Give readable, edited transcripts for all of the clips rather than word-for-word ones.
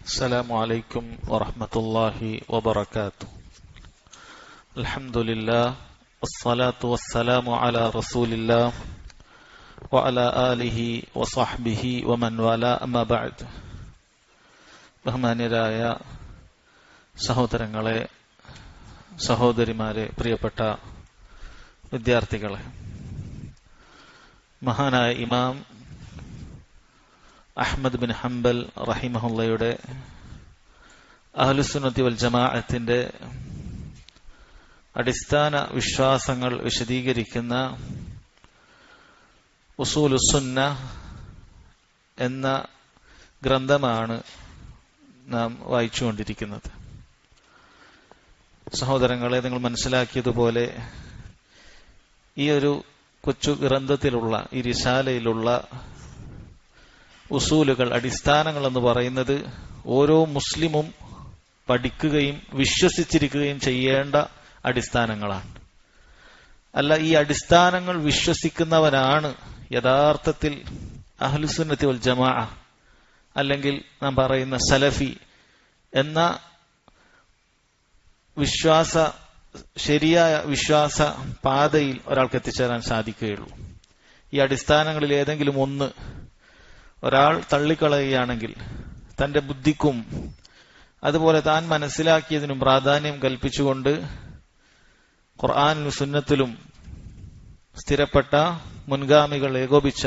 السلام عليكم ورحمة الله وبركاته. الحمد لله والصلاة والسلام على رسول الله وعلى آله وصحبه ومن والاه أما بعد. ബഹുമാന്യരായ സഹോദരങ്ങളെ, സഹോദരിമാരെ, പ്രിയപ്പെട്ട വിദ്യാർത്ഥികളെ, മഹാനായ ഇമാം അഹ്മദ് ബിൻ ഹംബൽ റഹിമഹുള്ളയുടെ അഹ്ലുസുന്നത്തി വൽ ജമാഅത്തിന്റെ അടിസ്ഥാന വിശ്വാസങ്ങൾ വിശദീകരിക്കുന്ന ഉസൂലുസ്സുന്ന എന്ന ഗ്രന്ഥമാണ് നാം വായിച്ചുകൊണ്ടിരിക്കുന്നത്. സഹോദരങ്ങളെ, നിങ്ങൾ മനസ്സിലാക്കിയതുപോലെ ഈ ഒരു കൊച്ചു ഗ്രന്ഥത്തിലുള്ള, ഈ റിസാലയിലുള്ള ഉസൂലുകൾ, അടിസ്ഥാനങ്ങൾ എന്ന് പറയുന്നത് ഓരോ മുസ്ലിമും പഠിക്കുകയും വിശ്വസിച്ചിരിക്കുകയും ചെയ്യേണ്ട അടിസ്ഥാനങ്ങളാണ്. അല്ല, ഈ അടിസ്ഥാനങ്ങൾ വിശ്വസിക്കുന്നവനാണ് യഥാർത്ഥത്തിൽ അഹ്ലുസുന്നത്തി വൽ ജമാഅ അല്ലെങ്കിൽ നാം പറയുന്ന സലഫി എന്ന ശരിയായ വിശ്വാസ പാതയിൽ ഒരാൾക്ക് എത്തിച്ചേരാൻ സാധിക്കുകയുള്ളൂ. ഈ അടിസ്ഥാനങ്ങളിൽ ഏതെങ്കിലും ഒന്ന് ഒരാൾ തള്ളിക്കളയുകയാണെങ്കിൽ തന്റെ ബുദ്ധിക്കും അതുപോലെ താൻ മനസ്സിലാക്കിയതിനും പ്രാധാന്യം കൽപ്പിച്ചുകൊണ്ട് ഖുർആനിലും സുന്നത്തിലും സ്ഥിരപ്പെട്ട മുൻഗാമികൾ ഏകോപിച്ച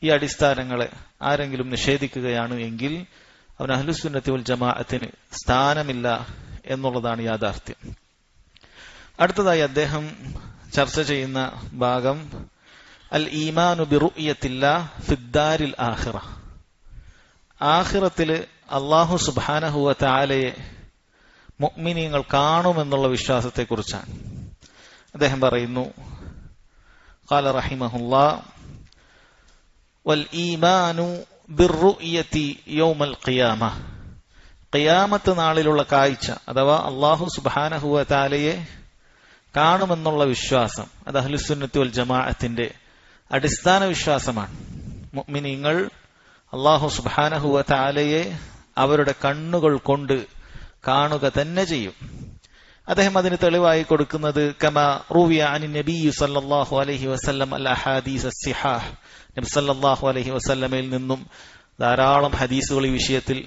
ഈ അടിസ്ഥാനങ്ങളെ ആരെങ്കിലും നിഷേധിക്കുകയാണ് എങ്കിൽ അവൻ അഹ്ലുസുന്നത്തി വൽ ജമാഅത്തിന് സ്ഥാനമില്ല എന്നുള്ളതാണ് യാഥാർത്ഥ്യം. അടുത്തതായി അദ്ദേഹം ചർച്ച ചെയ്യുന്ന ഭാഗം അൽ ഈമാനു ബിറുഅ്യത്തില്ലാഹ് ഫിദ്ദാരിൽ ആഖിറ. ആഖിറത്തിൽ അല്ലാഹു സുബ്ഹാനഹു വ തആലയെ മുഅ്മിനീങ്ങൾ കാണുമെന്നുള്ള വിശ്വാസത്തെക്കുറിച്ചാണ്. അദ്ദേഹം പറയുന്നു, ഖാല റഹിമഹുല്ലാഹ് വൽ ഈമാനു ബിറുഅ്യതി യൗമൽ ഖിയാമ. ഖിയാമത്ത് നാളിലുള്ള കാഴ്ച അഥവാ അല്ലാഹു സുബ്ഹാനഹു വ തആലയെ കാണുമെന്നുള്ള വിശ്വാസം അത് അഹ്ലുസുന്നത്തി വൽ ജമാഅത്തിന്റെ അടിസ്ഥാന വിശ്വാസമാണ്. മുഅ്മിനീങ്ങൾ അല്ലാഹു സുബ്ഹാനഹു വ തആലയെ അവരുടെ കണ്ണുകൾ കൊണ്ട് കാണുക തന്നെ ചെയ്യും. അദ്ദേഹം അതിന് തെളിവായി കൊടുക്കുന്നത് കമാ റുവിയ അനി നബി സല്ലല്ലാഹു അലൈഹി വസല്ലം അൽ അഹാദീസ് അസ്സിഹാഹ്. നബി സല്ലല്ലാഹു അലൈഹി വസല്ലമയിൽ നിന്നും ധാരാളം ഹദീസുകൾ ഈ വിഷയത്തിൽ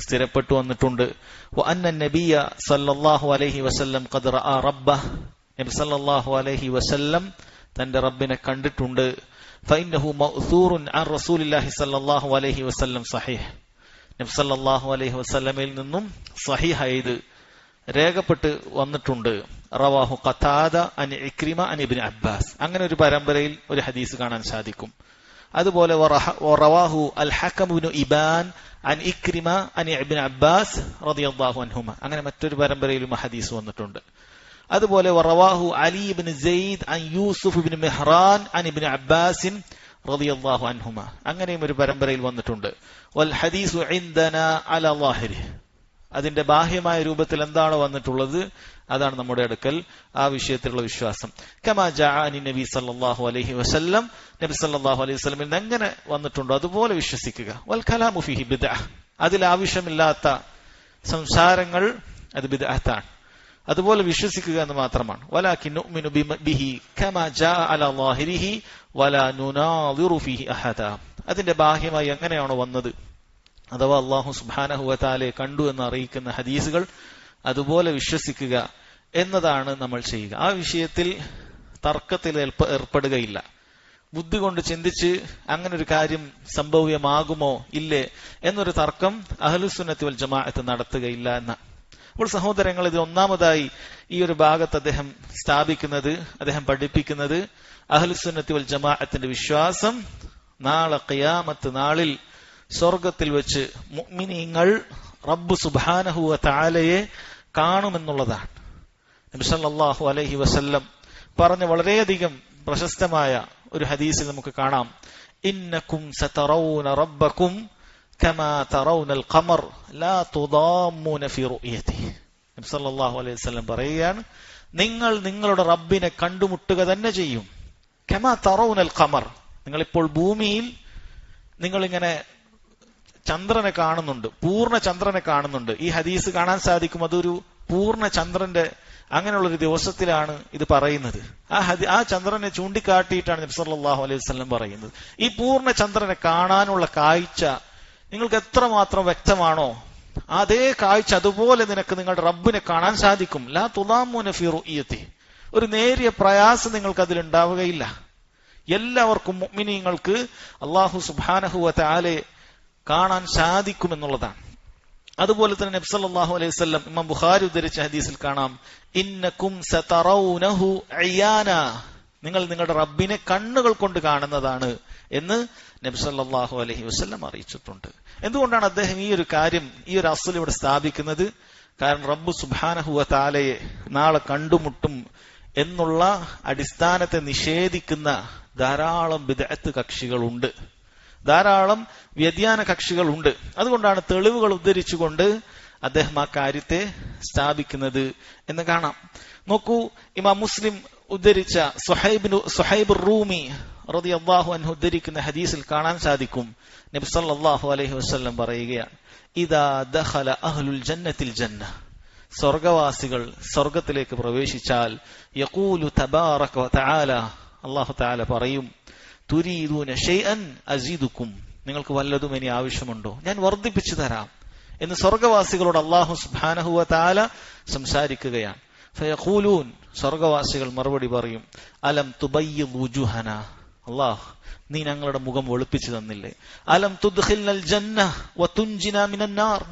സ്ഥിരപ്പെട്ടു വന്നിട്ടുണ്ട്. വ അന്ന നബിയ സല്ലല്ലാഹു അലൈഹി വസല്ലം ഖദ് റഅ റബ്ബഹ്. നബി സല്ലല്ലാഹു അലൈഹി വസല്ലം തന്റെ റബ്ബിനെ കണ്ടിട്ടുണ്ട്. ഫഇന്നഹു മഅ്സൂറുൻ അൻ റസൂലില്ലാഹി സല്ലല്ലാഹു അലൈഹി വസല്ലം സഹീഹ്. നബി സല്ലല്ലാഹു അലൈഹി വസല്ലമയിൽ നിന്നും സഹീഹായത് രേഖപ്പെട്ട് വന്നിട്ടുണ്ട്. റവാഹു ഖതാദ അൻ ഇക്രിമ അൻ ഇബ്നു അബ്ബാസ്. അങ്ങനെ ഒരു പരമ്പരയിൽ ഒരു ഹദീസ് കാണാൻ സാധിക്കും. അതുപോലെ റവാഹു അൽ ഹകം ഇബ്നു ഇബാൻ അൻ ഇക്രിമ അൻ ഇബ്നു അബ്ബാസ് റളിയല്ലാഹു അൻഹുമ. അങ്ങനെ മറ്റൊരു പരമ്പരയിലും ഹദീസ് വന്നിട്ടുണ്ട്. അതുപോലെ റവാഹു അലി ഇബ്നു സെയ്ദ് അൻ യൂസുഫ് ഇബ്നു മെഹ്റാൻ അൻ ഇബ്നു അബ്ബാസ് റളിയല്ലാഹു അൻഹുമ. അങ്ങനെയും ഒരു പരമ്പരയിൽ വന്നിട്ടുണ്ട്. വൽ ഹദീസു ഇൻദനാ അലാ ളാഹിരി. അതിന്റെ ബാഹ്യമായ രൂപത്തിൽ എന്താണ് വന്നിട്ടുള്ളത് അതാണ് നമ്മുടെ അടുക്കൽ ആ വിഷയത്തിലുള്ള വിശ്വാസം. കമാ ജാഅ അനി നബി സല്ലല്ലാഹു അലൈഹി വസല്ലം. നബി സല്ലല്ലാഹു അലൈഹി വസല്ലമിൽ എങ്ങനെ വന്നിട്ടുണ്ടോ അതുപോലെ വിശ്വസിക്കുക. വൽ കലാമു ഫീഹി ബിദ്അഹ്. അതിൽ ആവശ്യമില്ലാത്ത സംസാരങ്ങൾ അത് ബിദ്അത്താണ്. അതുപോലെ വിശ്വസിക്കുക എന്ന് മാത്രമാണ്. വലാകിൻ നുഅ്മിനു ബിഹി കമാ ജാഅ അലാ ളാഹിരിഹി വലാ നുനാദിറു ഫീഹി അഹദ. അതിന്റെ ബാഹ്യമായി എങ്ങനെയാണോ വന്നത് അഥവാ അല്ലാഹു സുബ്ഹാനഹു വ തആലയെ കണ്ടു എന്ന് അറിയിക്കുന്ന ഹദീസുകൾ അതുപോലെ വിശ്വസിക്കുക എന്നതാണ് നമ്മൾ ചെയ്യുക. ആ വിഷയത്തിൽ തർക്കത്തിൽ ഏർപ്പെടുകയില്ല. ബുദ്ധി കൊണ്ട് ചിന്തിച്ച് അങ്ങനെ ഒരു കാര്യം സംഭവ്യമാകുമോ ഇല്ലേ എന്നൊരു തർക്കം അഹ്ലുസുന്നത്തി വൽ ജമാഅത്ത് നടത്തുകയില്ല എന്നാണ്. അപ്പോൾ സഹോദരങ്ങൾ, ഇത് ഒന്നാമതായി ഈ ഒരു ഭാഗത്ത് അദ്ദേഹം സ്ഥാപിക്കുന്നത്, അദ്ദേഹം പഠിപ്പിക്കുന്നത് അഹ്ലുസുന്നത്തി വൽ ജമാഅത്തിന്റെ വിശ്വാസം നാളെ ഖിയാമത്ത് നാളിൽ സ്വർഗത്തിൽ വെച്ച് മുഅ്മിനീങ്ങൾ റബ്ബ് സുബ്ഹാനഹു വ തആലയെ കാണുമെന്നുള്ളതാണ്. നബി സല്ലല്ലാഹു അലൈഹി വസല്ലം പറഞ്ഞ വളരെയധികം പ്രശസ്തമായ ഒരു ഹദീസിൽ നമുക്ക് കാണാം, ഇന്നകും സതറൗന റബ്ബകും കമാ തറൗനൽ ഖമർ ലാ തുദാമ്മൂന ഫീ റുഅ്യതിഹി. നബി സല്ലല്ലാഹു അലൈഹി വസല്ലം പറയുകയാണ്, നിങ്ങൾ നിങ്ങളുടെ റബ്ബിനെ കണ്ടുമുട്ടുക തന്നെ ചെയ്യും. കമാ തറൗനൽ ഖമർ. നിങ്ങളിപ്പോൾ ഭൂമിയിൽ നിങ്ങളിങ്ങനെ ചന്ദ്രനെ കാണുന്നുണ്ട്, പൂർണ്ണ ചന്ദ്രനെ കാണുന്നുണ്ട്. ഈ ഹദീസ് കാണാൻ സാധിക്കും, അതൊരു പൂർണ്ണ ചന്ദ്രന്റെ അങ്ങനെയുള്ളൊരു ദിവസത്തിലാണ് ഇത് പറയുന്നത്. ആ ചന്ദ്രനെ ചൂണ്ടിക്കാട്ടിയിട്ടാണ് നബി സല്ലല്ലാഹു അലൈഹി വസല്ലം പറയുന്നത്. ഈ പൂർണ്ണ ചന്ദ്രനെ കാണാനുള്ള കാഴ്ച നിങ്ങൾക്ക് എത്രമാത്രം വ്യക്തമാണോ, അതേ കാഴ്ച അതുപോലെ നിനക്ക് നിങ്ങളുടെ റബ്ബിനെ കാണാൻ സാധിക്കും. ലാ തുദാമുന ഫി റുഇയതി, ഒരു നേരിയ പ്രയാസം നിങ്ങൾക്ക് അതിലുണ്ടാവുകയില്ല. എല്ലാവർക്കും മുഅ്മിനീങ്ങൾക്ക് അല്ലാഹു സുബ്ഹാനഹു വ തആലയെ കാണാൻ സാധിക്കുമെന്നുള്ളതാണ്. അതുപോലെ തന്നെ നബി സല്ലല്ലാഹു അലൈഹി വസല്ലം ഇമാം ബുഖാരി ഉദ്ധരിച്ച ഹദീസിൽ കാണാം, ഇന്നകും സതറൗനഹു അയാന, നിങ്ങൾ നിങ്ങളുടെ റബ്ബിനെ കണ്ണുകൾ കൊണ്ട് കാണുന്നതാണ് എന്ന് നബി സല്ലല്ലാഹു അലൈഹി വസല്ലം അറിയിച്ചിട്ടുണ്ട്. എന്തുകൊണ്ടാണ് അദ്ദേഹം ഈ ഒരു കാര്യം, ഈ ഒരു അസ്ൽ ഇവിടെ സ്ഥാപിക്കുന്നത്? കാരണം റബ്ബ് സുബ്ഹാനഹു വ തആലയെ നാളെ കണ്ടുമുട്ടും എന്നുള്ള അടിസ്ഥാനത്തെ നിഷേധിക്കുന്ന ധാരാളം ബിദ്അത്ത് കക്ഷികളുണ്ട്, ധാരാളം വ്യതിയാന കക്ഷികളുണ്ട്. അതുകൊണ്ടാണ് തെളിവുകൾ ഉദ്ധരിച്ചുകൊണ്ട് അദ്ദേഹം ആ കാര്യത്തെ സ്ഥാപിക്കുന്നത് എന്ന് കാണാം. നോക്കൂ, ഇമാം മുസ്ലിം ഉദ്ധരിച്ച സുഹൈബ് റൂമി റളിയല്ലാഹു അൻഹു ഉദ്ധരിക്കുന്ന ഹദീസിൽ കാണാൻ സാധിക്കും, നബി സല്ലല്ലാഹു അലൈഹി വസല്ലം പറയുകയാണ്, ഇദാ ദഖല അഹ്ലുൽ ജന്നത്തിൽ ജന്ന, സ്വർഗവാസികൾ സ്വർഗത്തിലേക്ക് പ്രവേശിച്ചാൽ യഖൂലു തബാറക വ തആല, അല്ലാഹു തആല പറയും, തുരീദൂന ഷൈഅൻ അസീദുക്കും, നിങ്ങൾക്ക് വല്ലതും ഇനി ആവശ്യമുണ്ടോ, ഞാൻ വർദ്ധിപ്പിച്ചു തരാം എന്ന് സ്വർഗവാസികളോട് അല്ലാഹു സുബ്ഹാനഹു വ തആല സംസാരിക്കുകയാണ്. ഫയഖൂലൂൻ, സ്വർഗവാസികൾ മറുപടി പറയും, അലം തുബയ്യിദ് വുജൂഹന, അല്ലാഹ് നീ ഞങ്ങളുടെ മുഖം വെളുപ്പിച്ചു തന്നില്ലേ, അലം തുദ്ഖിൽനൽ ജന്ന വതുൻജിനാ മിനൻ നാർ,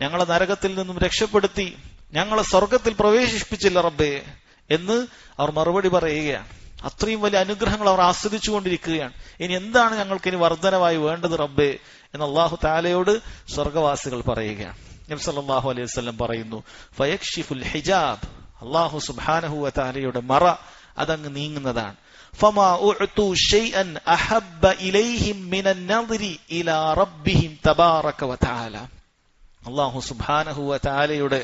ഞങ്ങളെ നരകത്തിൽ നിന്നും രക്ഷപ്പെടുത്തി ഞങ്ങളെ സ്വർഗത്തിൽ പ്രവേശിപ്പിച്ചില്ല റബ്ബേ എന്ന് അവർ മറുപടി പറയുകയാണ്. അത്രയും വലിയ അനുഗ്രഹങ്ങൾ അവർ ആസ്വദിച്ചു കൊണ്ടിരിക്കുകയാണ്. ഇനി എന്താണ് ഞങ്ങൾക്ക് ഇനി വർധനവായി വേണ്ടത് റബ്ബേ എന്ന് അല്ലാഹു തആലയോട് സ്വർഗവാസികൾ പറയുകയാണ്. നബി സല്ലല്ലാഹു അലൈഹി വസല്ലം പറയുന്നു, ഫയക്ഷിഫുൽ ഹിജാബ്, അല്ലാഹു സുബ്ഹാനഹു വ തആലയുടെ മറ അതങ്ങ് നീങ്ങുന്നതാണ്. ഫമാ ഉഅതു ഷൈഅൻ അഹബ്ബ ഇലൈഹിം മിനൻ നദ്രി ഇലാ റബ്ബിഹിം തബാറക വ തആല, അല്ലാഹു സുബ്ഹാനഹു വ തആലയുടെ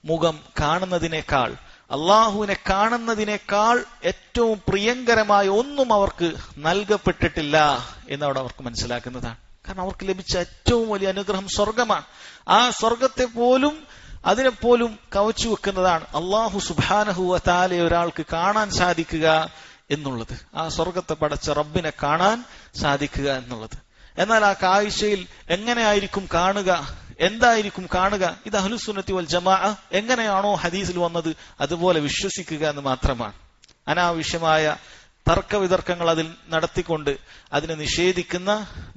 മുഖം കാണുന്നതിനേക്കാൾ, അള്ളാഹുവിനെ കാണുന്നതിനേക്കാൾ ഏറ്റവും പ്രിയങ്കരമായ ഒന്നും അവർക്ക് നൽകപ്പെട്ടിട്ടില്ല എന്ന് അവിടെ അവർക്ക് മനസ്സിലാക്കുന്നതാണ്. കാരണം അവർക്ക് ലഭിച്ച ഏറ്റവും വലിയ അനുഗ്രഹം സ്വർഗമാണ്. ആ സ്വർഗത്തെ പോലും അതിനെപ്പോലും കവച്ചു വെക്കുന്നതാണ് അള്ളാഹു സുബ്ഹാനഹു വ തആലയെ ഒരാൾക്ക് കാണാൻ സാധിക്കുക എന്നുള്ളത്, ആ സ്വർഗത്തെ പടച്ച റബ്ബിനെ കാണാൻ സാധിക്കുക എന്നുള്ളത്. എന്നാൽ ആ കാഴ്ചയിൽ എങ്ങനെയായിരിക്കും കാണുക, എന്തായിരിക്കും കാണുക? ഇത് അഹ്ലുസുന്നത്തി വൽ ജമാഅ എങ്ങനെയാണോ ഹദീസിൽ വന്നത് അതുപോലെ വിശ്വസിക്കുക എന്ന് മാത്രമാണ്. അനാവശ്യമായ തർക്കവിതർക്കങ്ങൾ അതിൽ നടത്തിക്കൊണ്ട് അതിനെ നിഷേധിക്കുന്ന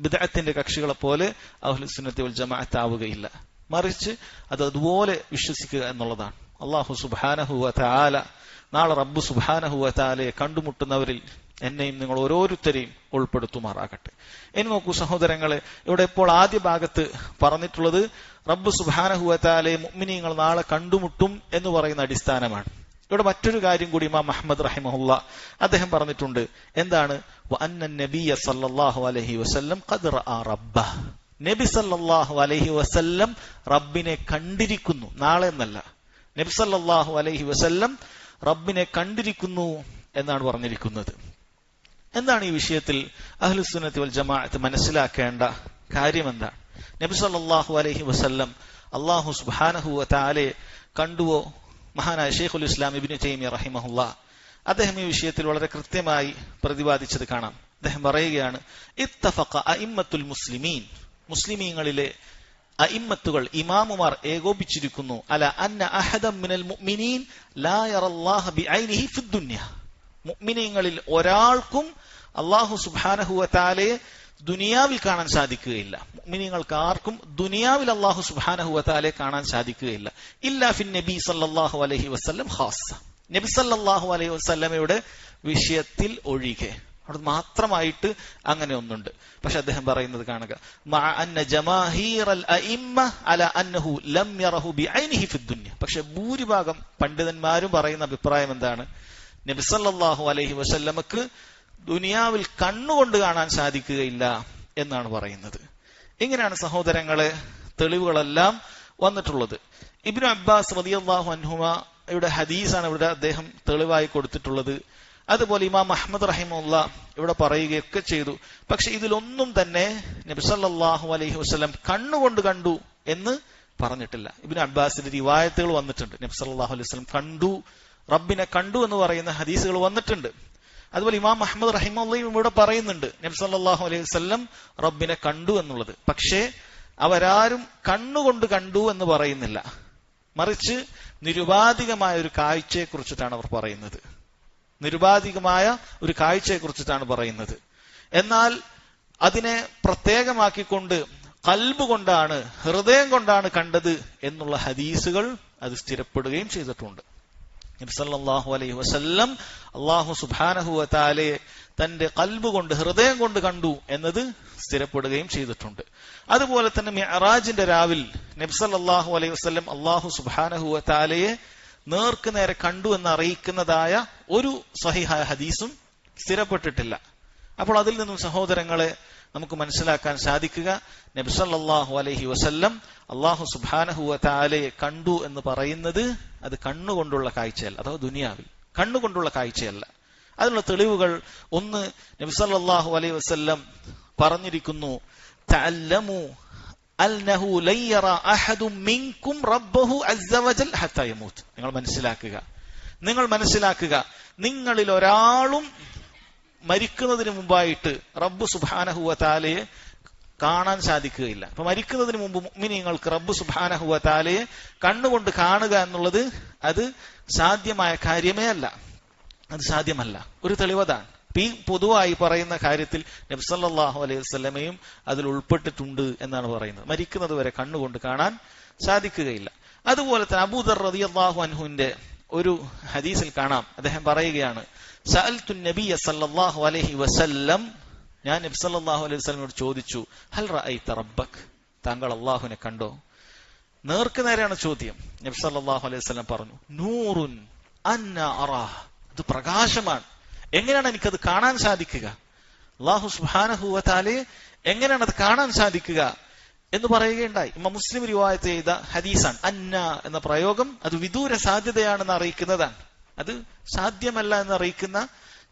ബിദ്അത്തിന്റെ കക്ഷികളെ പോലെ അഹ്ലുസുന്നത്തി വൽ ജമാഅത്ത് ആവുകയില്ല. മറിച്ച് അത് അതുപോലെ വിശ്വസിക്കുക എന്നുള്ളതാണ്. അല്ലാഹു സുബ്ഹാനഹു വ തആല നാളെ റബ്ബ് സുബ്ഹാനഹു വ തആലയെ കണ്ടുമുട്ടുന്നവരിൽ എന്നെയും നിങ്ങൾ ഓരോരുത്തരെയും ഉൾപ്പെടുത്തുമാറാകട്ടെ. ഇനി നോക്കൂ സഹോദരങ്ങളെ, ഇവിടെ ഇപ്പോൾ ആദ്യ ഭാഗത്ത് പറഞ്ഞിട്ടുള്ളത് റബ്ബ് സുബ്ഹാനഹു വ തആലയെ മുഅ്മിനീങ്ങൾ നാളെ കണ്ടുമുട്ടും എന്ന് പറയുന്ന അടിസ്ഥാനമാണ്. ഇവിടെ മറ്റൊരു കാര്യം കൂടി ഇമാം അഹ്മദ് റഹിമഹുല്ലാ അദ്ദേഹം പറഞ്ഞിട്ടുണ്ട്. എന്താണ്? വഅന്ന നബിയ സല്ലല്ലാഹു അലൈഹി വസല്ലം ഖദ് റഅ റബ്ബഹ, നബി സല്ലല്ലാഹു അലൈഹി വസല്ലം റബ്ബിനെ കണ്ടിരിക്കുന്നു. നാളെ എന്നല്ല, നബി സല്ലല്ലാഹു അലൈഹി വസല്ലം റബ്ബിനെ കണ്ടിരിക്കുന്നു എന്നാണ് പറഞ്ഞിരിക്കുന്നത്. എന്താണ് ഈ വിഷയത്തിൽ അഹ്ലുസുന്നത്തി വൽ ജമാഅത്ത് മനസ്സിലാക്കേണ്ട കാര്യം? എന്താണ്? നബി സല്ലല്ലാഹു അലൈഹി വസല്ലം അല്ലാഹു സുബ്ഹാനഹു വ തആലയെ കണ്ടുവോ? മഹാനായ ശൈഖുൽ ഇസ്ലാം ഇബ്നു തൈമിയ്യ റഹിമഹുല്ലാ അദ്ദേഹം ഈ വിഷയത്തിൽ വളരെ കൃത്യമായി പ്രതിപാദിച്ചത് കാണാം. അദ്ദേഹം പറയുകയാണ്, ഇത്തഫഖ അഇമ്മത്തുൽ മുസ്ലിമീൻ, മുസ്ലിമീങ്ങളിലെ അഇമ്മത്തുകൾ ഇമാമുമാർ ഏകോപിച്ചിരിക്കുന്നു, അല അന്ന അഹദൻ മിനൽ മുഅ്മിനീൻ ലാ യറല്ലാഹ ബിഐനിഹി ഫിദ്ദുനിയ, മുഅ്മിനീങ്ങളിൽ ഒരാൾക്കും അല്ലാഹു സുബ്ഹാനഹു വ തആലയെ ദുനിയാവിൽ കാണാൻ സാധിക്കുകയില്ല. മുഅ്മിനീങ്ങൾക്ക് ആർക്കും ദുനിയാവിൽ അല്ലാഹു സുബ്ഹാനഹു വ തആലയെ കാണാൻ സാധിക്കുകയില്ല. ഇല്ലാ ഫിൻ നബി സല്ലല്ലാഹു അലൈഹി വസല്ലം ഖാസ്സ, നബി സല്ലല്ലാഹു അലൈഹി വസല്ലമയുടെ വിഷയത്തിൽ ഒഴികെ. അവിടെ മാത്രമായിട്ട് അങ്ങനെ ഒന്നുണ്ട്. പക്ഷെ അദ്ദേഹം പറയുന്നത് കാണുക, മഅ അന്ന ജമാഹീറൽ അഇമ്മ അല അന്നഹു ലം യറഹു ബിഐനിഹി ഫിദ്ദുനിയ, പക്ഷെ ഭൂരിഭാഗം പണ്ഡിതന്മാരും പറയുന്ന അഭിപ്രായം എന്താണ്? നബി സല്ലല്ലാഹു അലൈഹി വസല്ലമക്ക് ദുനിയാവിൽ കണ്ണുകൊണ്ട് കാണാൻ സാധിക്കുകയില്ല എന്നാണ് പറയുന്നത്. ഇങ്ങനെയാണ് സഹോദരങ്ങളെ തെളിവുകളെല്ലാം വന്നിട്ടുള്ളത്. ഇബ്നു അബ്ബാസ് റളിയല്ലാഹു അൻഹുമയുടെ ഹദീസാണ് ഇവിടെ അദ്ദേഹം തെളിവായി കൊടുത്തിട്ടുള്ളത്. അതുപോലെ ഇമാം അഹ്മദ് റഹിമഹുല്ല ഇവിടെ പറയുകയൊക്കെ ചെയ്തു. പക്ഷെ ഇതിലൊന്നും തന്നെ നബി സല്ലല്ലാഹു അലൈഹി വസല്ലം കണ്ണുകൊണ്ട് കണ്ടു എന്ന് പറഞ്ഞിട്ടില്ല. ഇബ്നു അബ്ബാസിന്റെ റിവായത്തുകൾ വന്നിട്ടുണ്ട്. നബി സല്ലല്ലാഹു അലൈഹി വസല്ലം കണ്ടു, റബ്ബിനെ കണ്ടു എന്ന് പറയുന്ന ഹദീസുകൾ വന്നിട്ടുണ്ട്. അതുപോലെ ഇമാം അഹ്മദ് റഹിമഹുല്ലയും ഇവിടെ പറയുന്നുണ്ട് നബി സല്ലല്ലാഹു അലൈഹി വസല്ലം റബ്ബിനെ കണ്ടു എന്നുള്ളത്. പക്ഷേ അവരാരും കണ്ണുകൊണ്ട് കണ്ടു എന്ന് പറയുന്നില്ല. മറിച്ച് നിരുപാധികമായ ഒരു കാഴ്ചയെ കുറിച്ചിട്ടാണ് അവർ പറയുന്നത്. നിരുപാധികമായ ഒരു കാഴ്ചയെ കുറിച്ചിട്ടാണ് പറയുന്നത്. എന്നാൽ അതിനെ പ്രത്യേകമാക്കിക്കൊണ്ട് ഖൽബ് കൊണ്ടാണ്, ഹൃദയം കൊണ്ടാണ് കണ്ടത് എന്നുള്ള ഹദീസുകൾ അത് സ്ഥിരപ്പെടുകയും ചെയ്തിട്ടുണ്ട്. നബി സല്ലല്ലാഹു അലൈഹി വസല്ലം അല്ലാഹു സുബ്ഹാനഹു വ തആലയെ തന്റെ ഖൽബ് കൊണ്ട്, ഹൃദയം കൊണ്ട് കണ്ടു എന്നത് സ്ഥിരപ്പെടുകയും ചെയ്തിട്ടുണ്ട്. അതുപോലെ തന്നെ മിഅ്റാജിന്റെ രാവിൽ നബി സല്ലല്ലാഹു അലൈഹി വസല്ലം അല്ലാഹു സുബ്ഹാനഹു വ തആലയെ നേർക്ക് നേരെ കണ്ടു എന്ന് അറിയിക്കുന്നതായ ഒരു സ്വഹീഹായ ഹദീസും സ്ഥിരപ്പെട്ടിട്ടില്ല. അപ്പോൾ അതിൽ നിന്നും സഹോദരങ്ങളെ നമുക്ക് മനസ്സിലാക്കാൻ സാധിക്കുക, നബി സല്ലല്ലാഹു അലൈഹി വസല്ലം അല്ലാഹു സുബ്ഹാനഹു വ തആലയെ കണ്ടു എന്ന് പറയുന്നത് അത് കണ്ണുകൊണ്ടുള്ള കാഴ്ചയല്ല, അഥവാ ദുനിയാവിൽ കണ്ണുകൊണ്ടുള്ള കാഴ്ചയല്ല. അതിനുള്ള തെളിവുകൾ ഒന്ന്, നബി സല്ലല്ലാഹു അലൈഹി വസല്ലം പറഞ്ഞിരിക്കുന്നു, തഅല്ലമു അൽനഹു ലയ്യറ അഹദും മിൻകും റബ്ബഹു അസ്സ വജൽ ഹത്താ യമൂത്ത്. നിങ്ങൾ മനസ്സിലാക്കുക, നിങ്ങളിൽ ഒരാളും മരിക്കുന്നതിന് മുമ്പായിട്ട് റബ്ബ് സുബ്ഹാനഹു വ തആലയെ കാണാൻ സാധിക്കുകയില്ല. അപ്പൊ മരിക്കുന്നതിന് മുമ്പ് മുഅ്മിനീങ്ങൾക്ക് റബ്ബ് സുബ്ഹാനഹു വ തആലയെ കണ്ണുകൊണ്ട് കാണുക എന്നുള്ളത് അത് സാധ്യമായ കാര്യമേ അല്ല. അത് സാധ്യമല്ല. ഒരു തെളിവതാണ്. ഈ പൊതുവായി പറയുന്ന കാര്യത്തിൽ നബി സല്ലല്ലാഹു അലൈഹി വസല്ലമയും അതിൽ ഉൾപ്പെട്ടിട്ടുണ്ട് എന്നാണ് പറയുന്നത്. മരിക്കുന്നത് വരെ കണ്ണുകൊണ്ട് കാണാൻ സാധിക്കുകയില്ല. അതുപോലെ തന്നെ അബൂദർ റളിയല്ലാഹു അൻഹുവിന്റെ ഒരു ഹദീസിൽ കാണാം, അദ്ദേഹം പറയുകയാണ്, സഅൽതു നബിയ സല്ലല്ലാഹു അലൈഹി വസല്ലം, ഞാൻ നബി സല്ലല്ലാഹു അലൈഹി വസല്ലമയോട് ചോദിച്ചു, ഹൽ റഅയ്ത റബ്ബക്, താങ്കൾ അല്ലാഹുവിനെ കണ്ടോ? നേർക്ക് നേരെയാണ് ചോദ്യം. നബി സല്ലല്ലാഹു അലൈഹി വസല്ലം പറഞ്ഞു, നൂറുൻ അന്ന അറാഹ്, അത് പ്രകാശമാണ്, എങ്ങനെയാണ് എനിക്കത് കാണാൻ സാധിക്കുക? അല്ലാഹു സുബ്ഹാനഹു വ തആലയെ എങ്ങനെയാണ് അത് കാണാൻ സാധിക്കുക എന്ന് പറയുകയുണ്ടായി. ഇമാം മുസ്ലിം റിവായത്ത് ചെയ്ത ഹദീസാണ്. അന്ന എന്ന പ്രയോഗം അത് വിദൂര സാധ്യതയാണെന്ന് അറിയിക്കുന്നതാണ്. അത് സാധ്യമല്ല എന്ന് അറിയിക്കുന്ന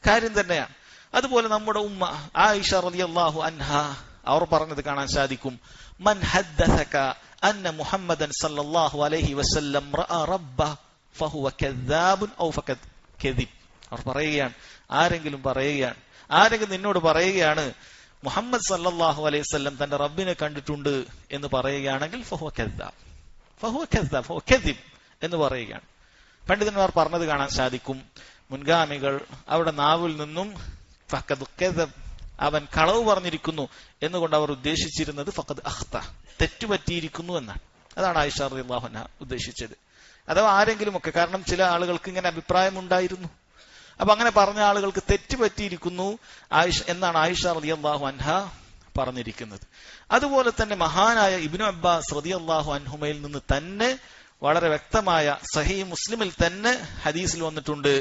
കാര്യം തന്നെയാണ്. അതുപോലെ നമ്മുടെ ഉമ്മ ആയിഷ റളിയല്ലാഹു അൻഹ അവർ പറഞ്ഞത് കാണാൻ സാധിക്കും, മൻ ഹദ്ദസക അന്ന മുഹമ്മദൻ സല്ലല്ലാഹു അലൈഹി വസല്ലം റഅ റബ്ബ ഫഹുവ കദ്ദാബുൻ ഔ ഫഖദ് കദിബ്. അവർ പറയുകയാണ്, ആരെങ്കിലും നിന്നോട് പറയുകയാണ് മുഹമ്മദ് സല്ലല്ലാഹു അലൈഹി വസല്ലം തന്റെ റബ്ബിനെ കണ്ടിട്ടുണ്ട് എന്ന് പറയുകയാണെങ്കിൽ ഫഹുവ കദ്ദാബ്, ഫഹുവ കദിബ് എന്ന് പറയുകയാണ്. പണ്ഡിതന്മാർ പറഞ്ഞത് കാണാൻ സാധിക്കും, മുൻഗാമികൾ അവരുടെ നാവിൽ നിന്നും ഫഖദ് കദബ്, അവൻ കളവ് പറഞ്ഞിരിക്കുന്നു എന്നുകൊണ്ട് അവർ ഉദ്ദേശിച്ചിരുന്നത് ഫഖദ് അഖ്ത, തെറ്റുപറ്റിയിരിക്കുന്നു എന്നാണ്. അതാണ് ആയിഷ റളിയല്ലാഹു അൻഹ ഉദ്ദേശിച്ചത്. അഥവാ ആരെങ്കിലും ഒക്കെ, കാരണം ചില ആളുകൾക്ക് ഇങ്ങനെ അഭിപ്രായം ഉണ്ടായിരുന്നു. അപ്പൊ അങ്ങനെ പറഞ്ഞ ആളുകൾക്ക് തെറ്റുപറ്റിയിരിക്കുന്നു എന്നാണ് ആയിഷ റളിയല്ലാഹു അൻഹ പറഞ്ഞിരിക്കുന്നത്. അതുപോലെ തന്നെ മഹാനായ ഇബ്നു അബ്ബാസ് റളിയല്ലാഹു അൻഹുമയിൽ നിന്ന് തന്നെ വളരെ വ്യക്തമായ സഹീഹ് മുസ്ലിമിൽ തന്നെ ഹദീസിൽ വന്നിട്ടുണ്ട്,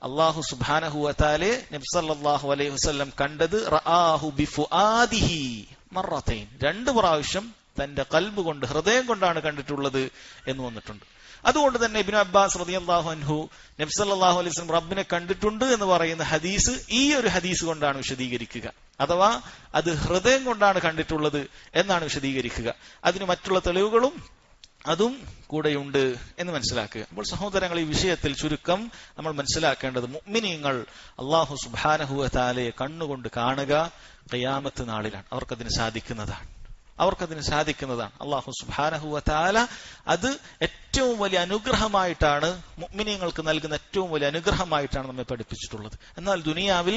അല്ലാഹു സുബ്ഹാനഹു വ തആല നബി സല്ലല്ലാഹു അലൈഹി വസല്ലം കണ്ടത് റആഹു ബിഫുആദിഹി മറത്തൈൻ, 2 പ്രാവശ്യം തന്റെ ഖൽബ് കൊണ്ട്, ഹൃദയം കൊണ്ടാണ് കണ്ടിട്ടുള്ളത് എന്ന് വന്നിട്ടുണ്ട്. അതുകൊണ്ട് തന്നെ ഇബ്നു അബ്ബാസ് റളിയല്ലാഹു അൻഹു നബി സല്ലല്ലാഹു അലൈഹി വസല്ലം റബ്ബിനെ കണ്ടിട്ടുണ്ട് എന്ന് പറയുന്ന ഹദീസ് ഈ ഒരു ഹദീസ് കൊണ്ടാണ് വിശദീകരിക്കുക. അഥവാ അത് ഹൃദയം കൊണ്ടാണ് കണ്ടിട്ടുള്ളത് എന്നാണ് വിശദീകരിക്കുക. അതിന് മറ്റുള്ള തെളിവുകളും അതും കൂടെയുണ്ട് എന്ന് മനസ്സിലാക്കുക. അപ്പോൾ സഹോദരങ്ങൾ, ഈ വിഷയത്തിൽ ചുരുക്കം നമ്മൾ മനസ്സിലാക്കേണ്ടത്, മുഅ്മിനീങ്ങൾ അല്ലാഹു സുബ്ഹാനഹു വ തആലയെ കണ്ണുകൊണ്ട് കാണുക ഖിയാമത്ത് നാളിലാണ് അവർക്കതിന് സാധിക്കുന്നതാണ്. അല്ലാഹു സുബ്ഹാനഹു വ തആല അത് ഏറ്റവും വലിയ അനുഗ്രഹമായിട്ടാണ്, മുഅ്മിനീങ്ങൾക്ക് നൽകുന്ന ഏറ്റവും വലിയ അനുഗ്രഹമായിട്ടാണ് നമ്മെ പഠിപ്പിച്ചിട്ടുള്ളത്. എന്നാൽ ദുനിയാവിൽ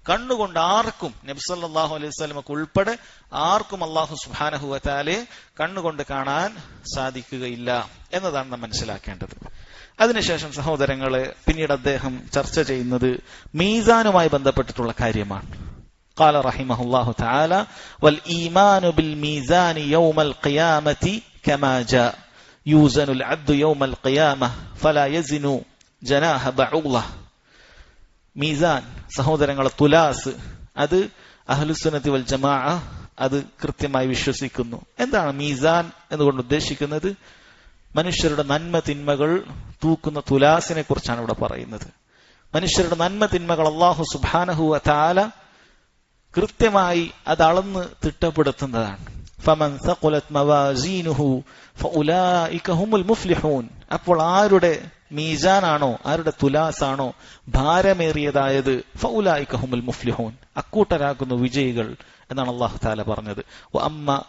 കണ്ണുകൊണ്ട് ആർക്കും, നബി സല്ലല്ലാഹു അലൈഹി വസല്ലമക്ക് ഉൾപ്പെടെ ആർക്കും അല്ലാഹു സുബ്ഹാനഹു വ തആലയെ കണ്ണുകൊണ്ട് കാണാൻ സാധിക്കുകയില്ല എന്നതാണ് നാം മനസ്സിലാക്കേണ്ടത്. അതിനുശേഷം സഹോദരങ്ങളെ, പിന്നീട് അദ്ദേഹം ചർച്ച ചെയ്യുന്നത് മീസാനുമായി ബന്ധപ്പെട്ടിട്ടുള്ള കാര്യമാണ്. قال رحمه الله تعالى والإيمان بالميزان يوم القيامة كما جاء يوزن العبد يوم القيامة فلا يزن جناح بعوضة. മീസാൻ സഹോദരങ്ങളെ, തുലാസ്, അത് അഹ്ലുസുന്നത്തി വൽ ജമാഅ അത് കൃത്യമായി വിശ്വസിക്കുന്നു. എന്താണ് മീസാൻ എന്നുകൊണ്ട് ഉദ്ദേശിക്കുന്നത്? മനുഷ്യരുടെ നന്മ തിന്മകൾ തൂക്കുന്ന തുലാസിനെ കുറിച്ചാണ് ഇവിടെ പറയുന്നത്. മനുഷ്യരുടെ നന്മ തിന്മകൾ അല്ലാഹു സുബ്ഹാനഹു വ തആല കൃത്യമായി അത് അളന്ന് തിട്ടപ്പെടുത്തുന്നതാണ്. ഫമൻ സഖുലത് മവാസീനുഹു ഫഉലൈക ഹുമുൽ മുഫ്ലിഹൂൻ. അപ്പോൾ ആരുടെ മീസാനാണോ, ആരുടെ തുലാസാണോ ഭാരമേറിയതായത്, ഫഉലൈക ഹുമുൽ മുഫ്ലിഹൂൻ, അക്കൂട്ടരാകുന്നു വിജയികൾ എന്നാണ് അല്ലാഹു തആല പറഞ്ഞത്.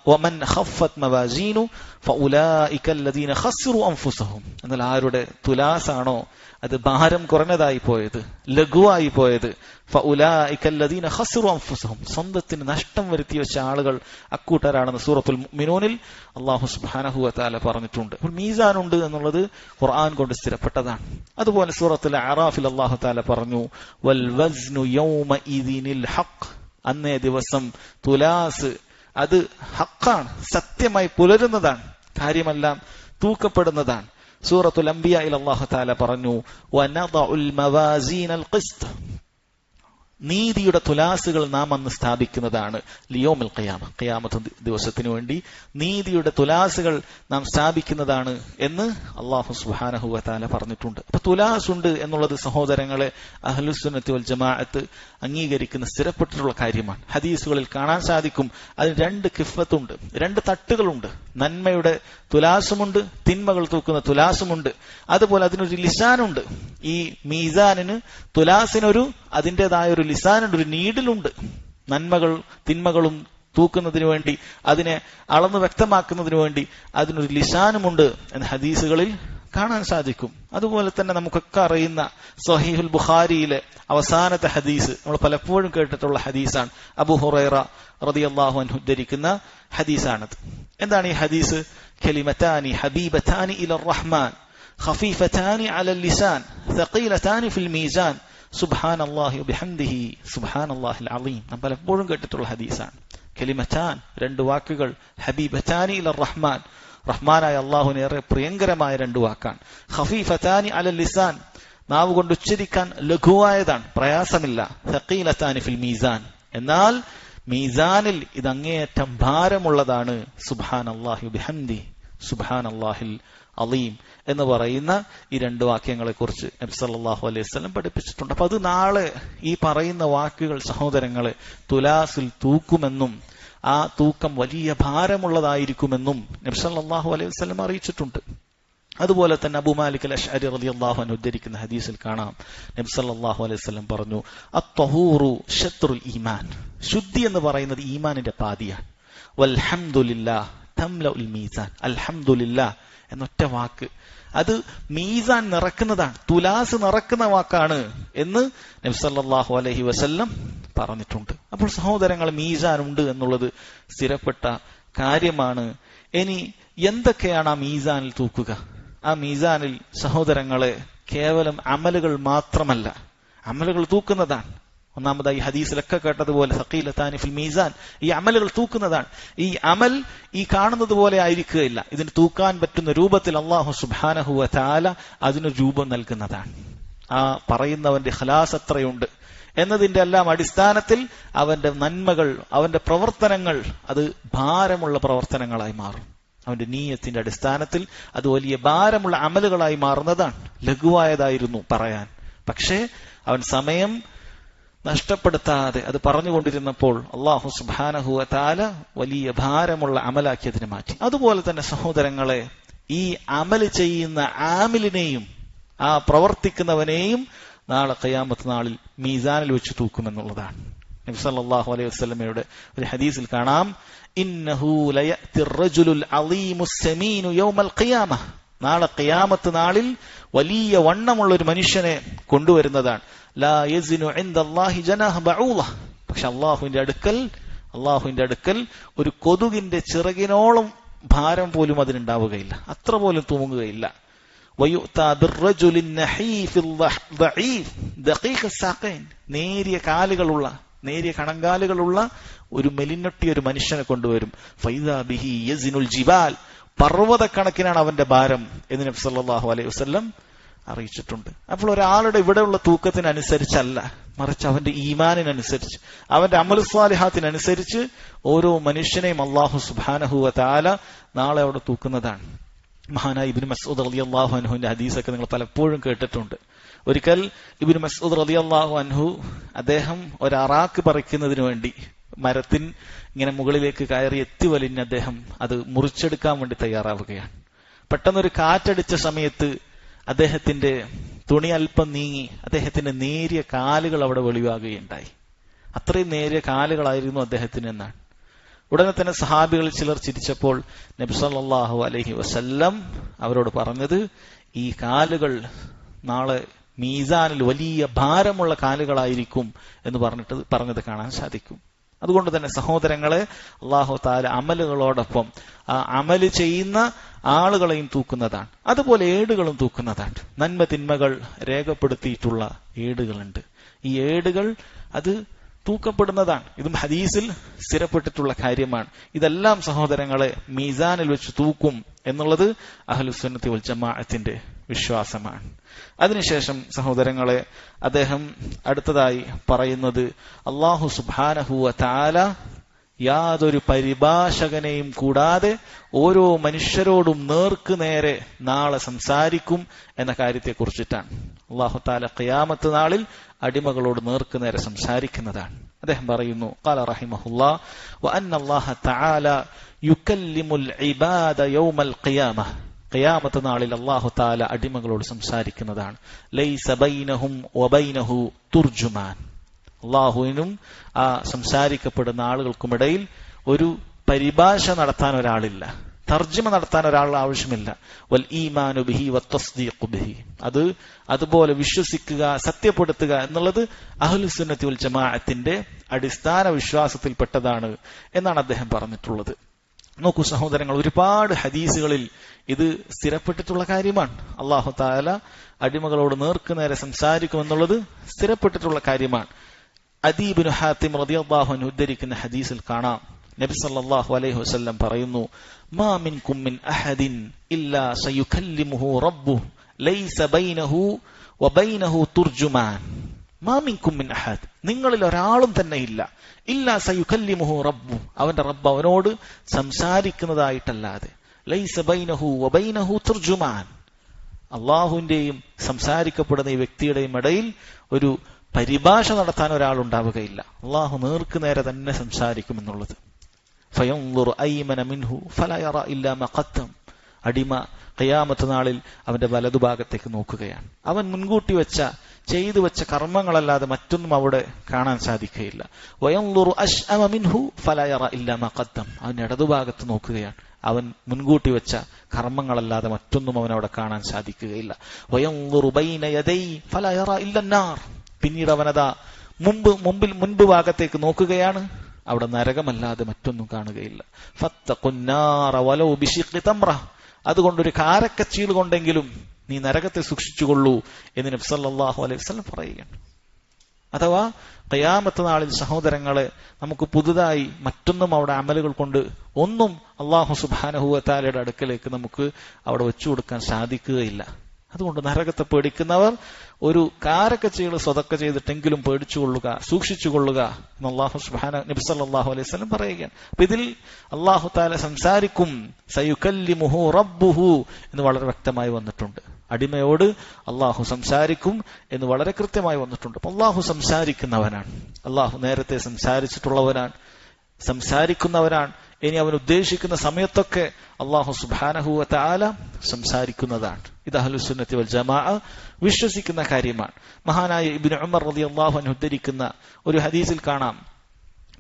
വമൻ ഖഫത് മവാസീനു ഫഉലൈക അല്ലദീന ഖസ്റു അൻഫുസഹും. എന്നാൽ ആരുടെ തുലാസാണോ അത് ഭാരം കുറഞ്ഞതായി പോയത്, ലഘുവായി പോയത്, ഫഉലൈക അല്ലദീന ഖസ്റു അൻഫുസഹും, സ്വന്തത്തിന് നഷ്ടം വരുത്തി വെച്ച ആളുകൾ അക്കൂട്ടരാണെന്ന് സൂറത്തുൽ മുഅ്മിനൂനിൽ അല്ലാഹു സുബ്ഹാനഹു വ തആല പറഞ്ഞിട്ടുണ്ട്. അപ്പോൾ മീസാനുണ്ട് എന്നുള്ളത് ഖുർആൻ കൊണ്ട് സ്ഥിരപ്പെട്ടതാണ്. അതുപോലെ സൂറത്തുൽ അറാഫിൽ അല്ലാഹു തആല പറഞ്ഞു, വൽ വസ്നു യൗമഇദിനിൽ ഹഖ്. അന്നേ ദിവസം തുലാസ് അത് ഹഖാണ്, സത്യമായി പുലരുന്നതാണ്, കാര്യമെല്ലാം തൂക്കപ്പെടുന്നതാണ്. സൂറത്തുൽ അംബിയായിൽ അല്ലാഹു തആല പറഞ്ഞു, വനദഉൽ മവാസീനൽ ഖിസ്ത്. നീതിയുടെ തുലാസുകൾ നാം അന്ന് സ്ഥാപിക്കുന്നതാണ്. ലിയോമിൽ ഖിയാമ, ഖിയാമത്ത് ദിവസത്തിനു വേണ്ടി നീതിയുടെ തുലാസുകൾ നാം സ്ഥാപിക്കുന്നതാണ് എന്ന് അല്ലാഹു സുബ്ഹാനഹു വ തആല പറഞ്ഞിട്ടുണ്ട്. അപ്പൊ തുലാസ് ഉണ്ട് എന്നുള്ളത് സഹോദരങ്ങളെ അഹ്ലുസുന്നത്തി വൽ ജമാഅത്ത് അംഗീകരിക്കുന്ന സ്ഥിരപ്പെട്ടിട്ടുള്ള കാര്യമാണ്. ഹദീസുകളിൽ കാണാൻ സാധിക്കും അതിന് രണ്ട് കിഫത്തുണ്ട്, രണ്ട് തട്ടുകളുണ്ട്. നന്മയുടെ തുലാസുമുണ്ട്, തിന്മകൾ തൂക്കുന്ന തുലാസുമുണ്ട്. അതുപോലെ അതിനൊരു ലിസാനുണ്ട്. ഈ മീസാനിന്, തുലാസിനൊരു അതിൻ്റെതായ ഒരു ലിസാനുണ്ട്, ഒരു നീഡിലുണ്ട്. നന്മകൾ തിന്മകളും തൂക്കുന്നതിന് വേണ്ടി, അതിനെ അളന്ന് വ്യക്തമാക്കുന്നതിന് വേണ്ടി അതിനൊരു ലിസാനുമുണ്ട് എന്ന് ഹദീസുകളിൽ കാണാൻ സാധിക്കും. അതുപോലെ തന്നെ നമുക്കൊക്കെ അറിയുന്ന സ്വഹീഹുൽ ബുഖാരിയിലെ അവസാനത്തെ ഹദീസ്, നമ്മൾ പലപ്പോഴും കേട്ടിട്ടുള്ള ഹദീസാണ്. അബൂ ഹുറൈറ റളിയല്ലാഹു അൻഹു ഉദ്ധരിക്കുന്ന ഹദീസാണത്. എന്താണ് ഈ ഹദീസ്? കലിമതാനി ഹബീബതാനി ഇലർ റഹ്മാൻ ഖഫീഫതാനി അലൽ ലിസാൻ സഖീലതാനി ഫിൽ മീസാൻ സുബ്ഹാനല്ലാഹി വബിഹംദിഹി സുബ്ഹാനല്ലാഹിൽ അളീം. നാം പലപ്പോഴും കേട്ടിട്ടുള്ള ഹദീസാണ്. കലിമതാൻ, രണ്ട് വാക്കുകൾ, ഹബീബതാനി ഇലർ റഹ്മാൻ, റഹ്മാനായ അല്ലാഹുവിന് ഏറെ പ്രിയങ്കരമായ രണ്ട് വാക്കാണ്. ഖഫീഫതാനി അലൽ ലിസാൻ, നാവ് കൊണ്ട് ഉച്ചരിക്കാൻ ലഘുവായതാണ്, പ്രയാസമില്ല. സഖീലതാനി ഫിൽ മീസാൻ, എന്നാൽ മീസാനിൽ ഇത് അങ്ങേയറ്റം ഭാരമുള്ളതാണ്. സുബ്ഹാനല്ലാഹി വബിഹംദിഹി സുബ്ഹാനല്ലാഹിൽ അളീം എന്ന് പറയുന്ന ഈ രണ്ട് വാക്യങ്ങളെ കുറിച്ച് നബി സല്ലല്ലാഹു അലൈഹി വസല്ലം പഠിപ്പിച്ചിട്ടുണ്ട്. അപ്പൊ അത് നാളെ ഈ പറയുന്ന വാക്കുകൾ സഹോദരങ്ങളെ തുലാസിൽ തൂക്കുമെന്നും ആ തൂക്കം വലിയ ഭാരമുള്ളതായിരിക്കുമെന്നും നബി സല്ലല്ലാഹു അലൈഹി വസല്ലം അറിയിച്ചിട്ടുണ്ട്. അതുപോലെ തന്നെ അബൂ മാലിക് അൽ അശ്അരി റളിയല്ലാഹു അൻഹു ഉദ്ധരിക്കുന്ന ഹദീസിൽ കാണാം, നബി സല്ലല്ലാഹു അലൈഹി വസല്ലം പറഞ്ഞു, അത്ത്വഹൂറു ശത്രുൽ ഈമാൻ. ശുദ്ധി എന്ന് പറയുന്നത് ഈമാനിന്റെ പാതിയാണ്. വൽഹംദുലില്ലാഹ് തംലഉൽ മീസാൻ. അൽഹംദുലില്ലാഹ് എന്നൊറ്റ വാക്ക് അത് മീസാൻ നിറക്കുന്നതാണ്, തുലാസ് നിറക്കുന്ന വാക്കാണ് എന്ന് നബി സല്ലല്ലാഹു അലൈഹി വസല്ലം പറഞ്ഞിട്ടുണ്ട്. അപ്പോൾ സഹോദരങ്ങൾ, മീസാൻ ഉണ്ട് എന്നുള്ളത് സ്ഥിരപ്പെട്ട കാര്യമാണ്. ഇനി എന്തൊക്കെയാണ് ആ മീസാനിൽ തൂക്കുക? ആ മീസാനിൽ സഹോദരങ്ങളെ കേവലം അമലുകൾ മാത്രമല്ല, അമലുകൾ തൂക്കുന്നതാണ്. ഒന്നാമതായി ഹദീസിലൊക്കെ കേട്ടതുപോലെ സഖീലതാനി ഫിൽ മീസാൻ, ഈ അമലുകൾ തൂക്കുന്നതാണ്. ഈ അമൽ ഈ കാണുന്നത് പോലെ ആയിരിക്കുകയില്ല, ഇതിന് തൂക്കാൻ പറ്റുന്ന രൂപത്തിൽ അല്ലാഹു സുബ്ഹാനഹു വ തആല അതിന് രൂപം നൽകുന്നതാണ്. ആ പറയുന്നവന്റെ ഖലാസ് എത്രയുണ്ട് എന്നതിന്റെ എല്ലാം അടിസ്ഥാനത്തിൽ അവന്റെ നന്മകൾ, അവന്റെ പ്രവർത്തനങ്ങൾ അത് ഭാരമുള്ള പ്രവർത്തനങ്ങളായി മാറും. അവന്റെ നീയത്തിന്റെ അടിസ്ഥാനത്തിൽ അത് വലിയ ഭാരമുള്ള അമലുകളായി മാറുന്നതാണ്. ലഘുവായതായിരുന്നു പറയാൻ, പക്ഷേ അവൻ സമയം നഷ്ടപ്പെടുത്താതെ അത് പറഞ്ഞുകൊണ്ടിരുന്നപ്പോൾ അല്ലാഹു സുബ്ഹാനഹു വ തആല വലിയ ഭാരമുള്ള അമലാക്കി അതിനെ മാറ്റി. അതുപോലെ തന്നെ സഹോദരങ്ങളെ, ഈ അമല് ചെയ്യുന്ന ആമിലിനെയും ആ പ്രവർത്തിക്കുന്നവനെയും നാളെ ഖിയാമത്ത് നാളിൽ മീസാനിൽ വെച്ച് തൂക്കുമെന്നുള്ളതാണ്. നബി സല്ലല്ലാഹു അലൈഹി വസല്ലമയുടെ ഒരു ഹദീസിൽ കാണാം, ഇന്നഹു ലയഅതി റജുലുൽ അളീമുസ് സമീനു യൗമൽ ഖിയാമഹ. നാളെ ഖിയാമത്ത് നാളിൽ വലിയ വണ്ണമുള്ള ഒരു മനുഷ്യനെ കൊണ്ടുവരുന്നതാണ്. ലാ യസിനു ഇൻദല്ലാഹി ജനാഹ ബഊള. പക്ഷെ അല്ലാഹുവിന്റെ അടുക്കൽ ഒരു കൊതുകിന്റെ ചിറകിനോളം ഭാരം പോലും അതിനുണ്ടാവുകയില്ല, അത്ര പോലും തൂങ്ങുകയില്ല. വയുഅതാ ബിർറജുലിൻ നഹീഫിൽ ദഈഫ് ദഖീഖ സാഖൈൻ. നേരിയ കാലുകളുള്ള, നേരിയ കണങ്കാലുകളുള്ള ഒരു മെലിഞ്ഞൊട്ടിയ ഒരു മനുഷ്യനെ കൊണ്ടുവരും. ഫൈദാ ബിഹി യസിനുൽ ജിബാൽ. പർവ്വതക്കണക്കിനാണ് അവന്റെ ഭാരം എന്ന് നബി സല്ലല്ലാഹു അലൈഹി വസല്ലം അറിയിച്ചിട്ടുണ്ട്. അപ്പോൾ ഒരാളുടെ ഇവിടെയുള്ള തൂക്കത്തിനനുസരിച്ചല്ല, മറിച്ച് അവന്റെ ഈമാനിനനുസരിച്ച്, അവന്റെ അമൽ സ്വാലിഹാത്തിനനുസരിച്ച് ഓരോ മനുഷ്യനെയും അല്ലാഹു സുബ്ഹാനഹു വ തആല നാളെ അവിടെ തൂക്കുന്നതാണ്. മഹാനായ ഇബ്നു മസ്ഊദ് റളിയല്ലാഹു അൻഹുവിന്റെ ഹദീസൊക്കെ നിങ്ങൾ പലപ്പോഴും കേട്ടിട്ടുണ്ട്. ഒരിക്കൽ ഇബ്നു മസ്ഊദ് റളിയല്ലാഹു അൻഹു അദ്ദേഹം ഒരു അറാക്ക് പറിക്കുന്നതിന് വേണ്ടി മരത്തിൻ ഇങ്ങനെ മുകളിലേക്ക് കയറി എത്തി വലിഞ്ഞ് അദ്ദേഹം അത് മുറിച്ചെടുക്കാൻ വേണ്ടി തയ്യാറാവുകയാണ്. പെട്ടെന്നൊരു കാറ്റടിച്ച സമയത്ത് അദ്ദേഹത്തിന്റെ തുണി അല്പം നീങ്ങി അദ്ദേഹത്തിന്റെ നേരിയ കാലുകൾ അവിടെ വെളിവാകുകയുണ്ടായി. അത്രയും നേരിയ കാലുകളായിരുന്നു അദ്ദേഹത്തിന് എന്നാണ്. ഉടനെ തന്നെ സഹാബികളിൽ ചിലർ ചിരിച്ചപ്പോൾ നബി സല്ലല്ലാഹു അലൈഹി വസല്ലം അവരോട് പറഞ്ഞത്, ഈ കാലുകൾ നാളെ മീസാനിൽ വലിയ ഭാരമുള്ള കാലുകളായിരിക്കും എന്ന് പറഞ്ഞത് കാണാൻ സാധിക്കും. അതുകൊണ്ട് തന്നെ സഹോദരങ്ങളെ, അല്ലാഹു തആല അമലുകളോടൊപ്പം ആ അമല് ചെയ്യുന്ന ആളുകളെയും തൂക്കുന്നതാണ്. അതുപോലെ ഏടുകളും തൂക്കുന്നതാണ്. നന്മ തിന്മകൾ രേഖപ്പെടുത്തിയിട്ടുള്ള ഏടുകളുണ്ട്. ഈ ഏടുകൾ അത് തൂക്കപ്പെടുന്നതാണ്. ഇതും ഹദീസിൽ സ്ഥിരപ്പെട്ടിട്ടുള്ള കാര്യമാണ്. ഇതെല്ലാം സഹോദരങ്ങളെ മീസാനിൽ വെച്ച് തൂക്കും എന്നുള്ളത് അഹ്ലുസുന്നത്തി വൽ ജമാഅത്തിന്റെ വിശ്വാസമാണ്. അതിനുശേഷം സഹോദരങ്ങളെ അദ്ദേഹം അടുത്തതായി പറയുന്നത്, അല്ലാഹു സുബ്ഹാനഹു വ തആല യാതൊരു പരിഭാഷകനെയും കൂടാതെ ഓരോ മനുഷ്യരോടും നേർക്ക് നേരെ നാളെ സംസാരിക്കും എന്ന കാര്യത്തെ കുറിച്ചിട്ടാണ്. അല്ലാഹു തആല ഖിയാമത്ത് നാളിൽ അടിമകളോട് നേർക്ക് നേരെ സംസാരിക്കുന്നതാണ്. അദ്ദേഹം പറയുന്നു, ഖാല റഹിമഹുല്ലാഹ് വ അന്നല്ലാഹ തആല യുകല്ലിമുൽ ഇബാദ യൗമൽ ഖിയാമഹ്. ഖിയാമത്ത് നാളിൽ അല്ലാഹു തആല അടിമകളോട് സംസാരിക്കുന്നതാണ്. ലൈസ ബൈനഹും വബൈനഹു തുർജുമാൻ. അള്ളാഹുവിനും ആ സംസാരിക്കപ്പെടുന്ന ആളുകൾക്കുമിടയിൽ ഒരു പരിഭാഷ നടത്താൻ ഒരാളില്ല, തർജ്ജിമ നടത്താൻ ഒരാൾ ആവശ്യമില്ല. വൽ ഈമാനു ബിഹി വത്തസ്ദീഖു ബിഹി. അതുപോലെ വിശ്വസിക്കുക, സത്യപ്പെടുത്തുക എന്നുള്ളത് അഹ്ലുസുന്നത്തി വൽ ജമാഅത്തിന്റെ അടിസ്ഥാന വിശ്വാസത്തിൽപ്പെട്ടതാണ് എന്നാണ് അദ്ദേഹം പറഞ്ഞിട്ടുള്ളത്. നോക്കൂ സഹോദരങ്ങൾ, ഒരുപാട് ഹദീസുകളിൽ ഇത് സ്ഥിരപ്പെട്ടിട്ടുള്ള കാര്യമാണ്. അല്ലാഹു തആല അടിമകളോട് നേർക്ക് നേരെ സംസാരിക്കുമെന്നുള്ളത് സ്ഥിരപ്പെട്ടിട്ടുള്ള കാര്യമാണ്. അദീ ഇബ്നു ഹാത്തിം റളിയല്ലാഹു അൻഹു ഉദ്ധരിക്കുന്ന ഹദീസിൽ കാണാം, നബി സല്ലല്ലാഹു അലൈഹി വസല്ലം പറയുന്നു, മാ മിൻകും മിൻ അഹദിൻ ഇല്ലാ സയുകല്ലിമുഹു റബ്ബുഹു ലൈസ ബൈനഹു വബൈനഹു തുർജുമാൻ. മാ മിൻകും മിൻ അഹദ്, നിങ്ങളിൽ ഒരാളും തന്നെ ഇല്ല, ഇല്ലാ സയുകല്ലിമുഹു റബ്ബുഹു, അവന്റെ റബ്ബ് അവനോട് സംസാരിക്കുന്നതായിട്ടല്ലാതെ, ലൈസ ബൈനഹു വബൈനഹു തുർജുമാൻ, അള്ളാഹുവിന്റെയും സംസാരിക്കപ്പെടുന്ന ഈ വ്യക്തിയുടെയും ഇടയിൽ ഒരു പരിഭാഷ നടത്താൻ ഒരാളുണ്ടാവുകയില്ല. അള്ളാഹു നേർക്ക് നേരെ തന്നെ സംസാരിക്കുമെന്നുള്ളത്. ഫയൻദുറു അയ്മന മിൻഹു ഫലാ യറ ഇല്ലാ മാ ഖദ്ദം. അടിമ ഖിയാമത്ത് നാളിൽ അവന്റെ വലതുഭാഗത്തേക്ക് നോക്കുകയാണ്. അവൻ മുൻകൂട്ടി ചെയ്തു വെച്ച കർമ്മങ്ങളല്ലാതെ മറ്റൊന്നും അവിടെ കാണാൻ സാധിക്കുകയില്ല. വയൻദുറു അശ്അമ മിൻഹു ഫലാ യറ ഇല്ലാ മാ ഖദ്ദം. അവൻ ഇടതുഭാഗത്ത് നോക്കുകയാണ്. അവൻ മുൻകൂട്ടി വെച്ച കർമ്മങ്ങളല്ലാതെ മറ്റൊന്നും അവൻ അവിടെ കാണാൻ സാധിക്കുകയില്ല. വയൻദുറു ബൈന യദൈ ഫലാ യറ ഇല്ലാ അന്നാർ. പിന്നീട് അവനതാ മുൻപ് ഭാഗത്തേക്ക് നോക്കുകയാണ്. അവിടെ നരകമല്ലാതെ മറ്റൊന്നും കാണുകയില്ല. ഫത്തഖുന്നാറ വലൗ ബിശിഖ്ഖി തംറ. അതുകൊണ്ടൊരു കാരക്കച്ചീൽ കൊണ്ടെങ്കിലും നീ നരകത്തെ സൂക്ഷിച്ചുകൊള്ളൂ എന്ന് നബി സല്ലല്ലാഹു അലൈഹി വസല്ലം പറയുകയാണ്. അഥവാ ഖിയാമത്ത് നാളിൽ സഹോദരങ്ങളെ നമുക്ക് പുതുതായി മറ്റൊന്നും അവിടെ അമലുകൾ കൊണ്ട് ഒന്നും അല്ലാഹു സുബ്ഹാനഹു വ തആലയുടെ അടുക്കലേക്ക് നമുക്ക് അവിടെ വെച്ചു കൊടുക്കാൻ സാധിക്കുകയില്ല. അതുകൊണ്ട് നരകത്തെ പേടിക്കുന്നവർ ഒരു കാരക്കച്ചീൾ സ്വതക്ക ചെയ്തിട്ടെങ്കിലും പേടിച്ചുകൊള്ളുക, സൂക്ഷിച്ചുകൊള്ളുക എന്ന് നബി സല്ലല്ലാഹു അലൈഹി വസല്ലം പറയുകയാണ്. അപ്പൊ ഇതിൽ അല്ലാഹു തആല സംസാരിക്കും, സയുകല്ലിമുഹു റബ്ബുഹു എന്ന് വളരെ വ്യക്തമായി വന്നിട്ടുണ്ട്. അടിമയോട് അള്ളാഹു സംസാരിക്കും എന്ന് വളരെ കൃത്യമായി വന്നിട്ടുണ്ട്. അപ്പൊ അള്ളാഹു സംസാരിക്കുന്നവനാണ്. അള്ളാഹു നേരത്തെ സംസാരിക്കുന്നവരാണ്. ഇനി അവൻ ഉദ്ദേശിക്കുന്ന സമയത്തൊക്കെ അള്ളാഹു സുബ്ഹാനഹു വ തആല സംസാരിക്കുന്നതാണ്. ഇത് അഹ്ലുസുന്നത്തി വൽ ജമാഅ വിശ്വസിക്കുന്ന കാര്യമാണ്. മഹാനായ ഇബ്നു ഉമർ റളിയല്ലാഹു അൻഹു ഉദ്ധരിക്കുന്ന ഒരു ഹദീസിൽ കാണാം,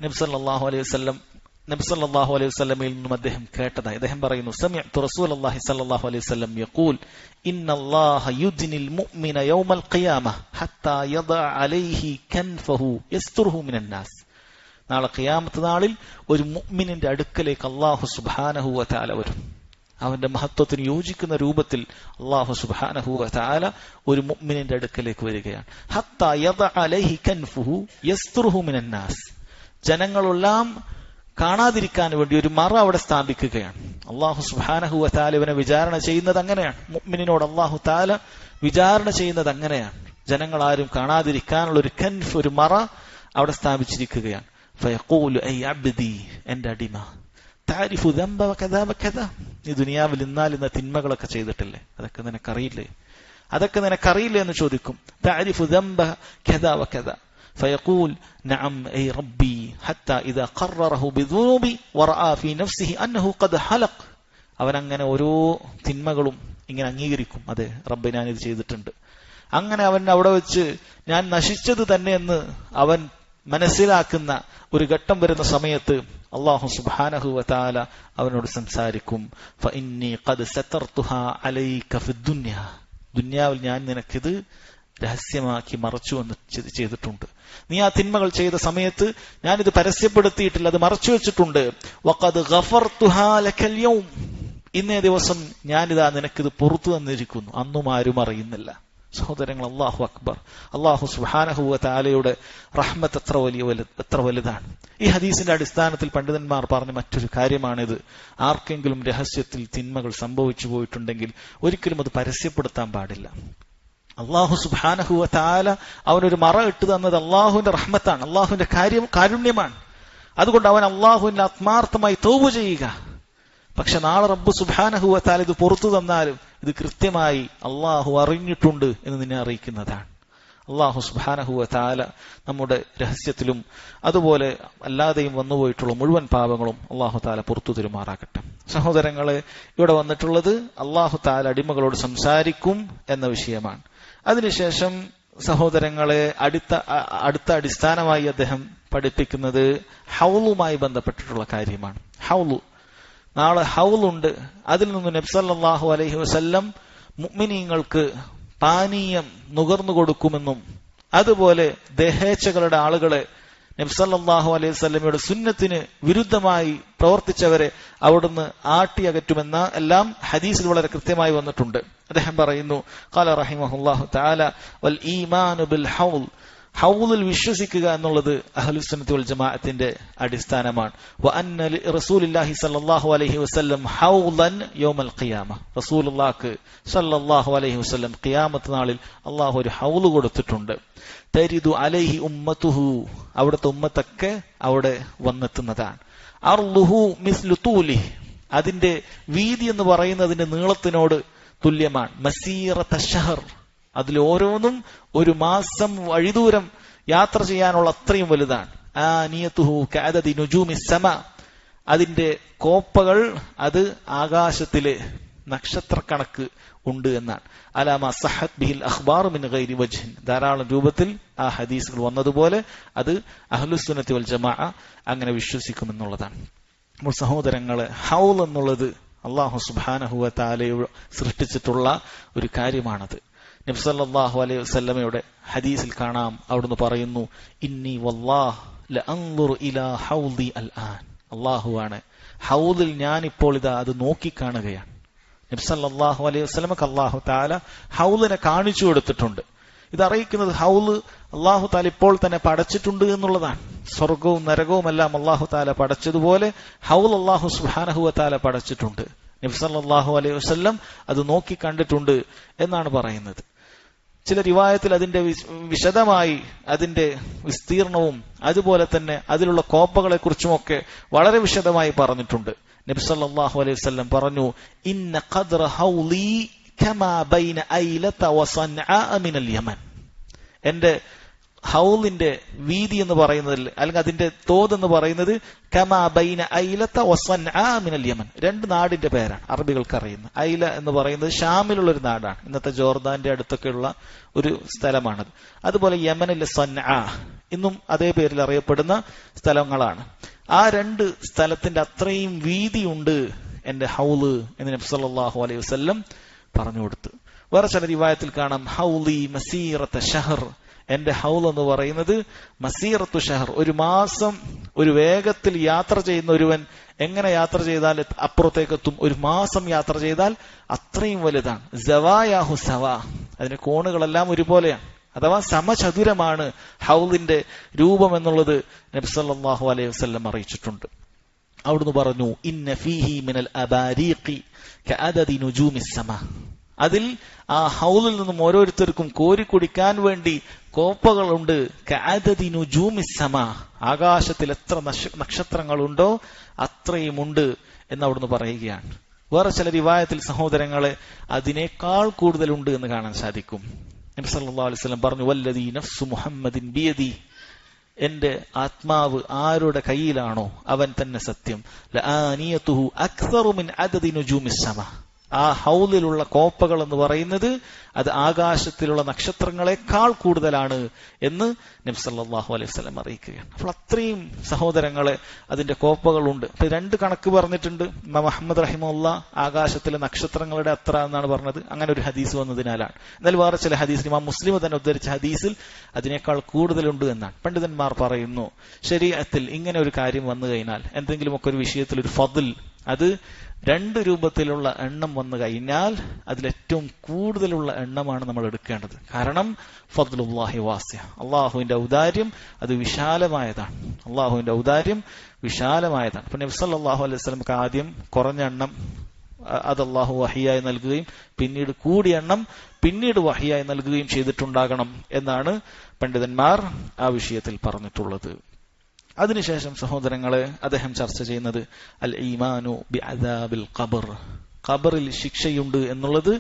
നബി സല്ലല്ലാഹു അലൈഹി വസല്ലമയിൽ നിന്നും അദ്ദേഹം കേട്ടതായി. അദ്ദേഹം പറയുന്നു, സമിഅ്തു റസൂലല്ലാഹി സല്ലല്ലാഹു അലൈഹി വസല്ലം യഖൂൽ ഇന്നല്ലാഹ യുദ്നിൽ മുഅ്മിന യൗമൽ ഖിയാമഹ ഹത്താ യദഅ അലൈഹി കൻഫഹു യസ്തുറുഹു മിനന്നാസ്. നാളെ ഖിയാമത്ത് നാളിൽ ഒരു മുഅ്മിനിന്റെ അടുക്കലേക്ക് അല്ലാഹു സുബ്ഹാനഹു വ തആല വരും. അവന്റെ മഹത്വത്തിന് യോജിക്കുന്ന രൂപത്തിൽ അല്ലാഹു സുബ്ഹാനഹു വ തആല ഒരു മുഅ്മിനിന്റെ അടുക്കലേക്ക് വരികയാണ്. ഹത്താ യദഅ അലൈഹി കൻഫഹു യസ്തുറുഹു മിനന്നാസ്. ജനങ്ങളെല്ലാം കാണാതിരിക്കാൻ വേണ്ടി ഒരു മറ അവിടെ സ്ഥാപിക്കുകയാണ്. അല്ലാഹു സുബ്ഹാനഹു വ തആല ഇവനെ വിചാരണ ചെയ്യുന്നത് അങ്ങനെയാണ്. മുഅ്മിനിനോട് അല്ലാഹു തആല വിചാരണ ചെയ്യുന്നത് അങ്ങനെയാണ്. ജനങ്ങളാരും കാണാതിരിക്കാനുള്ള ഒരു കൻഫ്, ഒരു മറ അവിടെ സ്ഥാപിച്ചിരിക്കുകയാണ്. ഫയഖൂലു ഐ അബ്ദി, എന്റെ അടിമ, തഅരിഫു ദംബ വകദാ വകദാ, നീ ദുനിയാവിൽ ഇന്ന തിന്മകളൊക്കെ ചെയ്തിട്ടില്ലേ, അതൊക്കെ നിനക്കറിയില്ലേ? അതൊക്കെ നിനക്കറിയില്ല എന്ന് ചോദിക്കും. തഅരിഫു ദംബ കദാ വകദാ ഫയഖൂൽ നഅം ഐ റബ്ബി ഹത്താ ഇദാ ഖററഹു ബിദുനൂബി വറആ ഫീ നഫ്സിഹി അന്നഹു ഖദ് ഹലഖ്. അവൻ അങ്ങനെ ഓരോ തിന്മകളും ഇങ്ങനെ അംഗീകരിക്കും. അതെ റബ്ബേ, ഞാനിത് ചെയ്തിട്ടുണ്ട്. അങ്ങനെ അവൻ അവിടെ വെച്ച് ഞാൻ നശിച്ചത് തന്നെ എന്ന് അവൻ മനസ്സിലാക്കുന്ന ഒരു ഘട്ടം വരുന്ന സമയത്ത് അല്ലാഹു സുബ്ഹാനഹു വ തആല അവനോട് സംസാരിക്കും. ഫഇന്നി ഖദ് സതർതുഹാ അലൈക ഫിദ്ദുനിയ, ദുനിയാവിൽ ഞാൻ നിനക്കിത് രഹസ്യമാക്കി മറച്ചു എന്ന് ചെയ്തിട്ടുണ്ട്. നീ ആ തിന്മകൾ ചെയ്ത സമയത്ത് ഞാനിത് പരസ്യപ്പെടുത്തിയിട്ടില്ല, അത് മറച്ചു വെച്ചിട്ടുണ്ട്. വഖദ് ഗഫർതുഹാ ലകൽ യൗം, ഇന്നേ ദിവസം ഞാനിതാ നിനക്കിത് പുറത്തു തന്നിരിക്കുന്നു, അന്നും ആരും അറിയുന്നില്ല. സഹോദരങ്ങൾ, അല്ലാഹു അക്ബർ. അല്ലാഹു സുബ്ഹാനഹു വ തആലയുടെ റഹ്മത്ത് എത്ര വലുതാണ്. ഈ ഹദീസിന്റെ അടിസ്ഥാനത്തിൽ പണ്ഡിതന്മാർ പറഞ്ഞ മറ്റൊരു കാര്യമാണിത്. ആർക്കെങ്കിലും രഹസ്യത്തിൽ തിന്മകൾ സംഭവിച്ചു പോയിട്ടുണ്ടെങ്കിൽ ഒരിക്കലും അത് പരസ്യപ്പെടുത്താൻ പാടില്ല. അല്ലാഹു സുബ്ഹാനഹു വ തആല അവനൊരു മറ ഇട്ട് തന്നത് അല്ലാഹുവിന്റെ റഹ്മത്താണ്, അല്ലാഹുവിന്റെ കാരുണ്യമാണ്. അതുകൊണ്ട് അവൻ അല്ലാഹുവിനെ ആത്മാർത്ഥമായി തൗബ ചെയ്യുക. പക്ഷെ നാളെ റബ്ബ് സുബ്ഹാനഹു വ തആല ഇത് പുറത്തു തന്നാലും ഇത് കൃത്യമായി അള്ളാഹു അറിഞ്ഞിട്ടുണ്ട് എന്ന് നിന്നെ അറിയിക്കുന്നതാണ്. അള്ളാഹു സുബ്ഹാനഹു വ തആല നമ്മുടെ രഹസ്യത്തിലും അതുപോലെ അല്ലാതെയും വന്നുപോയിട്ടുള്ള മുഴുവൻ പാപങ്ങളും അള്ളാഹു തആല പുറത്തു തരുമാറാകട്ടെ. സഹോദരങ്ങളെ, ഇവിടെ വന്നിട്ടുള്ളത് അള്ളാഹു തആല അടിമകളോട് സംസാരിക്കും എന്ന വിഷയമാണ്. അതിനുശേഷം സഹോദരങ്ങളെ അടുത്ത അടിസ്ഥാനമായി അദ്ദേഹം പഠിപ്പിക്കുന്നത് ഹൗലുമായി ബന്ധപ്പെട്ടിട്ടുള്ള കാര്യമാണ്. ഹൗലു, നാളെ ഹൗലുണ്ട്. അതിൽ നിന്ന് നബി സല്ലല്ലാഹു അലൈഹി വസല്ലം മുഅ്മിനീങ്ങൾക്ക് പാനീയം നുകർന്നു കൊടുക്കുമെന്നും അതുപോലെ ദേഹേച്ഛകളുടെ ആളുകളെ നബി സല്ലല്ലാഹു അലൈഹി വസല്ലമയുടെ സുന്നത്തിന് വിരുദ്ധമായി പ്രവർത്തിച്ചവരെ അവിടുന്ന് ആട്ടിയകറ്റുമെന്ന എല്ലാം ഹദീസിൽ വളരെ കൃത്യമായി വന്നിട്ടുണ്ട്. അദ്ദേഹം പറയുന്നു, ഖാല റഹിമഹുല്ലാഹു തആല വൽ ഈമാനു ബിൽ ഹൗൽ, ഹൗലിൽ വിശ്വസിക്കുക എന്നുള്ളത് അഹ്ലുസുന്നത്തി വൽ ജമാഅത്തിന്റെ അടിസ്ഥാനമാണ്. വ അന്ന റസൂലുള്ളാഹി സ്വല്ലല്ലാഹു അലൈഹി വസല്ലം ഹൗലൻ യൗമൽ ഖിയാമ, റസൂലുള്ളാഹിക്ക് സ്വല്ലല്ലാഹു അലൈഹി വസല്ലം ഖിയാമത്ത് നാളിൽ അല്ലാഹു ഒരു ഹൗല് കൊടുത്തിട്ടുണ്ട്. തരിദു അലൈഹി ഉമ്മത്തുഹു, അവിടുത്തെ ഉമ്മത്തൊക്കെ അവിടെ വന്നെത്തുന്നതാണ്. അർളുഹു മിസ്ലു തൂലിഹി, അതിന്റെ വീതി എന്ന് പറയുന്നതിന്റെ നീളത്തിനോട് തുല്യമാണ്. മസീറത ശഹർ, അതിൽ ഓരോന്നും ഒരു മാസം വഴിദൂരം യാത്ര ചെയ്യാനുള്ള അത്രയും വലുതാണ്. ആനിയതുഹു കഅദദി നുജൂമിസ് സമാ, അതിന്റെ കോപ്പകൾ അത് ആകാശത്തിലെ നക്ഷത്രക്കണക്ക് ഉണ്ട് എന്നാണ്. അലാമ സഹത് ബിഹിൽ അഖ്ബാർ മിൻ ഗൈരി വജ്ഹിൻ, ധാരാളം രൂപത്തിൽ ആ ഹദീസുകൾ വന്നതുപോലെ അത് അഹ്ലുസുന്നത്തി വൽ ജമാഅ അങ്ങനെ വിശ്വസിക്കുമെന്നുള്ളതാണ്. അപ്പോൾ സഹോദരങ്ങളെ, ഹൗൽ എന്നുള്ളത് അല്ലാഹു സുബ്ഹാനഹു വ തആല സൃഷ്ടിച്ചിട്ടുള്ള ഒരു കാര്യമാണത്. നബി സല്ലല്ലാഹു അലൈഹി വസല്ലമയുടെ ഹദീസിൽ കാണാം, അവിടുന്ന് പറയുന്നു, ഇന്നി വല്ലാഹ് ലഅൻദുറു ഇലാ ഹൗദി അൽആൻ, അല്ലാഹുവാണ് ഹൗദിൽ ഞാനിപ്പോൾ ഇതാ അത് നോക്കിക്കാണുകയാണ്. നബി സല്ലല്ലാഹു അലൈഹി വസല്ലമക്ക് അല്ലാഹു തആല ഹൗലിനെ കാണിച്ചു കൊടുത്തിട്ടുണ്ട്. ഇതറിയിക്കുന്നത് ഹൗല് അല്ലാഹു തആല ഇപ്പോൾ തന്നെ പടച്ചിട്ടുണ്ട് എന്നുള്ളതാണ്. സ്വർഗവും നരകവും എല്ലാം അല്ലാഹു തആല പടച്ചതുപോലെ ഹൗൽ അല്ലാഹു സുബ്ഹാനഹു വ തആല പടച്ചിട്ടുണ്ട്. നബി സല്ലല്ലാഹു അലൈഹി വസല്ലം അത് നോക്കി കണ്ടിട്ടുണ്ട് എന്നാണ് പറയുന്നത്. ചില റിവായത്തിൽ അതിന്റെ വിശദമായി അതിന്റെ വിസ്തീർണവും അതുപോലെ തന്നെ അതിലുള്ള കോപ്പകളെ കുറിച്ചുമൊക്കെ വളരെ വിശദമായി പറഞ്ഞിട്ടുണ്ട്. നബി സല്ലല്ലാഹു അലൈഹി വസല്ലം പറഞ്ഞു, ഇന്ന ഖദ്റ ഹൗലി കമാ ബൈന ഐലത വസൻആ മിനൽ യമൻ, എന്റെ ഹൗലിന്റെ വീതി എന്ന് പറയുന്നതിൽ അല്ലെങ്കിൽ അതിന്റെ തോത് എന്ന് പറയുന്നത് കമാ ബൈന ഐലത വസൻആ മിനൽ യമൻ, രണ്ട് നാടിന്റെ പേരാണ് അറബികൾക്ക് അറിയുന്നത്. ഐല എന്ന് പറയുന്നത് ഷാമിലുള്ള ഒരു നാടാണ്, ഇന്നത്തെ ജോർദാന്റെ അടുത്തൊക്കെയുള്ള ഒരു സ്ഥലമാണത്. അതുപോലെ യമനിലെ സൻആ ഇന്നും അതേ പേരിൽ അറിയപ്പെടുന്ന സ്ഥലങ്ങളാണ്. ആ രണ്ട് സ്ഥലത്തിന്റെ അത്രയും വീതിയുണ്ട് എന്റെ ഹൗല് എന്ന് നബി സല്ലല്ലാഹു അലൈഹി വസല്ലം പറഞ്ഞു കൊടുത്തു. വേറെ ചില റിവായത്തിൽ കാണാം, ഹൗലി മസീറത ഷഹർ, എന്റെ ഹൗൽ എന്ന് പറയുന്നത് മസീറത്തു ഷഹർ, ഒരു മാസം ഒരു വേഗത്തിൽ യാത്ര ചെയ്യുന്ന ഒരുവൻ എങ്ങനെ യാത്ര ചെയ്താൽ അപ്പുറത്തേക്കെത്തും, ഒരു മാസം യാത്ര ചെയ്താൽ അത്രയും വലുതാണ്. സവായാഹു സവാ, അതിന്റെ കോണുകളെല്ലാം ഒരുപോലെയാണ്, അഥവാ സമചതുരമാണ് ഹൗലിന്റെ രൂപം എന്നുള്ളത് നബി സല്ലല്ലാഹു അലൈഹി വസല്ലം അറിയിച്ചിട്ടുണ്ട്. അവിടുന്ന് പറഞ്ഞു, ഇന്ന ഫീഹി മിനൽ അബാരീഖി കഅദദി നുജൂമിസ് സമാ, അതിൽ ആ ഹൗലിൽ നിന്നും ഓരോരുത്തർക്കും കോരി കുടിക്കാൻ വേണ്ടി കോപ്പകളുണ്ട്. കഅദദി നുജൂമിസ് സമാ, ആകാശത്തിൽ എത്ര നക്ഷത്രങ്ങളുണ്ടോ അത്രയുമുണ്ട് എന്ന് അവിടുന്ന് പറയുകയാണ്. വേറെ ചില റിവായത്തിൽ സഹോദരങ്ങളെ അതിനേക്കാൾ കൂടുതലുണ്ട് എന്ന് കാണാൻ സാധിക്കും. നബി സല്ലല്ലാഹു അലൈഹി വസല്ലം പറഞ്ഞു, വല്ലദീ നഫ്സു മുഹമ്മദിൻ ബിയദി, എന്റെ ആത്മാവ് ആരുടെ കയ്യിലാണോ അവൻ തന്നെ സത്യം, ലആനിയതുഹു അക്സറു മിൻ അദദി നുജൂമിസ് സമ, ആ ഹൗലിലുള്ള കോപ്പകൾ എന്ന് പറയുന്നത് അത് ആകാശത്തിലുള്ള നക്ഷത്രങ്ങളെക്കാൾ കൂടുതലാണ് എന്ന് നബി സല്ലല്ലാഹു അലൈഹി വസല്ലം അറിയിക്കുകയാണ്. അപ്പോൾ അത്രയും സഹോദരങ്ങളെ അതിന്റെ കോപ്പകളുണ്ട്. അപ്പൊ 2 കണക്ക് പറഞ്ഞിട്ടുണ്ട്. ഇമാം അഹ്മദ് റഹിമഹുല്ലാ ആകാശത്തിലെ നക്ഷത്രങ്ങളുടെ അത്ര എന്നാണ് പറഞ്ഞത്. അങ്ങനെ ഒരു ഹദീസ് വന്നതിനാലാണ്. എന്നാൽ വേറെ ചില ഹദീസ്, ഇമാം മുസ്ലിം തന്നെ ഉദ്ധരിച്ച ഹദീസിൽ അതിനേക്കാൾ കൂടുതലുണ്ട് എന്നാണ്. പണ്ഡിതന്മാർ പറയുന്നു, ശരീഅത്തിൽ ഇങ്ങനെ ഒരു കാര്യം വന്നു കഴിഞ്ഞാൽ, എന്തെങ്കിലുമൊക്കെ ഒരു വിഷയത്തിൽ ഒരു ഫദ്ൽ, അത് 2 രൂപത്തിലുള്ള എണ്ണം വന്നു കഴിഞ്ഞാൽ അതിലേറ്റവും കൂടുതലുള്ള എണ്ണമാണ് നമ്മൾ എടുക്കേണ്ടത്. കാരണം ഫദ്ലുല്ലാഹി വാസിഅ, അള്ളാഹുവിന്റെ ഔദാര്യം അത് വിശാലമായതാണ്. അള്ളാഹുവിന്റെ ഔദാര്യം വിശാലമായതാണ്. അപ്പൊ നബി സല്ലല്ലാഹു അലൈഹി വസല്ലമക്ക് ആദ്യം കുറഞ്ഞ എണ്ണം അത് അള്ളാഹു വഹിയായി നൽകുകയും പിന്നീട് കൂടിയ എണ്ണം പിന്നീട് വഹിയായി നൽകുകയും ചെയ്തിട്ടുണ്ടാകണം എന്നാണ് പണ്ഡിതന്മാർ ആ വിഷയത്തിൽ പറഞ്ഞിട്ടുള്ളത്. അതിനുശേഷം സഹോദരങ്ങളെ അദ്ദേഹം ചർച്ച ചെയ്യുന്നത് അൽ ഈമാനു ബി അദാബിൽ ഖബർ, ഖബറിൽ ശിക്ഷയുണ്ട് എന്നുള്ളത്,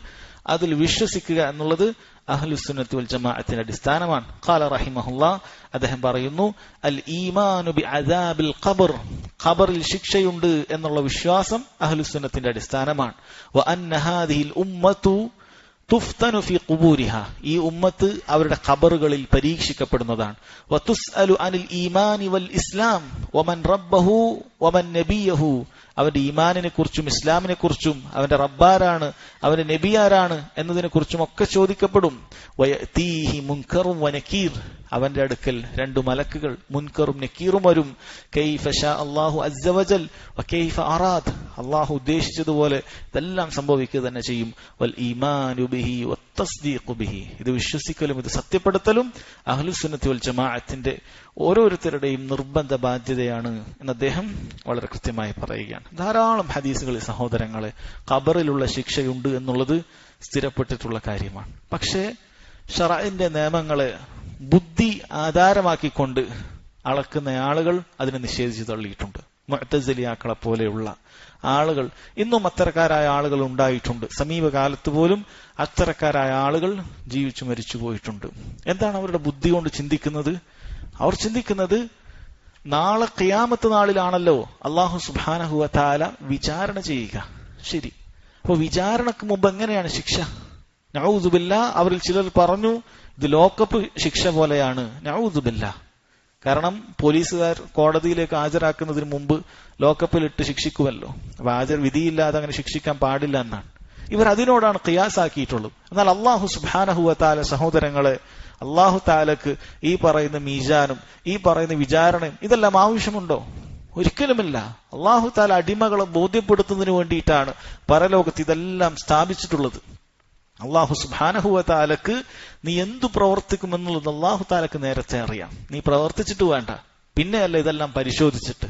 അതിൽ വിശ്വസിക്കുക എന്നുള്ളത് അഹ്ലുസുന്നത്തി വൽ ജമാഅത്തിന്റെ അടിസ്ഥാനമാണ്. ഖാല റഹിമഹുല്ലാ, അദ്ദേഹം പറയുന്നു, അൽ ഈമാനു ബി അദാബിൽ ഖബർ, ഖബറിൽ ശിക്ഷയുണ്ട് എന്നുള്ള വിശ്വാസം അഹ്ലുസുന്നത്തിന്റെ അടിസ്ഥാനമാണ്. വ അന്ന ഹാദിഹിൽ ഉമ്മത്തു തുഫ്തനു ഫി ഖുബൂരിഹ, ഈ ഉമ്മത്ത് അവരുടെ ഖബറുകളിൽ പരീക്ഷിക്കപ്പെടുന്നതാണ്. വതുസ്അലു അനിൽ ഈമാനി വൽ ഇസ്ലാം വമൻ റബ്ബഹു വമൻ നബിയഹു, അവന്റെ ഈമാനിനെ കുറിച്ചും ഇസ്ലാമിനെ കുറിച്ചും അവന്റെ റബ്ബാരാണ് അവന്റെ നബിയാരാണ് എന്നതിനെ കുറിച്ചും ഒക്കെ ചോദിക്കപ്പെടും. വയതീഹി മുൻകറും വനക്കീർ, അവന്റെ അടുക്കൽ 2 മലക്കുകൾ മുൻകറും നക്കീറും വരും. കൈഫ ശാ അല്ലാഹു അസ്സ വജൽ വകൈഫ അറാദ്, അല്ലാഹു ഉദ്ദേശിച്ചതുപോലെ ഇതെല്ലാം സംഭവിക്കുക തന്നെ ചെയ്യും. വൽ ഈമാനു ബിഹി വത്തസ്ദീഖു ബിഹി, ഇത് വിശ്വസിക്കലും ഇത് സത്യപ്പെടുത്തലും അഹ്ലുസുന്നത്തി വൽ ജമാഅത്തിന്റെ ഓരോരുത്തരുടെയും നിർബന്ധ ബാധ്യതയാണ് എന്ന് അദ്ദേഹം വളരെ കൃത്യമായി പറയുകയാണ്. ധാരാളം ഹദീസുകളിൽ സഹോദരങ്ങളെ ഖബറിലുള്ള ശിക്ഷയുണ്ട് എന്നുള്ളത് സ്ഥിരപ്പെട്ടിട്ടുള്ള കാര്യമാണ്. പക്ഷേ ശറഇന്റെ നിയമങ്ങളെ ബുദ്ധി ആധാരമാക്കിക്കൊണ്ട് അളക്കുന്ന ആളുകൾ അതിനെ നിഷേധിച്ചു തള്ളിയിട്ടുണ്ട്. മുഅ്തസിലിയാക്കളെ പോലെയുള്ള ആളുകൾ ഇന്നും അത്തരക്കാരായ ആളുകൾ ഉണ്ടായിട്ടുണ്ട്. സമീപകാലത്ത് പോലും അത്തരക്കാരായ ആളുകൾ ജീവിച്ചു മരിച്ചു പോയിട്ടുണ്ട്. എന്താണ് അവരുടെ ബുദ്ധി കൊണ്ട് ചിന്തിക്കുന്നത്? അവർ ചിന്തിക്കുന്നത് നാളെ ഖിയാമത്ത് നാളിലാണല്ലോ അല്ലാഹു സുബ്ഹാനഹു വ തആല വിചാരണ ചെയ്യുക. ശരി, അപ്പൊ വിചാരണക്ക് മുമ്പ് എങ്ങനെയാണ് ശിക്ഷ? നഊദു ബില്ലാഹ്, അവരിൽ ചിലർ പറഞ്ഞു ഇത് ലോക്കപ്പ് ശിക്ഷ പോലെയാണ്. നഊദു ബില്ലാഹ്, കാരണം പോലീസുകാർ കോടതിയിലേക്ക് ഹാജരാക്കുന്നതിന് മുമ്പ് ലോക്കപ്പിലിട്ട് ശിക്ഷിക്കുമല്ലോ. അപ്പൊ വിധിയില്ലാതെ അങ്ങനെ ശിക്ഷിക്കാൻ പാടില്ല എന്നാണ് ഇവർ അതിനോടാണ് ഖിയാസാക്കിയിട്ടുള്ളത്. എന്നാൽ അല്ലാഹു സുബ്ഹാനഹു വ തആല സഹോദരങ്ങളെ, അല്ലാഹു തആലക്ക് ഈ പറയുന്ന മീസാനും ഈ പറയുന്ന വിചാരണയും ഇതെല്ലാം ആവശ്യമുണ്ടോ? ഒരിക്കലുമില്ല. അല്ലാഹു തആല അടിമകളെ ബോധ്യപ്പെടുത്തുന്നതിന് വേണ്ടിയിട്ടാണ് പരലോകത്ത് ഇതെല്ലാം സ്ഥാപിച്ചിട്ടുള്ളത്. അല്ലാഹു സുബ്ഹാനഹു വ തആലക്ക് നീ എന്തു പ്രവർത്തിക്കുമെന്നുള്ളത് അല്ലാഹു തആലക്ക് നേരത്തെ അറിയാം. നീ പ്രവർത്തിച്ചിട്ട് വേണ്ട, പിന്നെയല്ല ഇതെല്ലാം പരിശോധിച്ചിട്ട്.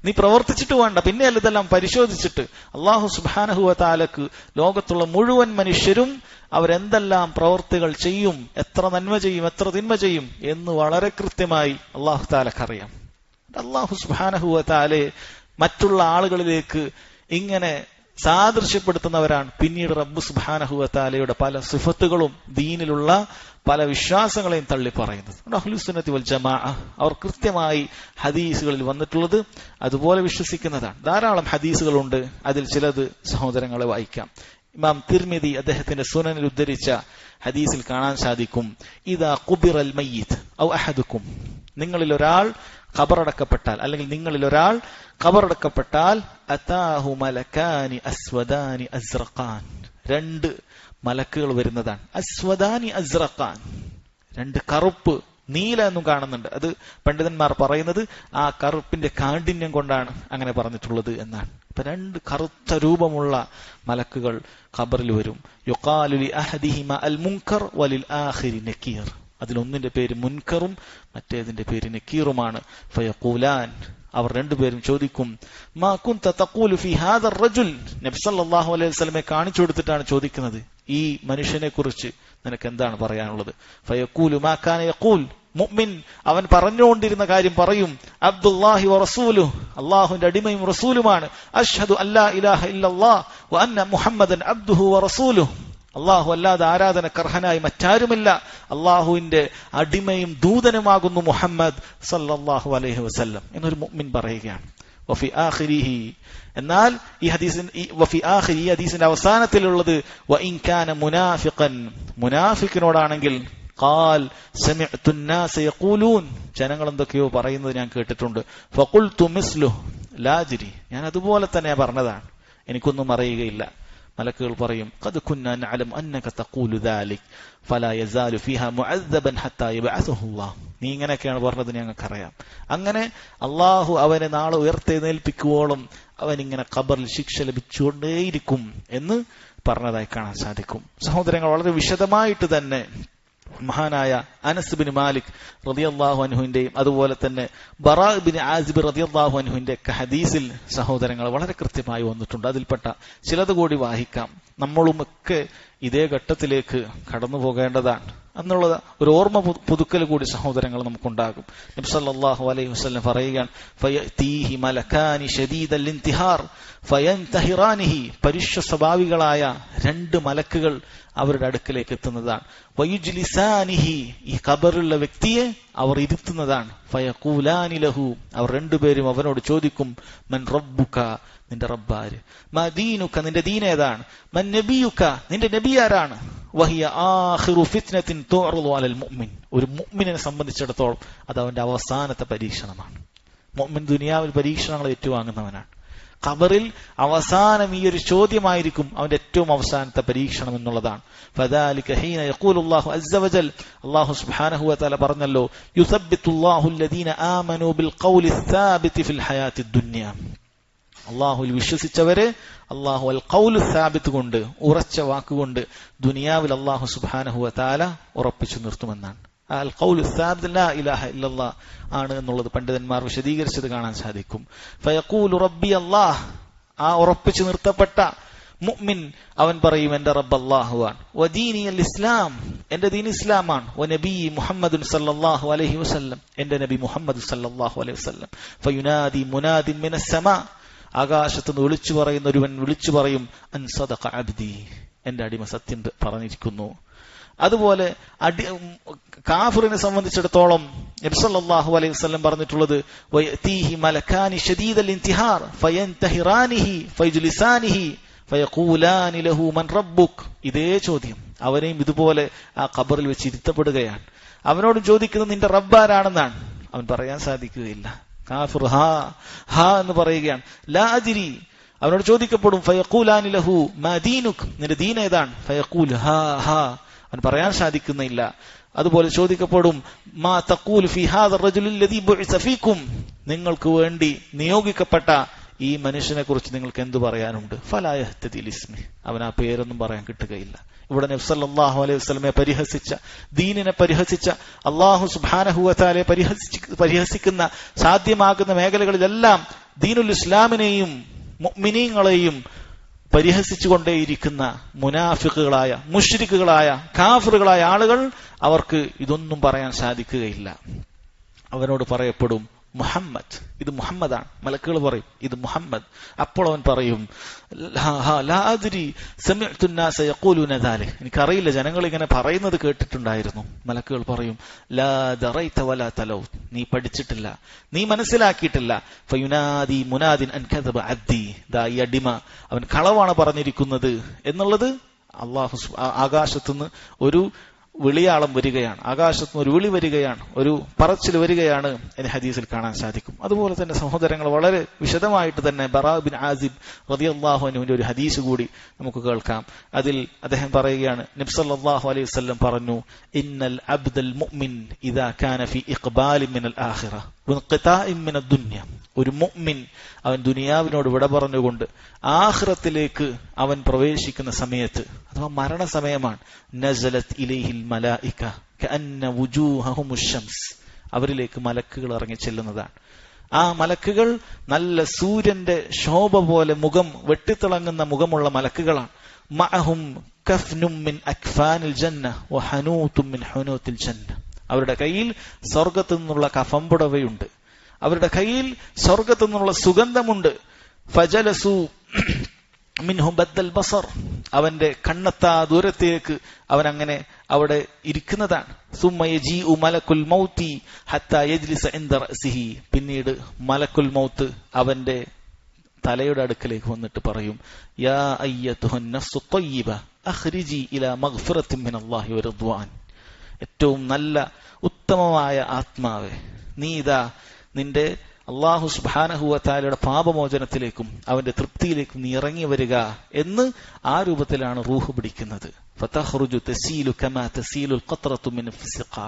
നീ പ്രവർത്തിച്ചിട്ട് വേണ്ട, പിന്നെയല്ല ഇതെല്ലാം പരിശോധിച്ചിട്ട്. അല്ലാഹു സുബ്ഹാനഹു വ തആലക്ക് ലോകത്തുള്ള മുഴുവൻ മനുഷ്യരും അവരെന്തെല്ലാം പ്രവർത്തികൾ ചെയ്യും, എത്ര നന്മ ചെയ്യും, എത്ര തിന്മ ചെയ്യും എന്ന് വളരെ കൃത്യമായി അല്ലാഹു തആലക്ക് അറിയാം. അല്ലാഹു സുബ്ഹാനഹു വ തആലയെ മറ്റുള്ള ആളുകളിലേക്ക് ഇങ്ങനെ സാദൃശ്യപ്പെടുത്തുന്നവരാണ് പിന്നീട് റബ്ബ് സുബ്ഹാനഹു വ തആലയുടെ പല സിഫത്തുകളും ദീനിലുള്ള പല വിശ്വാസങ്ങളെയും തള്ളി പറയുന്നത്. അഹ്ലുസുന്നത്തി വൽ ജമാഅ അവർ കൃത്യമായി ഹദീസുകളിൽ വന്നിട്ടുള്ളത് അതുപോലെ വിശ്വസിക്കുന്നതാണ്. ധാരാളം ഹദീസുകളുണ്ട്. അതിൽ ചിലത് സഹോദരങ്ങളെ വായിക്കാം. ഇമാം തിർമിദി അദ്ദേഹത്തിന്റെ സുനനിൽ ഉദ്ധരിച്ച ഹദീസിൽ കാണാൻ സാധിക്കും, ഇദാ ഖുബിറൽ മയ്യിത്ത് ഔ അഹദുക്കും, നിങ്ങളിൽ ഒരാൾ ഖബറടക്കപ്പെട്ടാൽ അല്ലെങ്കിൽ നിങ്ങളിൽ ഒരാൾ ഖബറടക്കപ്പെട്ടാൽ അതാഹു മലക്കാനി അസ്വദാനി അസ്റഖാൻ, 2 മലക്കുകൾ വരുന്നതാണ്. അസ്വദാനി അസ്റഖാൻ, 2 കറുപ്പ് നീല എന്നും കാണുന്നുണ്ട്. അത് പണ്ഡിതന്മാർ പറയുന്നത് ആ കറുപ്പിന്റെ കാഠിന്യം കൊണ്ടാണ് അങ്ങനെ പറഞ്ഞിട്ടുള്ളത് എന്നാണ്. ഇപ്പൊ 2 കറുത്ത രൂപമുള്ള മലക്കുകൾ ഖബറിൽ വരും. യുഖാലു ലി അഹദിഹിമ അൽ മുൻകർ വലിൽ ആഖിരി നക്കീർ, അതിലൊന്നിന്റെ പേര് മുൻകറും മറ്റേതിന്റെ പേര് നക്കീറുമാണ്. ഫയഖൂലാൻ, അവർ 2 പേരും ചോദിക്കും, മാ കുൻത തഖൂലു ഫീ ഹാദർ റജുൽ, നബി സല്ലല്ലാഹു അലൈഹി വസല്ലമയെ കാണിച്ചു കൊടുത്തിട്ടാണ് ചോദിക്കുന്നത്, ഈ മനുഷ്യനെ കുറിച്ച് നിനക്ക് എന്താണ് പറയാനുള്ളത്? ഫയഖൂലു മാ കാന യഖൂൽ, മുഅ്മിൻ അവൻ പറഞ്ഞുകൊണ്ടിരുന്ന കാര്യം പറയും, അബ്ദുല്ലാഹി വ റസൂലുഹു, അല്ലാഹുവിന്റെ അടിമയും റസൂലുമാണ്, അഷ്ഹദു അല്ലാ ഇലാഹ ഇല്ലല്ലാഹ് വഅന്ന മുഹമ്മദൻ അബ്ദുഹു വറസൂലുഹു, അള്ളാഹു അല്ലാതെ ആരാധനക്കർഹനായി മറ്റാരുമില്ല, അള്ളാഹുവിന്റെ അടിമയും ദൂതനുമാകുന്നു മുഹമ്മദ് സല്ലല്ലാഹു അലൈഹി വസല്ലം എന്നൊരു മുഅ്മിൻ പറയുകയാണ്. വഫി ആഖിരിഹി, എന്നാൽ ഈ ഹദീസിന്റെ അവസാനത്തിലുള്ളത് വഇൻ കാന മുനാഫിഖൻ, മുനാഫിക്കിനോടാണെങ്കിൽ ഖാൽ സമിഅ്തു الناس യഖൂലൂൻ, ജനങ്ങൾ എന്തൊക്കെയോ പറയുന്നത് ഞാൻ കേട്ടിട്ടുണ്ട്. ഫഖുൽതു മിസ്ലുഹു ലാ അദ്രി, ഞാൻ അതുപോലെ തന്നെ പറഞ്ഞതാണ്, എനിക്കൊന്നും അറിയുകയില്ല. മലക്കുകൾ പറയും ഖദ് കുന്നാ നഅലം അന്നക തഖൂലു ദാലിക് ഫലാ യസാലു ഫീഹാ മുഅദ്ദബൻ ഹത്താ യബ്അസഹു അല്ലാഹ്, നീ ഇങ്ങനെയൊക്കെയാണ് പറഞ്ഞത് ഞങ്ങൾക്കറിയാം. അങ്ങനെ അള്ളാഹു അവനെ നാളെ ഉയർത്തെഴുന്നേൽപ്പിക്കുവോളം അവനിങ്ങനെ ഖബറിൽ ശിക്ഷ ലഭിച്ചുകൊണ്ടേയിരിക്കും എന്ന് പറഞ്ഞതായി കാണാൻ സാധിക്കും. സഹോദരങ്ങൾ, വളരെ വിശദമായിട്ട് തന്നെ മഹാനായ അനസ് ബിൻ മാലിക് റളിയല്ലാഹു അൻഹുവിന്റെയും അതുപോലെ തന്നെ ബറാ ബിൻ ആസിബ് റളിയല്ലാഹു അൻഹുവിന്റെ ഒക്കെ ഹദീസിൽ സഹോദരങ്ങൾ വളരെ കൃത്യമായി വന്നിട്ടുണ്ട്. അതിൽപ്പെട്ട ചിലത് കൂടി വായിക്കാം. നമ്മളുമൊക്കെ ഇതേ ഘട്ടത്തിലേക്ക് കടന്നു പോകേണ്ടതാണ് എന്നുള്ള ഒരു ഓർമ്മ പുതുക്കൽ കൂടി സഹോദരങ്ങൾ നമുക്കുണ്ടാകും. നബി സല്ലല്ലാഹു അലൈഹി വസല്ലം പറയുകയാണ്, ഫയതീഹി മലകാനി ശദീദൽ ഇൻതിഹാർ ഫയൻതഹിറാനിഹി, പരുഷ സ്വഭാവികളായ രണ്ട് മലക്കുകൾ അവരുടെ അടുക്കലേക്ക് എത്തുന്നതാണ്. വയുജ്ലിസാനിഹി, ഈ ഖബറിലുള്ള വ്യക്തിയെ അവർ ഇരുത്തുന്നതാണ്. ഫയഖൂലാനി ലഹു, അവർ രണ്ടുപേരും അവനോട് ചോദിക്കും, മൻ റബ്ബുക, നിന്റെ റബ്ബാര്, മാ ദീനുക, നിന്റെ ദീൻ ഏതാണ്, മൻ നബിയുക, നിന്റെ നബി ആരാണ്, വഹിയ ആഖിറു ഫിത്നത്തിൻ തുഅറദു അലൽ മുഅ്മിൻ, ഒരു മുഅ്മിനെ സംബന്ധിച്ചിടത്തോളം അത് അവന്റെ അവസാനത്തെ പരീക്ഷണമാണ്. മുഅ്മിൻ ദുനിയാവിൽ പരീക്ഷണങ്ങൾ ഏറ്റുവാങ്ങുന്നവനാണ്. ഖബറിൽ അവസാനം ഈ ഒരു ചോദ്യമായിരിക്കും അവന്റെ ഏറ്റവും അവസാനത്തെ പരീക്ഷണം എന്നുള്ളതാണ്. ഫദാലിക ഹീന യഖൂലുല്ലാഹു അസ്സ വജൽ, അല്ലാഹു സുബ്ഹാനഹു വ തആല പറഞ്ഞല്ലോ, യുസബ്ബിതുല്ലാഹു അല്ലദീന ആമനൂ ബിൽ ഖൗലി സാബിതി ഫിൽ ഹയാത്തിദ് ദുനിയ, അള്ളാഹുവിൽ വിശ്വസിച്ചവരെ അള്ളാഹു അൽ ഖൗലു സാബിത്ത് കൊണ്ട്, ഉറച്ച വാക്കുകൊണ്ട് ദുനിയാവിൽ അള്ളാഹു സുബ്ഹാനഹു വ തആല ഉറപ്പിച്ചു നിർത്തുമെന്നാണ്. അൽ ഖൗലു സാബിത്ത് ലാ ഇലാഹ ഇല്ലല്ലാഹ് ആണ് എന്നുള്ളത് പണ്ഡിതന്മാർ വിശദീകരിച്ചത് കാണാൻ സാധിക്കും. ഫയഖൂലു റബ്ബി അല്ലാഹ്, ആ ഉറപ്പിച്ചു നിർത്തപ്പെട്ട മുഅ്മിൻ അവൻ പറയും എന്റെ റബ്ബ് അല്ലാഹുവാണ്. വദീനി അൽ ഇസ്ലാം, എന്റെ ദീൻ ഇസ്ലാമാണ്. വനബി മുഹമ്മദുൻ സല്ലല്ലാഹു അലൈഹി വസല്ലം, എന്റെ നബി മുഹമ്മദ് സല്ലല്ലാഹു അലൈഹി വസല്ലം. ഫയുനാദി മുനാദിൻ മിനസ് സമാ, ആകാശത്തുനിന്ന് വിളിച്ചു പറയുന്ന ഒരുവൻ വിളിച്ചു പറയും, അൻ സദഖ അബ്ദി, എന്റെ അടിമ സത്യം പറഞ്ഞിരിക്കുന്നു. അതുപോലെ കാഫിറിനെ സംബന്ധിച്ചിടത്തോളം നബി സല്ലല്ലാഹു അലൈഹി വസല്ലം പറഞ്ഞിട്ടുള്ളത്, വയതീഹി മലകാനി ശദീദൽ ഇൻതിഹാർ ഫയൻതഹിറാനിഹി ഫയജ്ലിസാനിഹി ഫയഖൂലാനി ലഹു മൻ റബ്ബുക്, ഇതേ ചോദ്യം അവനെയും ഇതുപോലെ ആ ഖബറിൽ വെച്ച് ഇരുത്തപ്പെടുകയാണ്. അവനോട് ചോദിക്കുന്നത് നിന്റെ റബ്ബാരാണെന്നാണ്. അവൻ പറയാൻ സാധിക്കുകയില്ല. കാഫിർ ഹാ ഹാ എന്ന് പറയുകയാണ്. ലാ അദ്രി, അവനോട് ചോദിക്കപ്പെടും, ഫയഖൂലാനി ലഹു മാ ദീനുക്, നിന്റെ ദീൻ ഏതാണ്, ഫയഖൂൽ ഹാ ഹാ, അവൻ പറയാൻ സാധിക്കുന്നില്ല. അതുപോലെ ചോദിക്കപ്പെടും, മാ തഖൂൽ ഫി ഹാദർ റജുലിൽ ലദീ ബുഇസ ഫീകും, നിങ്ങൾക്ക് വേണ്ടി നിയോഗിക്കപ്പെട്ട ഈ മനുഷ്യനെ കുറിച്ച് നിങ്ങൾക്ക് എന്തു പറയാനുണ്ട്, ഫലാ യഹ്തദി ലിസ്മി, അവൻ ആ പേരൊന്നും പറയാൻ കിട്ടുകയില്ല. ഇവിടെ നബി സല്ലല്ലാഹു അലൈഹി വസല്ലമയെ പരിഹസിച്ച, ദീനിനെ പരിഹസിച്ച, അല്ലാഹു സുബ്ഹാനഹു വ തആലയെ പരിഹസിക്കുന്ന സാധ്യമാകുന്ന മേഖലകളിലെല്ലാം ദീനുൽ ഇസ്ലാമിനെയും മുഅ്മിനീങ്ങളെയും പരിഹസിച്ചുകൊണ്ടേയിരിക്കുന്ന മുനാഫിക്കുകളായ, മുശ്രിക്കുകളായ, കാഫിറുകളായ ആളുകൾ, അവർക്ക് ഇതൊന്നും പറയാൻ സാധിക്കുകയില്ല. അവനോട് പറയപ്പെടും, മുഹമ്മദ്, ഇത് മുഹമ്മദാണ്. മലക്കുകൾ പറയും ഇത് മുഹമ്മദ്. അപ്പോൾ അവൻ പറയും, ലാ അദ്രി സമിഅ്തു الناس يقولون ذلك, എനിക്കറിയില്ല, ജനങ്ങൾ ഇങ്ങനെ പറയുന്നത് കേട്ടിട്ടുണ്ടായിരുന്നു. മലക്കുകൾ പറയും, ലാ ദറൈത വലാ തലൗത്, നീ പഠിച്ചിട്ടില്ല, നീ മനസ്സിലാക്കിയിട്ടില്ല. ഫയുനാദി മുനാദിൻ അൻ കദബ അബ്ദി, ദാ ഈ അടിമ അവൻ കളവാണ് പറഞ്ഞിരിക്കുന്നത് എന്നുള്ളത് അല്ലാഹു ആകാശത്തുനിന്ന് ഒരു വിളിയാളം വരികയാണ്, ആകാശത്തുനിന്ന് ഒരു വിളി വരികയാണ്, ഒരു പറച്ചിൽ വരികയാണ് എന്ന് ഹദീസിൽ കാണാൻ സാധിക്കും. അതുപോലെ തന്നെ സഹോദരങ്ങൾ, വളരെ വിശദമായിട്ട് തന്നെ ബറാ ബിൻ ആസിബ് റളിയല്ലാഹു അൻഹുവിന്റെ ഒരു ഹദീസ് കൂടി നമുക്ക് കേൾക്കാം. അതിൽ അദ്ദേഹം പറയുകയാണ്, നബി സല്ലല്ലാഹു അലൈഹി വസല്ലം പറഞ്ഞു, ഇന്നൽ അബ്ദൽ മുഅ്മിൻ ഇദാ കാന ഫീ ഇഖ്ബാലിൻ മിനൽ ആഖിറ വൻഖിതാഇൻ മിനദ് ദുനിയ, ഒരു മുഅ്മിൻ അവൻ ദുനിയാവിനോട് വിട പറഞ്ഞുകൊണ്ട് ആഖിറത്തിലേക്ക് അവൻ പ്രവേശിക്കുന്ന സമയത്ത്, അഥവാ മരണസമയമാണ്, നസലത് ഇലൈഹിൽ മലായിക കഅന്ന വുജൂഹഹുമുശ് ശംസ്, അവരിലേക്ക് മലക്കുകൾ ഇറങ്ങി ചെല്ലുന്നതാണ്. ആ മലക്കുകൾ നല്ല സൂര്യന്റെ ശോഭ പോലെ മുഖം വെട്ടിത്തിളങ്ങുന്ന മുഖമുള്ള മലക്കുകളാണ്. മഅഹും കഫ്നും മിൻ അക്ഫാനിൽ ജന്ന വഹനൂതും മിൻ ഹുനൂതിൽ ജന്ന, അവരുടെ കയ്യിൽ സ്വർഗത്തു നിന്നുള്ള കഫംപുടവയുണ്ട്, അവരുടെ കയ്യിൽ സ്വർഗത്തു നിന്നുള്ള സുഗന്ധമുണ്ട്. ഫജലസു മിൻഹു ബദ്ദൽ ബസർ, അവന്റെ കണ്ണെത്താ ദൂരത്തേക്ക് അവൻ അങ്ങനെ അവിടെ ഇരിക്കുന്നതാണ്. സുമ്മ യജീഉ മലക്കുൽ മൗതി ഹത്താ യജ്ലിസ ഇൻദ റഅസിഹി, പിന്നീട് മലക്കുൽ മൗത്ത് അവന്റെ തലയുടെ അടുക്കലേക്ക് വന്നിട്ട് പറയും, യാ അയ്യതുഹൻ നഫ്സു ത്വയ്യിബ അഖ്രിജി ഇലാ മഗ്ഫിറത്തിൻ മിനല്ലാഹി വറിദ്വാൻ, ഏറ്റവും നല്ല ഉത്തമമായ ആത്മാവേ, നീ ഇതാ നിന്റെ അല്ലാഹു സുബ്ഹാനഹു വ തആലയുടെ പാപമോചനത്തിലേക്കും അവന്റെ തൃപ്തിയിലേക്കും നീ ഇറങ്ങി വരിക എന്ന് ആ രൂപത്തിലാണ് റൂഹ് പിടിക്കുന്നത്. ഫതഖ്റുജു തസീലു കമാ തസീലുൽ ഖത്റതു മിൻ ഫിസ്ഖാ,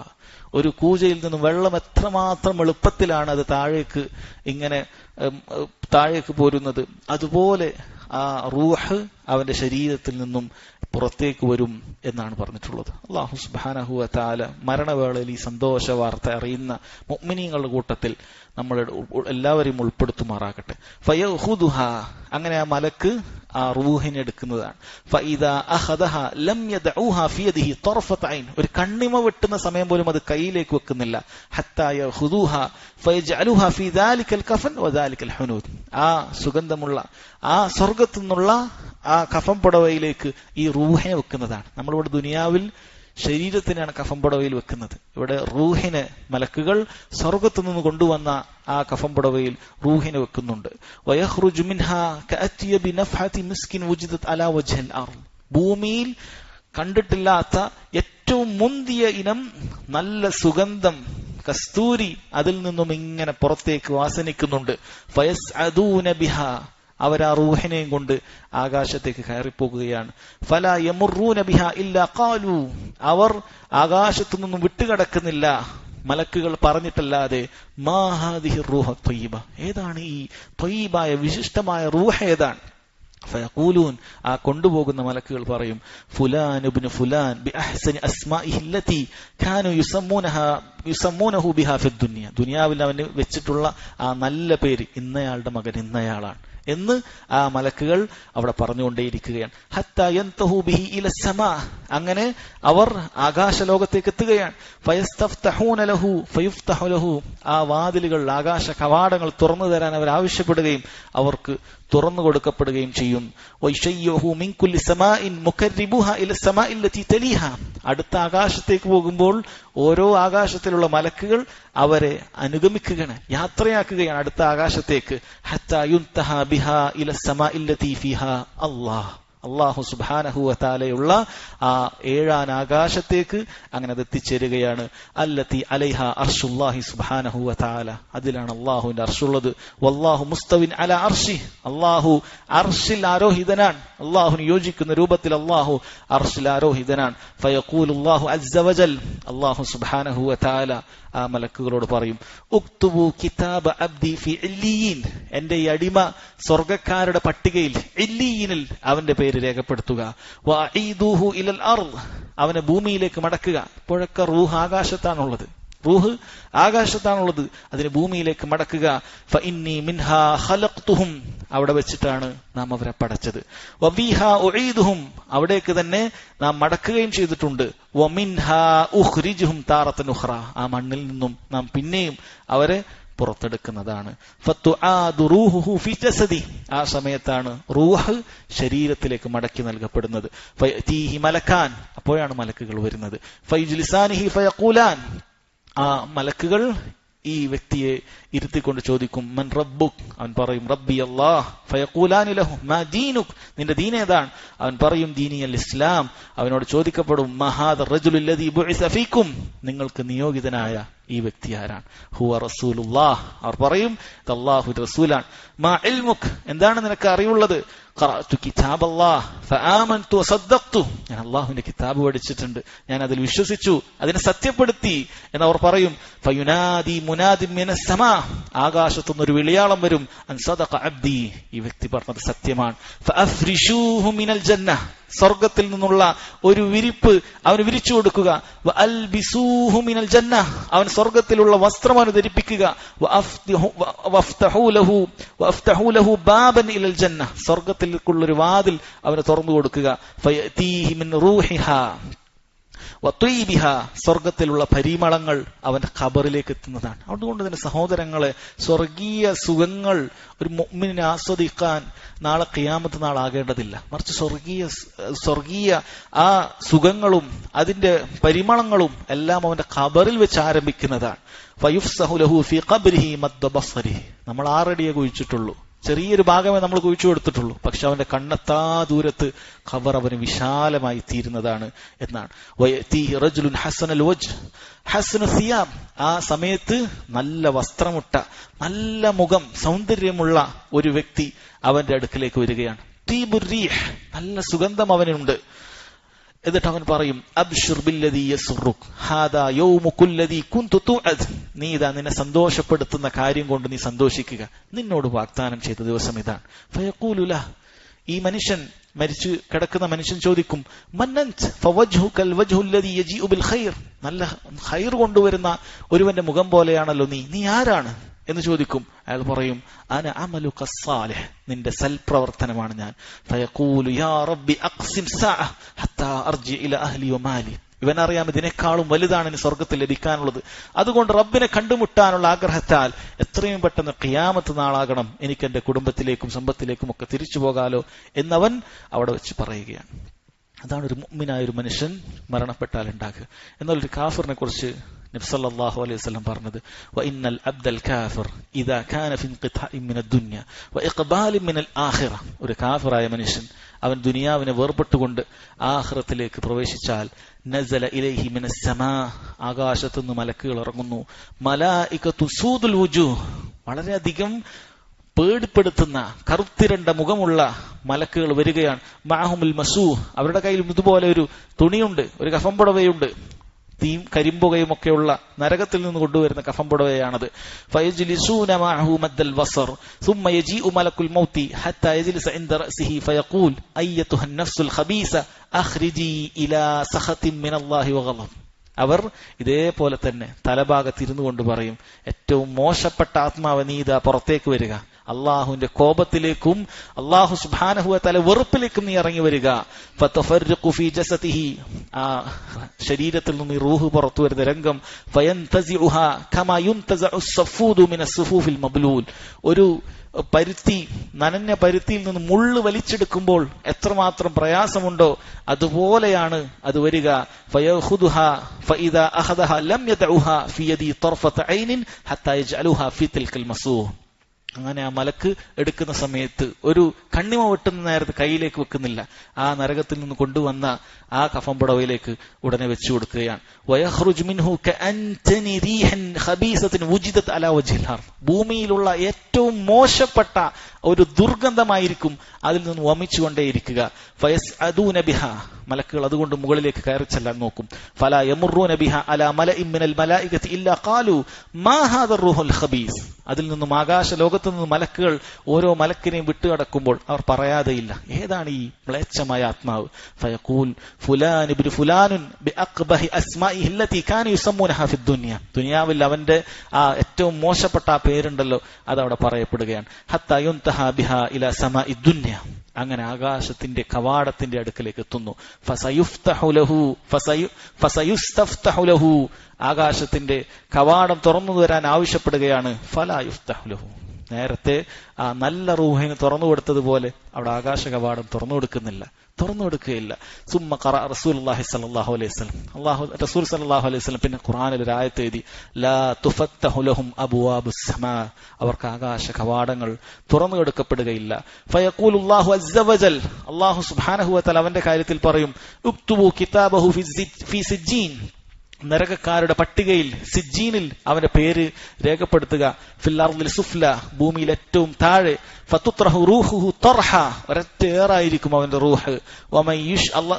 ഒരു കൂജയിൽ നിന്ന് വെള്ളം എത്രമാത്രം എളുപ്പത്തിലാണ് അത് താഴേക്ക് പോരുന്നത്, അതുപോലെ ആ റൂഹ് അവന്റെ ശരീരത്തിൽ നിന്നും പുറത്തേക്ക് വരും എന്നാണ് പറഞ്ഞിട്ടുള്ളത്. അല്ലാഹു സുബ്ഹാനഹു വ തആല മരണവേളയിൽ ഈ സന്തോഷ വാർത്ത അറിയുന്ന മുഅ്മിനീങ്ങളുടെ കൂട്ടത്തിൽ നമ്മൾ എല്ലാവരെയും ഉൾപ്പെടുത്തുമാറാകട്ടെ. ഫയഖുദുഹ, അങ്ങനെ ആ മലക്ക് ആ റൂഹിനെ എടുക്കുന്നതാണ്. ഫഇദാ അഖദഹ ലം യദഉഹ ഫി യദിഹി തർഫത ഐൻ, ഒരു കണ്ണിമ വെട്ടുന്ന സമയം പോലും അത് കയ്യിലേക്ക് വെക്കുന്നില്ല. ഹത്താ യഖുദുഹ ഫയജഅലുഹ ഫി ദാലികൽ കഫൻ വദാലികൽ ഹുനൂദ്, ആ സുഗന്ധമുള്ള ആ സ്വർഗ്ഗത്തു നിന്നുള്ള ആ കഫൻ പുടവയിലേക്ക് ഈ റൂഹിനെ വെക്കുന്നതാണ്. നമ്മളിവിടെ ദുനിയാവിൽ ശരീരത്തിനാണ് കഫൻ പുടവയിൽ വെക്കുന്നത്, ഇവിടെ റൂഹിനെ മലക്കുകൾ സ്വർഗ്ഗത്തു നിന്ന് കൊണ്ടുവന്ന ആ കഫൻ പുടവയിൽ റൂഹിനെ വെക്കുന്നുണ്ട്. വയഖ്റുജു മിൻഹാ കഅത്യബി നഫ്ഹതി മിസ്കിൻ വുജിദത് അലാ വജ്ഹിൽ അർദ്, ഭൂമിയിൽ കണ്ടിട്ടില്ലാത്ത ഏറ്റവും മുന്തിയ ഇനം നല്ല സുഗന്ധം കസ്തൂരി അതിൽ നിന്നും ഇങ്ങനെ പുറത്തേക്ക് വാസനിക്കുന്നുണ്ട്. ഫയസ്അദൂന ബിഹാ, അവർ ആ റൂഹിനെയും കൊണ്ട് ആകാശത്തേക്ക് കയറിപ്പോകുകയാണ്. ഫലാ യമുറൂന ബിഹാ ഇല്ലാ ഖാലു, അവർ ആകാശത്തു നിന്നും വിട്ടുകിടക്കുന്നില്ല മലക്കുകൾ പറഞ്ഞിട്ടല്ലാതെ, മാ ഹാദിഹി റൂഹ ത്വയ്യിബ, ഏതാണ് ഈ ത്വയ്യിബായ വിശിഷ്ടമായ റൂഹ് ഏതാണ്? ഫയഖൂലൂൻ, ആ കൊണ്ടുപോകുന്ന മലക്കുകൾ പറയും, ഫുലാൻ ഇബ്നു ഫുലാൻ ബി അഹ്സനി അസ്മാഇഹി അല്ലതി കാനു യുസമ്മൂനഹു ബിഹാ ഫിദ് ദുനിയ, ദുനിയാവിൽ അവന് വെച്ചിട്ടുള്ള ആ നല്ല പേര് ഇന്നയാളുടെ മകൻ ഇന്നയാളാണ് എന്ന് ആ മലക്കുകൾ അവിടെ പറഞ്ഞുകൊണ്ടേയിരിക്കുകയാണ്. ഹത്താ യൻതഹു ബിഹി ഇല സമാ, അങ്ങനെ അവർ ആകാശലോകത്തേക്ക് എത്തുകയാണ്. ഫയസ്തഫ്തഹൂന ലഹു ഫയുഫ്തഹു ലഹു, ആ വാതിലുകൾ ആകാശ കവാടങ്ങൾ തുറന്നു തരാൻ അവർ ആവശ്യപ്പെടുകയും അവർക്ക് തുറന്നു കൊടുക്കപ്പെടുകയും ചെയ്യും. വൈശയ്യഹു മിൻ കുല്ലി സമാഇൻ മുകർരിബുഹാ ഇല സമാഇ അല്ലതി തലീഹാ, അടുത്ത ആകാശത്തേക്ക് പോകുമ്പോൾ ഓരോ ആകാശത്തിലുള്ള മലക്കുകൾ അവരെ അനുഗമിക്കുകയാണ്, യാത്രയാക്കുകയാണ് അടുത്ത ആകാശത്തേക്ക്. ഹത്താ യുൻതഹാ ബിഹാ ഇല സമാഇ അല്ലതി ഫീഹാ അല്ലാഹ്, അല്ലാഹു സുബ്ഹാനഹു വ തആലയുള്ള ആ ഏഴാൻ ആകാശത്തേക്ക് അങ്ങനെ അത് എത്തിച്ചേരുകയാണ്. അല്ലതി അലൈഹ അർശുല്ലാഹി സുബ്ഹാനഹു വ തആല, അതിലാണ് അല്ലാഹുവിന്റെ അർശുള്ളത്. വല്ലാഹു മുസ്തവിൻ അലാ അർശി, അല്ലാഹു അർശിൽ ആരോഹിതനാണ്, അല്ലാഹുവിന് യോജിക്കുന്ന രൂപത്തിൽ അല്ലാഹു അർശിൽ ആരോഹിതനാണ്. ഫയഖൂലുല്ലാഹു അസ്സ വജൽ, അല്ലാഹു സുബ്ഹാനഹു വ തആല ആ മലക്കുകളോട് പറയും, ഉക്തുബു കിതാബ അബ്ദി ഫി ഇല്ലീൻ, എന്റെ ഈ അടിമ സ്വർഗ്ഗക്കാരുടെ പട്ടികയിൽ ഇല്ലീനിൽ അവന്റെ പേര് രേഖപ്പെടുത്തുക. വഅഈദൂഹു ഇലൽ അർദ്, അവനെ ഭൂമിയിലേക്ക് മടക്കുക. ഇപ്പോഴൊക്കെ റൂഹ് ആകാശത്താണുള്ളത്, റൂഹ് ആകാശത്താണുള്ളത്, അതിന് ഭൂമിയിലേക്ക് മടക്കുക. ഫഇന്നി മിൻഹാ ഖലഖ്തുഹും, അവിടെ വെച്ചിട്ടാണ് നാം അവരെ പടച്ചത്. വഫീഹാ ഉഈദുഹും, അവിടേക്ക് തന്നെ നാം മടക്കുകയും ചെയ്തിട്ടുണ്ട്. വമിൻഹാ ഉഖ്രിജുഹും താറത്തൻ ഉഖ്റ, ആ മണ്ണിൽ നിന്നും നാം പിന്നെയും അവരെ പുറത്തെടുക്കുന്നതാണ്. ഫതുആദു റൂഹുഹു ഫി ജസദി, ആ സമയത്താണ് റൂഹ് ശരീരത്തിലേക്ക് മടക്കി നൽകപ്പെടുന്നത്. ഫയതീഹി മലക്കാൻ, അപ്പോഴാണ് മലക്കുകൾ വരുന്നത്. ഫയജ്ലിസാനിഹി ഫയഖൂലാൻ, ആ മലക്കുകൾ ഈ വ്യക്തിയെ ഇരുത്തിക്കൊണ്ട് ചോദിക്കും, മൻ റബ്ബുക്, അവൻ പറയും റബ്ബി അല്ലാഹ്. ഫയഖൂലാനി ലഹു മാ ദീനുക്, നിന്റെ ദീൻ ഏതാണ്? അവൻ പറയും ദീനി അൽ ഇസ്ലാം. അവനോട് ചോദിക്കപ്പെടും, മാ ഹാദ റജുലുൽ ലദീ ബുഇസ ഫീകും, നിങ്ങൾക്ക് നിയോഗിതനായ ഈ വ്യക്തി ആരാണ്? ഹുവ റസൂലുള്ളാഹ്, അവർ പറയും ഇത് അല്ലാഹുവിന്റെ റസൂലാണ്. മാ ഇൽമുക്, എന്താണ് നിനക്ക് അറിവുള്ളത്? ഖറഅതു കിതാബല്ലാഹ് ഫആമൻതു വസദ്ദഖ്തു, ഞാൻ അല്ലാഹുവിന്റെ കിതാബ് പഠിച്ചിട്ടുണ്ട്, ഞാൻ അതിൽ വിശ്വസിച്ചു, അതിനെ സത്യപ്പെടുത്തി എന്നവർ പറയും. ഫയുനാദി മുനാദിൻ മിനസ് സമാ, ആകാശത്തുനിന്ന് ഒരു വിളിയാളം വരും, അൻ സദഖ അബ്ദി, ഈ വ്യക്തി പറഞ്ഞത് സത്യമാണ്. ഫഅഫ്രിശൂഹു മിനൽ ജന്ന, സ്വർഗ്ഗത്തിൽ നിന്നുള്ള ഒരു വിരിപ്പ് അവന് വിരിച്ചു കൊടുക്കുക. വഅൽബിസൂഹു മിനൽ ജന്ന, അവൻ സ്വർഗ്ഗത്തിലുള്ള വസ്ത്രം അവന് ധരിപ്പിക്കുക. വഅഫ്തഹു ലഹു ബാബൻ ഇലൽ ജന്ന, സ്വർഗ്ഗത്തിലേക്കുള്ള ഒരു വാതിൽ അവന് തുറന്നു കൊടുക്കുക. ഫയതീഹി മിൻ റൂഹിഹാ വത്വീബിഹ, സ്വർഗത്തിലുള്ള പരിമളങ്ങൾ അവന്റെ ഖബറിലേക്ക് എത്തുന്നതാണ്. അതുകൊണ്ട് തന്നെ സഹോദരങ്ങളെ, സ്വർഗീയ സുഖങ്ങൾ ഒരു മുഅ്മിനിനെ ആസ്വദിക്കാൻ നാളെ ഖിയാമത്ത് നാളാകേണ്ടതില്ല. മറിച്ച് സ്വർഗീയ ആ സുഖങ്ങളും അതിന്റെ പരിമളങ്ങളും എല്ലാം അവന്റെ ഖബറിൽ വെച്ച് ആരംഭിക്കുന്നതാണ്. ഫയുഫ്സഹു ലഹു ഫീ ഖബ്രിഹി മദ്ദ ബസ്സരിഹി. നമ്മൾ 6 അടിയെ കുഴിച്ചിട്ടുള്ളൂ, ചെറിയൊരു ഭാഗമേ നമ്മൾ കുഴിച്ചു കൊടുത്തിട്ടുള്ളൂ. പക്ഷെ അവന്റെ കണ്ണെത്താ ദൂരത്ത് ഖബർ അവന് വിശാലമായി തീരുന്നതാണ് എന്നാണ്. വയതീഹി റജുലുൻ ഹസനൽ വജ്ഹ് ഹസനു സിയാബ്, ആ സമയത്ത് നല്ല വസ്ത്രമുട്ട, നല്ല മുഖം, സൗന്ദര്യമുള്ള ഒരു വ്യക്തി അവന്റെ അടുക്കിലേക്ക് വരികയാണ്. തീബുർ റീഹ്, നല്ല സുഗന്ധം അവനുണ്ട്. എന്നിട്ട് അവൻ പറയും, അബ്ശിർ ബില്ലദീ യസ്റുക് ഹാദാ യൗമുകുല്ലദീ കുൻതു തുഅദ്. നീ ഇതാ നിന്നെ സന്തോഷപ്പെടുത്തുന്ന കാര്യം കൊണ്ട് നീ സന്തോഷിക്കുക, നിന്നോട് വാഗ്ദാനം ചെയ്ത ദിവസം ഇതാണ്. ഫയഖൂലു ലഹ്, ഈ മനുഷ്യൻ, മരിച്ചു കിടക്കുന്ന മനുഷ്യൻ ചോദിക്കും, മന്നൻത് ഫവജ്ഹുകൽ വജ്ഹുല്ലദീ യജീഉ ബിൽ ഖൈർ. നല്ല ഖൈർ കൊണ്ടുവരുന്ന ഒരുവന്റെ മുഖം പോലെയാണല്ലോ നീ ആരാണ് എന്ന് ചോദിക്കും. അയാൾ പറയും, അന അമലുക സ്സാലിഹ്, നിന്റെ സൽപ്രവർത്തനമാണ് ഞാൻ. ഫയഖൂലു യാ റബ്ബി അഖ്സിം സഅ ഹത്താ അർജി ഇല അഹ്ലി വമാലി. ഇവനറിയാം ഇതിനേക്കാളും വലുതാണ് ഇനി സ്വർഗത്തിൽ ലഭിക്കാനുള്ളത്. അതുകൊണ്ട് റബ്ബിനെ കണ്ടുമുട്ടാനുള്ള ആഗ്രഹത്താൽ എത്രയും പെട്ടെന്ന് ഖിയാമത്ത് നാളാകണം, എനിക്ക് എന്റെ കുടുംബത്തിലേക്കും സമ്പത്തിലേക്കും ഒക്കെ തിരിച്ചു പോകാലോ എന്നവൻ അവിടെ വെച്ച് പറയുകയാണ്. അതാണ് ഒരു മുഅ്മിനായ ഒരു മനുഷ്യൻ മരണപ്പെട്ടാൽ ഉണ്ടാകുക. എന്നാൽ ഒരു കാഫിറിനെ കുറിച്ച് നബി സല്ലല്ലാഹു അലൈഹി വസല്ലം പറഞ്ഞത്, വഇന്നൽ അബ്ദൽ കാഫിർ ഇദാ കാന ഫി ഇൻഖിതാഇൻ മിനദ് ദുനിയ വഇഖ്ബാലിൻ മിനൽ ആഖിറ. ഒരു കാഫിറായ മനുഷ്യൻ അവൻ ദുനിയാവിനെ വേർപെട്ടുകൊണ്ട് ആഖിറത്തിലേക്ക് പ്രവേശിച്ചാൽ, നസല ഇലൈഹി മിനസ് സമാ, ആകാശത്തുനിന്ന് മലക്കുകൾ ഇറങ്ങുന്നു. മലായികതു സൂദുൽ വുജൂഹ്, വളരെയധികം പേടിപ്പെടുത്തുന്ന കറുത്തിരണ്ട മുഖമുള്ള മലക്കുകൾ വരികയാണ്. മഅഹുൽ മസൂഹ്, അവരുടെ കയ്യിൽ ഇതുപോലെ ഒരു തുണിയുണ്ട്, ഒരു കഫംപുടവയുണ്ട്. തീയും കരിമ്പുകയും ഒക്കെയുള്ള നരകത്തിൽ നിന്ന് കൊണ്ടുവരുന്ന കഫംപുടവയാണത്. ഫയജ്ലിസൂന മഅഹു മദ്ദൽ ബസർ ثم يجيء ملك الموت حتى يجلس عند رأسه فيقول أيتها النفس الخبيثة أخرجي إلى سخط من الله وغضب. അവർ ഇതേപോലെ തന്നെ തലഭാഗത്തിരുന്നു കൊണ്ട് പറയും, ഏറ്റവും മോശപ്പെട്ട ആത്മാവ്, നീ ഇതാ പുറത്തേക്ക് വരിക, അള്ളാഹുവിന്റെ കോപത്തിലേക്കും അള്ളാഹു സുബ്ഹാനഹു വ തആല വെറുപ്പിലേക്കും നീ ഇറങ്ങി വരിക. ഫതഫർഖു ഫീ ജസദിഹി, ആ ശരീരത്തിൽ നിന്ന് റൂഹ് പുറത്തു വരുന്ന രംഗം. ഫയൻതസിഉഹാ കമാ യുൻതസഉ സഫൂദു മിനസ് സുഫൂഫിൽ മബ്ലൂൽ, ഒരു പരുത്തി, നനഞ്ഞ പരുത്തിയിൽ നിന്ന് മുള്ള് വലിച്ചെടുക്കുമ്പോൾ എത്രമാത്രം പ്രയാസമുണ്ടോ അതുപോലെയാണ് അത് വരിക. ഫയഖുദുഹാ ഫഇദാ അഖദഹാ ലം യദഉഹാ ഫീ യദി തർഫത ഐനിൻ ഹത്താ യജ്അലുഹാ ഫീ തിൽകൽ മസൂഹ്. അങ്ങനെ ആ മലക്ക് എടുക്കുന്ന സമയത്ത് ഒരു കണ്ണിമ വെട്ടുന്ന നേരത്ത് കയ്യിലേക്ക് വെക്കുന്നില്ല, ആ നരകത്തിൽ നിന്ന് കൊണ്ടുവന്ന ആ കഫംപുടവയിലേക്ക് ഉടനെ വെച്ചു കൊടുക്കുകയാണ്. വയഖ്റുജു മിൻഹു കഅൻതനി റീഹൻ ഖബീസത്തിൻ വുജിദത് അലാ വജ്ഹിൽ അർദ്, ഭൂമിയിലുള്ള ഏറ്റവും മോശപ്പെട്ട ഒരു ദുർഗന്ധമായിരിക്കും അതിൽ നിന്ന് വമിച്ചുകൊണ്ടേയിരിക്കുക. ഫയസ്അദൂന ബിഹാ, മലക്കുകൾ അതുകൊണ്ട് മുകളിലേക്ക് കയറി ചെല്ലാൻ നോക്കും. ഫലാ യമുറൂന ബിഹാ അലാ മലഇൻ മിനൽ മലായികതി ഇല്ലാ ഖാലു മാ ഹാദാ റൂഹുൽ ഖബീസ്. അതിൽ നിന്നും ആകാശ ലോകത്തു നിന്ന് മലക്കുകൾ ഓരോ മലക്കിനെയും വിട്ടുകടക്കുമ്പോൾ അവർ പറയാതെയില്ല, ഏതാണ് ഈ മ്ലേച്ഛമായ ആത്മാവ്. ഫയഖൂൽ ഫുലാൻ ഇബ്നു ഫുലാനുൻ ബിഅഖ്ബഹി അസ്മാഇഹി അല്ലതി കാന യുസമ്മൂനഹാ ഫി ദുനിയ. ദുനിയാവിൽ അവന്റെ ആ ഏറ്റവും മോശപ്പെട്ട ആ പേരുണ്ടല്ലോ അതവിടെ പറയപ്പെടുകയാണ്. ഹത്താ യുൻതഹാ ബിഹാ ഇലാ സമാഇ ദുനിയ, അങ്ങനെ ആകാശത്തിന്റെ കവാടത്തിന്റെ അടുക്കലേക്ക് എത്തുന്നു. ഫസയുസ്തഫ്തഹു ലഹു, ആകാശത്തിന്റെ കവാടം തുറന്നു തരാൻ ആവശ്യപ്പെടുകയാണ്. ഫലാ യുഫ്തഹു ലഹു, നേരത്തെ ആ നല്ല റൂഹിന് തുറന്നു കൊടുത്തതുപോലെ അവിടെ ആകാശ കവാടം തുറന്നു കൊടുക്കുകയില്ല. സുമ്മ ഖറഅ റസൂലുള്ളാഹി സ്വല്ലല്ലാഹു അലൈഹി വസല്ലം, റസൂൽ സ്വല്ലല്ലാഹു അലൈഹി വസല്ലം പിന്നെ ഖുർആനിൽ ഒരു ആയത്ത് എഴുതി, ലാ തുഫത്തഹു ലഹും അബ്വാബുസ് സമാ, അവർക്ക് ആകാശ കവാടങ്ങൾ തുറന്നു കൊടുക്കപ്പെടുകയില്ല. ഫയഖൂലുല്ലാഹു അസ്സ വജൽ, അല്ലാഹു സുബ്ഹാനഹു വ തആല അവന്റെ കാര്യത്തിൽ പറയും, ഉക്തുബു കിതാബഹു ഫി സിജ്ജീൻ, നരകക്കാരുടെ പട്ടികയിൽ സിജ്ജീനിൽ അവന്റെ പേര് രേഖപ്പെടുത്തുക. ഫിൽ അർദിൽ സുഫ്ല, ഭൂമിയിൽ ഏറ്റവും താഴെ. ഫതുത്രഹു റൂഹുഹു തർഹ, ഒരൊറ്റ ഏറായിരിക്കും അവന്റെ റൂഹ്.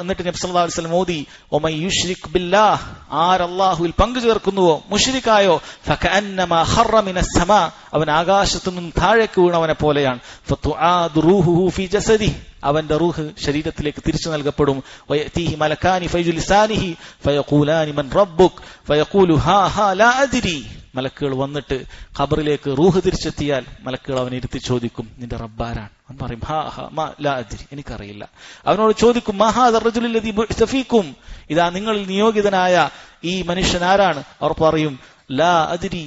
എന്നിട്ട് നബി സല്ലല്ലാഹു അലൈഹി വസല്ലം ഓതി, വമൻ യുശ്രിക് ബില്ലാഹ്, ആരല്ലാഹുവിൽ പങ്കു ചേർക്കുന്നുവോ, മുശ്രിക്കായോ, ഫകഅന്നമാ ഖറ മിനസ് സമാ, അവൻ ആകാശത്തു നിന്നും താഴേക്ക് വീണവനെ പോലെയാണ്. ഫതുആദു റൂഹുഹു ഫീ ജസദിഹി, അവന്റെ റൂഹ് ശരീരത്തിലേക്ക് തിരിച്ചു നൽകപ്പെടും. വയതീഹി മലക്കാനി ഫയജ്ലിസാനിഹി ഫയഖൂലാനി മൻ റബ്ബുക് ഫയഖൂലു ഹാ ഹാ ലാ അദ്രി, മലക്കുകൾ വന്നിട്ട് ഖബറിലേക്ക് റൂഹ് തിരിച്ചെത്തിയാൽ മലക്കുകൾ അവനെ ഇരുത്തി ചോദിക്കും, നിന്റെ റബ്ബാരാണ്? അവൻ പറയും, ലാ അദ്രി, എനിക്കറിയില്ല. അവനോട് ചോദിക്കും, മഹാദർ റജുലുല്ലദീ ബുഇസ ഫീകും, ഇതാ നിങ്ങളിൽ നിയോഗിതനായ ഈ മനുഷ്യൻ ആരാണ്? അവർ പറയും, ലാ അദ്രി,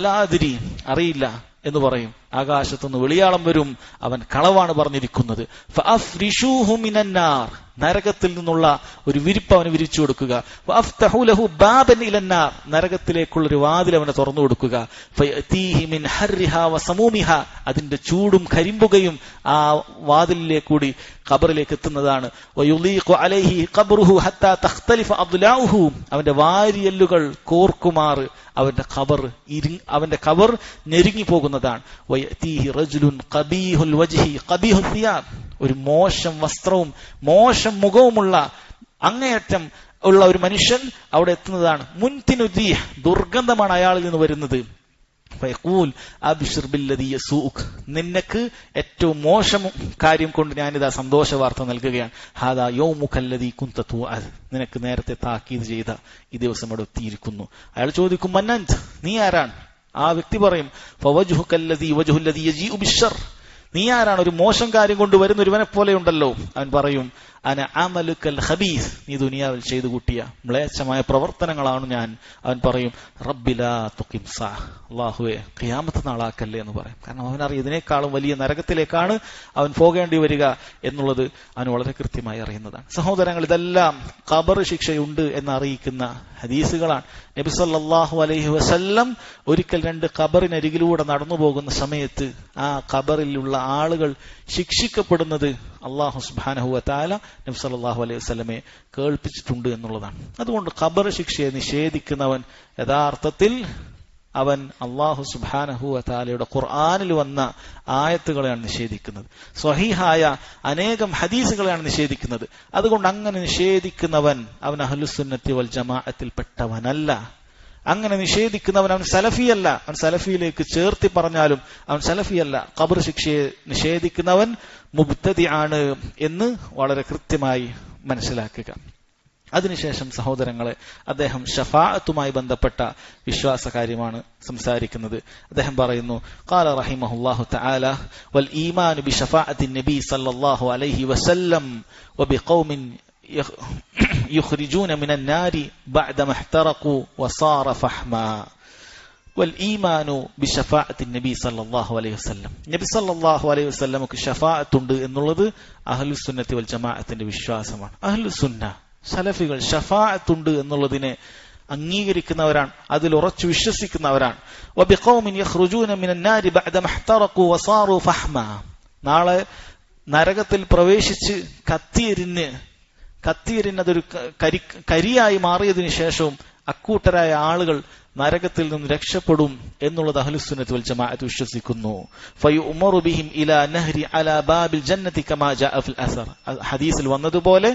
ലാ അദ്രി, അറിയില്ല എന്ന് പറയും. ആകാശത്തുനിന്ന് വെളിയാളം വരും, അവൻ കളവാണ് പറഞ്ഞിരിക്കുന്നത്. ഫഅഫ്രിഷൂഹു മിനന്നാർ, നരകത്തിൽ നിന്നുള്ള ഒരു വിരിപ്പ് അവന് വിരിച്ചു കൊടുക്കുക. വഅഫ്തഹു ലഹു ബാബൻ ഇലന്നാർ, നരകത്തിലേക്കുള്ള ഒരു വാതിൽ അവന് തുറന്നു കൊടുക്കുക. ഫയതീഹി മിൻ ഹർരിഹാ വസമൂമിഹാ, അതിന്റെ ചൂടും കരിമ്പുകയും ആ വാതിലിലേക്ക് കൂടി ഖബറിലേക്ക് എത്തുന്നതാണ്. വയുളീഖു അലൈഹി ഖബ്റുഹു ഹത്താ തഖ്തലിഫ അദ്ലാഉഹു, അവന്റെ വാരിയെല്ലുകൾ കോർക്കുമാർ അവന്റെ ഖബർ ഞെരുങ്ങി പോകുന്നതാണ്. വയതീഹി റജുലുൻ ഖബീഹുൽ വജ്ഹി ഖബീഹുൽ സിയാബ്, ഒരു മോശം വസ്ത്രവും മോശം മുഖവുമുള്ള അങ്ങേയറ്റം ഉള്ള ഒരു മനുഷ്യൻ അവിടെ എത്തുന്നതാണ്. മുൻതിനുദീഹ്, ദുർഗന്ധമാണ് അയാളിൽ നിന്ന് വരുന്നത്. ഫയഖൂൽ അബ്ശിർ ബില്ലദീ യസൂഉക്, നിനക്ക് ഏറ്റവും മോശം കാര്യം കൊണ്ട് ഞാനിതാ സന്തോഷ വാർത്ത നൽകുകയാണ്. ഹാദാ യൗമുകല്ലദീ കുൻത തുഅദ്, നിനക്ക് നേരത്തെ താക്കീത് ചെയ്ത ഈ ദിവസം അവിടെ എത്തിയിരിക്കുന്നു. അയാൾ ചോദിക്കും, മന്നന്ത്, നീ ആരാണ്? ആ വ്യക്തി പറയും, ഫവജ്ഹുകല്ലദീ വജ്ഹുല്ലദീ യജീഉ ബിശ്ശർ, നീ ആരാണ്? ഒരു മോശം കാര്യം കൊണ്ട് വരുന്ന ഒരുവനെ പോലെ ഉണ്ടല്ലോ. അവൻ പറയും, അന അമലുക്കൽ ഖബീസ്, നീ ദുനിയാവിൽ ചെയ്തു കൂട്ടിയ മ്ലേച്ഛമായ പ്രവർത്തനങ്ങളാണ് ഞാൻ. അവൻ പറയും, റബ്ബിലാ തുഖിം സാ, അല്ലാഹുവേ ഖിയാമത്ത് നാളാക്കല്ലേ എന്ന് പറയും. കാരണം അവനറിയാം ഇതിനേക്കാളും വലിയ നരകത്തിലേക്കാണ് അവൻ പോകേണ്ടി വരിക എന്നുള്ളത് അവൻ വളരെ കൃത്യമായി അറിയുന്നതാണ്. സഹോദരങ്ങൾ, ഇതെല്ലാം ഖബർ ശിക്ഷയുണ്ട് എന്ന് അറിയിക്കുന്ന ഹദീസുകളാണ്. നബി സല്ലല്ലാഹു അലൈഹി വസല്ലം ഒരിക്കൽ 2 ഖബറിനരികിലൂടെ നടന്നു പോകുന്ന സമയത്ത് ആ ഖബറിലുള്ള ആളുകൾ ശിക്ഷിക്കപ്പെടുന്നത് അല്ലാഹു സുബ്ഹാനഹു വ തആല നബി സല്ലല്ലാഹു അലൈഹി വസല്ലമയെ കേൾപ്പിച്ചിട്ടുണ്ട് എന്നുള്ളതാണ്. അതുകൊണ്ട് ഖബർ ശിക്ഷയെ നിഷേധിക്കുന്നവൻ യഥാർത്ഥത്തിൽ അവൻ അല്ലാഹു സുബ്ഹാനഹു വ തആലയുടെ ഖുർആനിൽ വന്ന ആയത്തുകളെയാണ് നിഷേധിക്കുന്നത്, സ്വഹീഹായ അനേകം ഹദീസുകളെയാണ് നിഷേധിക്കുന്നത്. അതുകൊണ്ട് അങ്ങനെ നിഷേധിക്കുന്നവൻ അവൻ അഹ്ലുസുന്നത്തി വൽ ജമാഅത്തിൽ പെട്ടവനല്ല. അങ്ങനെ നിഷേധിക്കുന്നവൻ അവൻ സലഫിയല്ല. അവൻ സലഫിയിലേക്ക് ചേർത്തി പറഞ്ഞാലും അവൻ സലഫിയല്ല. ഖബർ ശിക്ഷയെ നിഷേധിക്കുന്നവൻ മുബ്തദിആണ് എന്ന് വളരെ കൃത്യമായി മനസ്സിലാക്കുക. അതിനുശേഷം സഹോദരങ്ങളെ, അദ്ദേഹം ഷഫാഅത്തുമായി ബന്ധപ്പെട്ട വിശ്വാസകാര്യമാണ് സംസാരിക്കുന്നത്. അദ്ദേഹം പറയുന്നു, ഖാല റഹിമഹുല്ലാഹു തആല വൽ ഈമാനു ബി ഷഫാഅത്തിൻ നബി സല്ലല്ലാഹു അലൈഹി വസല്ലം വബിഖൗമിൻ യുഖ്രിജൂന മിനൻ നാരി ബഅദ മഹ്തറഖു വസാറ ഫഹ്മാ. വൽ ഈമാനു ബി ഷഫാഅത്തിൻ നബി സല്ലല്ലാഹു അലൈഹി വസല്ലം, നബി സല്ലല്ലാഹു അലൈഹി വസല്ലമക്ക് ഷഫാഅത്തുണ്ട് എന്നുള്ളത് അഹ്ലുസുന്നത്തി വൽ ജമാഅത്തിന്റെ വിശ്വാസമാണ്. അഹ്ലുസുന്ന സലഫികൾ ഷഫാഅത്തുണ്ട് എന്നുള്ളതിനെ അംഗീകരിക്കുന്നവരാണ്, അതിൽ ഉറച്ചു വിശ്വസിക്കുന്നവരാണ്. വബിഖൗമിൻ യഖ്റുജൂന മിനൻ നാരി ബഅദ മഹ്തറഖു വസാറു ഫഹ്മാ, നാളെ നരകത്തിൽ പ്രവേശിച്ച് കത്തിയെരിഞ്ഞതൊരു കരിയായി മാറിയതിനു ശേഷവും അക്കൂട്ടരായ ആളുകൾ നരകത്തിൽ നിന്ന് രക്ഷപ്പെടും എന്നുള്ളത് അഹ്ലുസുന്നത്ത് വൽ ജമാഅത്ത് വിശ്വസിക്കുന്നു. ഫയുഉമറു ബിഹിം ഇലാ നഹ്രി അലാ ബാബിൽ ജന്നതി കമാ ജാഅ ഫിൽ അസർ, ഹദീസിൽ വന്നതുപോലെ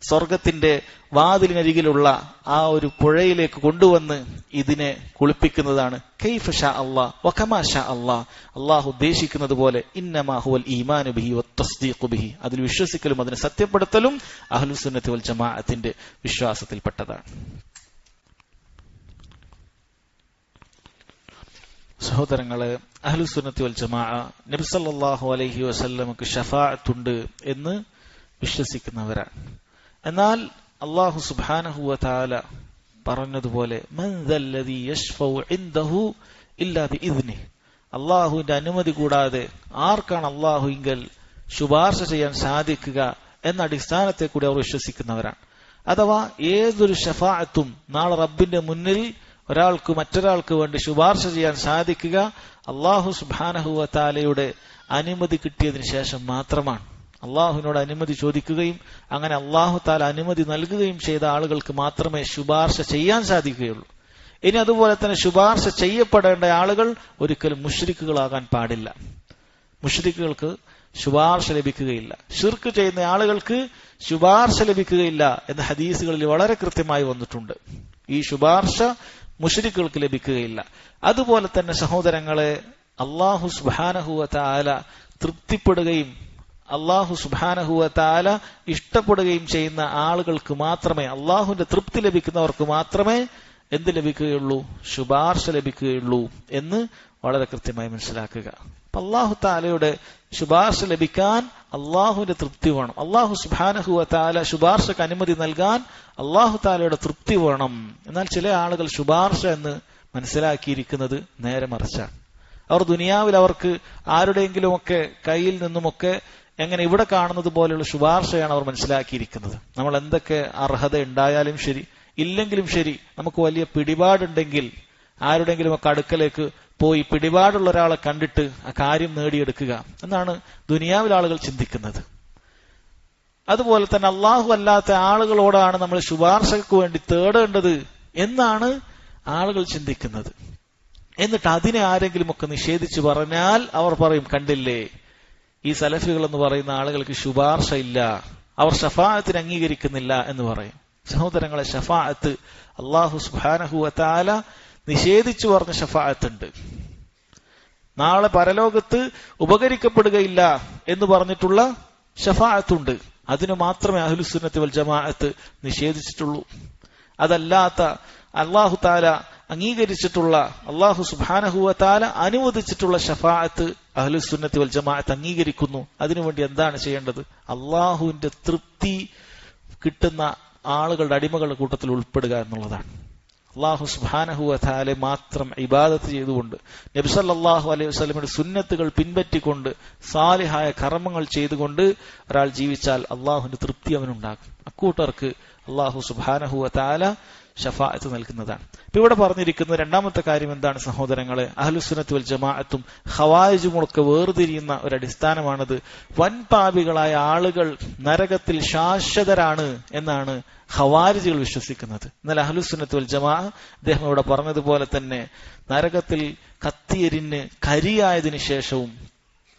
സ്വർഗത്തിന്റെ വാതിലിനരികിലുള്ള ആ ഒരു പുഴയിലേക്ക് കൊണ്ടുവന്ന് ഇതിനെ കുളിപ്പിക്കുന്നതാണ്. കൈഫ ഷാ അല്ലാഹ് വകമാ ഷാ അല്ലാഹ്, അല്ലാഹു ഉദ്ദേശിക്കുന്നത് പോലെ. ഇന്നമാ ഹുവൽ ഈമാനു ബിഹി വത്തസ്ദീഖു ബിഹി, അതിൽ വിശ്വസിക്കലും അതിനെ സത്യപ്പെടുത്തലും അഹ്ലുസുന്നത്തി വൽ ജമാഅത്തിന്റെ വിശ്വാസത്തിൽപ്പെട്ടതാണ്. സഹോദരങ്ങളെ, അഹ്ലുസുന്നത്തി വൽ ജമാഅ നബി സല്ലല്ലാഹു അലൈഹി വസല്ലമക്ക് ഷഫാഅത്തുണ്ട് എന്ന് വിശ്വസിക്കുന്നവരാണ്. എന്നാൽ അല്ലാഹു സുബ്ഹാനഹു വ തആല പറഞ്ഞതുപോലെ മൻ ദല്ലദീ യശ്ഫഉ ഇൻദഹു ഇല്ലാ ബിഇദ്നിഹി, അല്ലാഹുവിന്റെ അനുമതി കൂടാതെ ആർക്കാണ് അല്ലാഹുവിങ്കൽ ശുപാർശ ചെയ്യാൻ സാധിക്കുക എന്ന അടിസ്ഥാനത്തെ കൂടി അവർ വിശ്വസിക്കുന്നവരാണ്. അഥവാ ഏതൊരു ഷഫാഅത്തും നാളെ റബ്ബിന്റെ മുന്നിൽ ഒരാൾക്ക് മറ്റൊരാൾക്ക് വേണ്ടി ശുപാർശ ചെയ്യാൻ സാധിക്കുക അല്ലാഹു സുബ്ഹാനഹു വ തആലയുടെ അനുമതി കിട്ടിയതിനു ശേഷം മാത്രമാണ്. അള്ളാഹുവിനോട് അനുമതി ചോദിക്കുകയും അങ്ങനെ അള്ളാഹു താല അനുമതി നൽകുകയും ചെയ്ത ആളുകൾക്ക് മാത്രമേ ശുപാർശ ചെയ്യാൻ സാധിക്കുകയുള്ളൂ. ഇനി അതുപോലെ തന്നെ ശുപാർശ ചെയ്യപ്പെടേണ്ട ആളുകൾ ഒരിക്കലും മുശ്രിക്കുകളാകാൻ പാടില്ല. മുശ്രിക്കുകൾക്ക് ശുപാർശ ലഭിക്കുകയില്ല. ശിർക്ക് ചെയ്യുന്ന ആളുകൾക്ക് ശുപാർശ ലഭിക്കുകയില്ല എന്ന് ഹദീസുകളിൽ വളരെ കൃത്യമായി വന്നിട്ടുണ്ട്. ഈ ശുപാർശ മുശ്രിക്കുകൾക്ക് ലഭിക്കുകയില്ല. അതുപോലെ തന്നെ സഹോദരങ്ങളെ, അല്ലാഹു സുബ്ഹാനഹു വ തആല തൃപ്തിപ്പെടുകയും അല്ലാഹു സുബ്ഹാനഹു വ തആല ഇഷ്ടപ്പെടുകയും ചെയ്യുന്ന ആളുകൾക്ക് മാത്രമേ, അള്ളാഹുവിന്റെ തൃപ്തി ലഭിക്കുന്നവർക്ക് മാത്രമേ എന്ത് ലഭിക്കുകയുള്ളൂ? ശുപാർശ ലഭിക്കുകയുള്ളൂ എന്ന് വളരെ കൃത്യമായി മനസ്സിലാക്കുക. അല്ലാഹു തആലയുടെ ശുപാർശ ലഭിക്കാൻ അള്ളാഹുവിന്റെ തൃപ്തി വേണം. അള്ളാഹു സുബ്ഹാനഹു വ തആല ശുപാർശക്ക് അനുമതി നൽകാൻ അള്ളാഹു തആലയുടെ തൃപ്തി വേണം. എന്നാൽ ചില ആളുകൾ ശുപാർശ എന്ന് മനസ്സിലാക്കിയിരിക്കുന്നത് നേരെ മറിച്ചാണ്. അവർ ദുനിയാവിൽ അവർക്ക് ആരുടെയെങ്കിലുമൊക്കെ കയ്യിൽ നിന്നുമൊക്കെ എങ്ങനെ ഇവിടെ കാണുന്നത് പോലെയുള്ള ശുപാർശയാണ് അവർ മനസ്സിലാക്കിയിരിക്കുന്നത്. നമ്മൾ എന്തൊക്കെ അർഹത ഉണ്ടായാലും ശരി, ഇല്ലെങ്കിലും ശരി, നമുക്ക് വലിയ പിടിപാടുണ്ടെങ്കിൽ ആരുടെങ്കിലും ഒക്കെ അടുക്കലേക്ക് പോയി പിടിപാടുള്ള ഒരാളെ കണ്ടിട്ട് ആ കാര്യം നേടിയെടുക്കുക എന്നാണ് ദുനിയാവിൽ ആളുകൾ ചിന്തിക്കുന്നത്. അതുപോലെ തന്നെ അള്ളാഹു അല്ലാത്ത ആളുകളോടാണ് നമ്മൾ ശുപാർശക്ക് വേണ്ടി തേടേണ്ടത് എന്നാണ് ആളുകൾ ചിന്തിക്കുന്നത്. എന്നിട്ട് അതിനെ ആരെങ്കിലും ഒക്കെ നിഷേധിച്ചു പറഞ്ഞാൽ അവർ പറയും, കണ്ടില്ലേ, ഈ സലഫികൾ എന്ന് പറയുന്ന ആളുകൾക്ക് ശുപാർശ ഇല്ല, അവർ ഷഫാഅത്തിന് അംഗീകരിക്കുന്നില്ല എന്ന് പറയും. സഹോദരങ്ങളെ, ഷഫാഅത്ത് അല്ലാഹു സുബ്ഹാനഹു വ തആല നിഷേധിച്ചു പറഞ്ഞ ഷഫാഅത്തുണ്ട്. നാളെ പരലോകത്ത് ഉപകരിക്കപ്പെടുകയില്ല എന്ന് പറഞ്ഞിട്ടുള്ള ഷഫാഅത്തുണ്ട്. അതിനു മാത്രമേ അഹ്ലുസുന്നത്തി വൽ ജമാഅത്ത് നിഷേധിച്ചിട്ടുള്ളൂ. അതല്ലാത്ത അല്ലാഹു തആല അംഗീകരിച്ചിട്ടുള്ള, അല്ലാഹു സുബ്ഹാനഹു വ തആല അനുവദിച്ചിട്ടുള്ള ഷഫാഅത്ത് അഹ്ലുസുന്നത്തി വൽ ജമാഅത്ത് അംഗീകരിക്കുന്നു. അതിനുവേണ്ടി എന്താണ് ചെയ്യേണ്ടത്? അല്ലാഹുവിന്റെ തൃപ്തി കിട്ടുന്ന ആളുകളുടെ അടിമകളുടെ കൂട്ടത്തിൽ ഉൾപ്പെടുക എന്നുള്ളതാണ്. അല്ലാഹു സുബ്ഹാനഹു വ തആല മാത്രം ഇബാദത്ത് ചെയ്തുകൊണ്ട് നബി സല്ലല്ലാഹു അലൈഹി വസല്ലമയുടെ സുന്നത്തുകൾ പിൻപറ്റിക്കൊണ്ട് സാലിഹായ കർമ്മങ്ങൾ ചെയ്തുകൊണ്ട് ഒരാൾ ജീവിച്ചാൽ അല്ലാഹുവിന്റെ തൃപ്തി അവനുണ്ടാകും. അക്കൂട്ടർക്ക് അല്ലാഹു സുബ്ഹാനഹു വ തആല ഷഫാഅത്ത് നൽകുന്നതാണ്. ഇപ്പൊ ഇവിടെ പറഞ്ഞിരിക്കുന്ന രണ്ടാമത്തെ കാര്യം എന്താണ് സഹോദരങ്ങളെ? അഹ്ലുസുന്നത്ത് വൽ ജമാഅത്തും ഖവാരിജുമൊക്കെ വേർതിരിയുന്ന ഒരു അടിസ്ഥാനമാണത്. വൻപാപികളായ ആളുകൾ നരകത്തിൽ ശാശ്വതരാണ് എന്നാണ് ഖവാരിജുകൾ വിശ്വസിക്കുന്നത്. എന്നാൽ അഹ്ലുസുന്നത്ത് വൽ ജമാഅ അദ്ദേഹം ഇവിടെ പറഞ്ഞതുപോലെ തന്നെ നരകത്തിൽ കത്തിയെരിഞ്ഞ് കരിയായതിനു ശേഷവും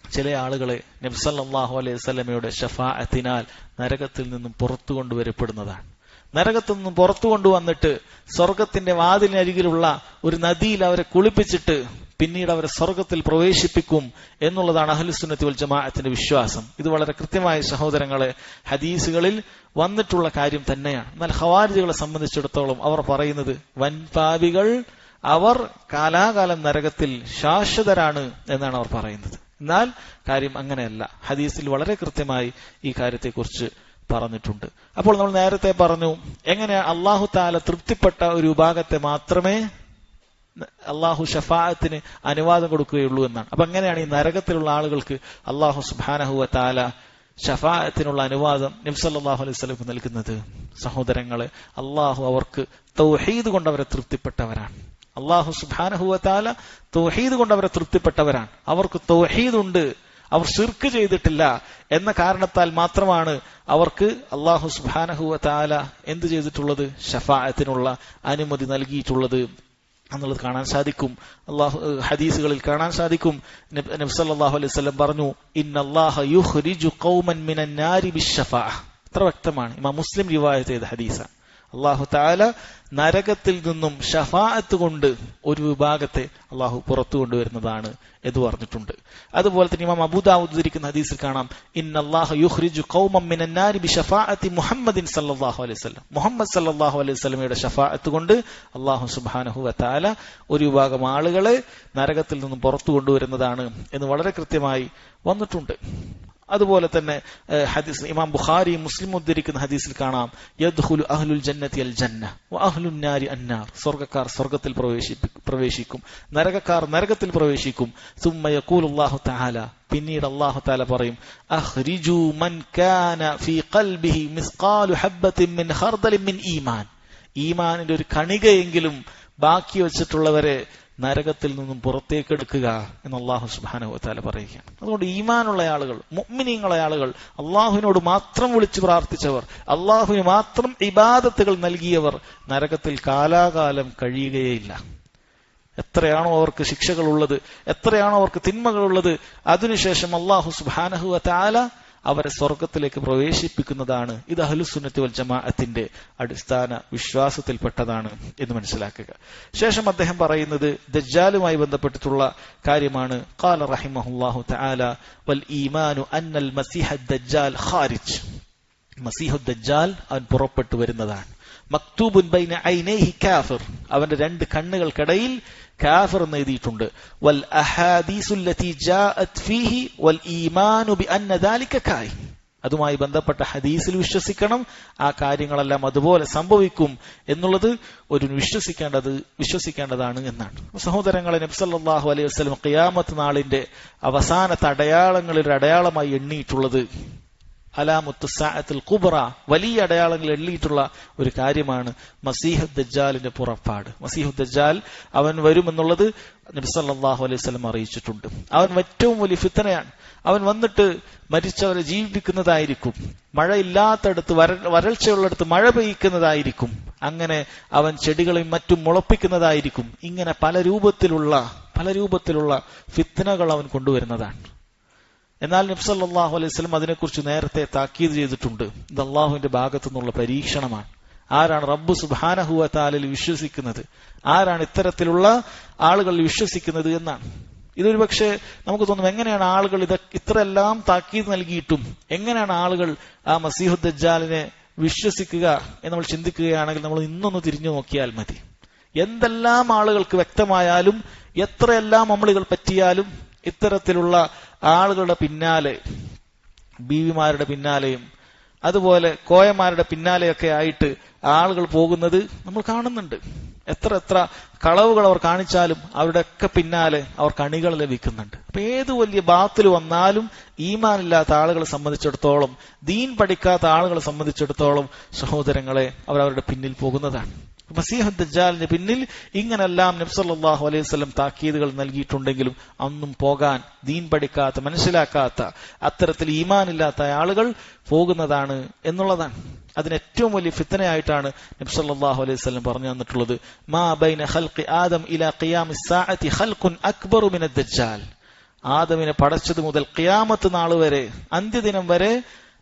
ചില ആളുകളെ നബി സല്ലല്ലാഹു അലൈഹി വസല്ലമയുടെ ഷഫാഅത്തിനാൽ നരകത്തിൽ നിന്നും പുറത്തു കൊണ്ടുവരപ്പെടുന്നതാണ്. നരകത്തിൽ നിന്നും പുറത്തു കൊണ്ടുവന്നിട്ട് സ്വർഗത്തിന്റെ വാതിലിനരികിലുള്ള ഒരു നദിയിൽ അവരെ കുളിപ്പിച്ചിട്ട് പിന്നീട് അവരെ സ്വർഗത്തിൽ പ്രവേശിപ്പിക്കും എന്നുള്ളതാണ് അഹ്ലുസുന്നത്തി വൽ ജമാഅത്തിന്റെ വിശ്വാസം. ഇത് വളരെ കൃത്യമായ സഹോദരങ്ങളെ ഹദീസുകളിൽ വന്നിട്ടുള്ള കാര്യം തന്നെയാണ്. എന്നാൽ ഖവാരിജുകളെ സംബന്ധിച്ചിടത്തോളം അവർ പറയുന്നത് വൻപാപികൾ അവർ കാലാകാലം നരകത്തിൽ ശാശ്വതരാണ് എന്നാണ് അവർ പറയുന്നത്. എന്നാൽ കാര്യം അങ്ങനെയല്ല. ഹദീസിൽ വളരെ കൃത്യമായി ഈ കാര്യത്തെക്കുറിച്ച് പറഞ്ഞിട്ടുണ്ട്. അപ്പോൾ നമ്മൾ നേരത്തെ പറഞ്ഞു, എങ്ങനെ അല്ലാഹു തആല തൃപ്തിപ്പെട്ട ഒരു വിഭാഗത്തെ മാത്രമേ അല്ലാഹു ഷഫാഅത്തിന് അനുവാദം കൊടുക്കുകയുള്ളൂ എന്നാണ്. അപ്പൊ എങ്ങനെയാണ് ഈ നരകത്തിലുള്ള ആളുകൾക്ക് അല്ലാഹു സുബ്ഹാനഹു വ തആല ഷഫാഅത്തിനുള്ള അനുവാദം നബി സല്ലല്ലാഹു അലൈഹി വസല്ലം നൽകുന്നത്? സഹോദരങ്ങളെ, അല്ലാഹു അവർക്ക് തൗഹീദ് കൊണ്ട് അവരെ തൃപ്തിപ്പെട്ടവരാണ്. അല്ലാഹു സുബ്ഹാനഹു വ തആല തൗഹീദ് കൊണ്ട് അവരെ തൃപ്തിപ്പെട്ടവരാണ്. അവർക്ക് തൗഹീദ് ഉണ്ട്, അവർ ശിർക്ക് ചെയ്തിട്ടില്ല എന്ന കാരണത്താൽ മാത്രമാണ് അവർക്ക് അല്ലാഹു സുബ്ഹാനഹു വ തആല എന്ത് ചെയ്തിട്ടുള്ളത്? ഷഫാഅത്തിനുള്ള അനുമതി നൽകിയിട്ടുള്ളത് എന്നുള്ളത് കാണാൻ സാധിക്കും. ഹദീസുകളിൽ കാണാൻ സാധിക്കും. നബി സല്ലല്ലാഹു അലൈഹി വസല്ലം പറഞ്ഞു, ഇന്നല്ലാഹ യുഖ്രിജു ഖൗമൻ മിനൻ നാരി ബിശ്ശഫാഅ. അത്ര വ്യക്തമാണ്. ഇമാം മുസ്ലിം റിവായത്ത് ചെയ്ത ഹദീസാണ്. അല്ലാഹു തആല നരകത്തിൽ നിന്നും ഷഫാഅത്ത് കൊണ്ട് ഒരു വിഭാഗത്തെ അല്ലാഹു പുറത്തു കൊണ്ടുവരുന്നതാണ് എന്ന് പറഞ്ഞിട്ടുണ്ട്. അതുപോലെ തന്നെ ഇമാം അബൂ ദാവൂദ് ഉദ്ധരിക്കുന്ന ഹദീസിൽ കാണാം, ഇന്നല്ലാഹ യുഖ്രിജു ഖൗമൻ മിനൻ നാരി ബിശഫാഅത്തി മുഹമ്മദിൻ സല്ലല്ലാഹു അലൈഹി വസല്ലം. മുഹമ്മദ് സല്ലല്ലാഹു അലൈഹി വസല്ലമയുടെ ഷഫാഅത്ത് കൊണ്ട് അല്ലാഹു സുബ്ഹാനഹു വ തആല ഒരു വിഭാഗം ആളുകളെ നരകത്തിൽ നിന്നും പുറത്തു കൊണ്ടുവരുന്നതാണ് എന്ന് വളരെ കൃത്യമായി വന്നിട്ടുണ്ട്. അതുപോലെ തന്നെ ഹദീസ് ഇമാം ബുഖാരി മുസ്ലിം ഉദ്ധരിക്കുന്ന ഹദീസിൽ കാണാം, യദ്ഖുലു അഹ്ലുൽ ജന്നതി അൽ ജന്ന വ അഹ്ലുൻ നാരി അന്നാർ. സ്വർഗ്ഗക്കാർ സ്വർഗ്ഗത്തിൽ പ്രവേശിക്കും, നരകക്കാർ നരകത്തിൽ പ്രവേശിക്കും. സുമ്മ യഖൂലുല്ലാഹു തആല, പിന്നീട് അല്ലാഹു തആല പറയും, അഖ്രിജു മൻ കാന ഫീ ഖൽബിഹി മിസ്ഖാലു ഹബ്ബത്തിൻ മിൻ ഖർദലിൻ മിൻ ഈമാൻ. ഈമാനിന്റെ ഒരു കണികയെങ്കിലും ബാക്കി വെച്ചിട്ടുള്ളവരെ നരകത്തിൽ നിന്നും പുറത്തേക്കെടുക്കുക എന്ന് അല്ലാഹു സുബ്ഹാനഹു വ തആല പറയുകയാണ്. അതുകൊണ്ട് ഈമാനുള്ള ആളുകൾ, മുഅ്മിനീങ്ങളായ ആളുകൾ, അല്ലാഹുവിനോട് മാത്രം വിളിച്ചു പ്രാർത്ഥിച്ചവർ, അല്ലാഹുവിന് മാത്രം ഇബാദത്തുകൾ നൽകിയവർ നരകത്തിൽ കാലാകാലം കഴിയുകയില്ല. എത്രയാണോ അവർക്ക് ശിക്ഷകളുള്ളത്, എത്രയാണോ അവർക്ക് തിന്മകളുള്ളത്, അതിനുശേഷം അല്ലാഹു സുബ്ഹാനഹു വ തആല അവരെ സ്വർഗത്തിലേക്ക് പ്രവേശിപ്പിക്കുന്നതാണ്. ഇത് അഹ്ലുസുന്നത്തി വൽ ജമാഅത്തിന്റെ അടിസ്ഥാന വിശ്വാസത്തിൽപ്പെട്ടതാണ് എന്ന് മനസ്സിലാക്കുക. ശേഷം അദ്ദേഹം പറയുന്നത് ദജ്ജാലുമായി ബന്ധപ്പെട്ടിട്ടുള്ള കാര്യമാണ്. ഖാല റഹിമഹുല്ലാഹു തആല വൽ ഈമാനു അന്നൽ മസീഹ ദജ്ജാൽ ഖാരിജ്. മസീഹു ദജ്ജാൽ അവൻ പുറപ്പെട്ടു വരുന്നതാണ്. മക്തൂബുൻ ബൈന ഐനൈഹി കാഫിർ, അവന്റെ രണ്ട് കണ്ണുകൾക്കിടയിൽ കാഫിർ എന്ന് എഴുതിയിട്ടുണ്ട്. വൽ അഹാദീസുല്ലതി ജാഅത് ഫീഹി വൽ ഈമാനു ബിഅന്ന ദാലിക കായ്, അതുമായി ബന്ധപ്പെട്ട ഹദീസിൽ വിശ്വസിക്കണം, ആ കാര്യങ്ങളെല്ലാം അതുപോലെ സംഭവിക്കും എന്നുള്ളത് ഒരു വിശ്വസിക്കേണ്ടതാണ് എന്നാണ്. സഹോദരങ്ങളെ, നബി സല്ലല്ലാഹു അലൈഹി വസല്ലം ഖിയാമത്ത് നാളിന്റെ അവസാനത്തെ അടയാളങ്ങളിൽ ഒരു അടയാളമായി എണ്ണിയിട്ടുള്ളത് അലാമുത്തു സഅത്തുൽ കുബ്ര, വലിയ അടയാളങ്ങൾ എണ്ണിയിട്ടുള്ള ഒരു കാര്യമാണ് മസീഹ് ദജ്ജാലിന്റെ പുറപ്പാട്. മസീഹ് ദജ്ജാൽ അവൻ വരുമെന്നുള്ളത് നബി സല്ലല്ലാഹു അലൈഹി വസല്ലം അറിയിച്ചിട്ടുണ്ട്. അവൻ ഏറ്റവും വലിയ ഫിത്നയാണ്. അവൻ വന്നിട്ട് മരിച്ചവരെ ജീവിപ്പിക്കുന്നതായിരിക്കും, മഴയില്ലാത്തടത്ത് വരൾച്ചയുള്ളിടത്ത് മഴ പെയ്യിക്കുന്നതായിരിക്കും, അങ്ങനെ അവൻ ചെടികളെയും മറ്റും മുളപ്പിക്കുന്നതായിരിക്കും. ഇങ്ങനെ പല രൂപത്തിലുള്ള ഫിത്നകൾ അവൻ കൊണ്ടുവരുന്നതാണ്. എന്നാൽ നബി സല്ലല്ലാഹു അലൈഹി വസല്ലം അതിനെക്കുറിച്ച് നേരത്തെ താക്കീത് ചെയ്തിട്ടുണ്ട്. ഇത് അള്ളാഹുവിന്റെ ഭാഗത്തു നിന്നുള്ള പരീക്ഷണമാണ്. ആരാണ് റബ്ബ് സുബ്ഹാനഹു വ തആലയിൽ വിശ്വസിക്കുന്നത്, ആരാണ് ഇത്തരത്തിലുള്ള ആളുകൾ വിശ്വസിക്കുന്നത് എന്നാണ്. ഇതൊരു പക്ഷേ നമുക്ക് തോന്നും, എങ്ങനെയാണ് ആളുകൾ ഇത്രയെല്ലാം താക്കീത് നൽകിയിട്ടും എങ്ങനെയാണ് ആളുകൾ ആ മസീഹു ദജ്ജാലിനെ വിശ്വസിക്കുക എന്ന് നമ്മൾ ചിന്തിക്കുകയാണെങ്കിൽ നമ്മൾ ഇന്നൊന്ന് തിരിഞ്ഞു നോക്കിയാൽ മതി. എന്തെല്ലാം ആളുകൾക്ക് വ്യക്തമായാലും എത്രയെല്ലാം അമളുകൾ പറ്റിയാലും ഇത്തരത്തിലുള്ള ആളുകളുടെ പിന്നാലെ, ബീവിമാരുടെ പിന്നാലെയും അതുപോലെ കോയമാരുടെ പിന്നാലെയൊക്കെ ആയിട്ട് ആളുകൾ പോകുന്നത് നമ്മൾ കാണുന്നുണ്ട്. എത്ര കളവുകൾ അവർ കാണിച്ചാലും അവരുടെയൊക്കെ പിന്നാലെ അവർ കണികൾ ലഭിക്കുന്നുണ്ട്. അപ്പൊ ഏത് വലിയ ബാത്തിൽ വന്നാലും ഈമാനില്ലാത്ത ആളുകളെ സംബന്ധിച്ചിടത്തോളം, ദീൻ പഠിക്കാത്ത ആളുകളെ സംബന്ധിച്ചിടത്തോളം സഹോദരങ്ങളെ, അവരവരുടെ പിന്നിൽ പോകുന്നതാണ്. മസീഹ് ദജ്ജാലിന്റെ പിന്നിൽ ഇങ്ങനെല്ലാം നബി സല്ലല്ലാഹു അലൈഹി വസല്ലം താക്കീതുകൾ നൽകിയിട്ടുണ്ടെങ്കിലും അന്നും പോകാൻ ദീൻ പഠിക്കാത്ത, മനസ്സിലാക്കാത്ത, അത്തരത്തിൽ ഈമാനില്ലാത്ത ആളുകൾ പോകുന്നതാണ് എന്നുള്ളതാണ്. അതിന് ഏറ്റവും വലിയ ഫിത്നയായിട്ടാണ് നബി സല്ലല്ലാഹു അലൈഹി വസല്ലം പറഞ്ഞു തന്നിട്ടുള്ളത്. മാ ബൈന ഖൽഖി ആദം ഇലാ ഖിയാമിസ് സാഅതി ഖൽഖുൻ അക്ബറു മിനദ് ദജ്ജാൽ, ആദമിനെ പടച്ചത് മുതൽ ഖിയാമത്ത് നാൾ വരെ, അന്ത്യദിനം വരെ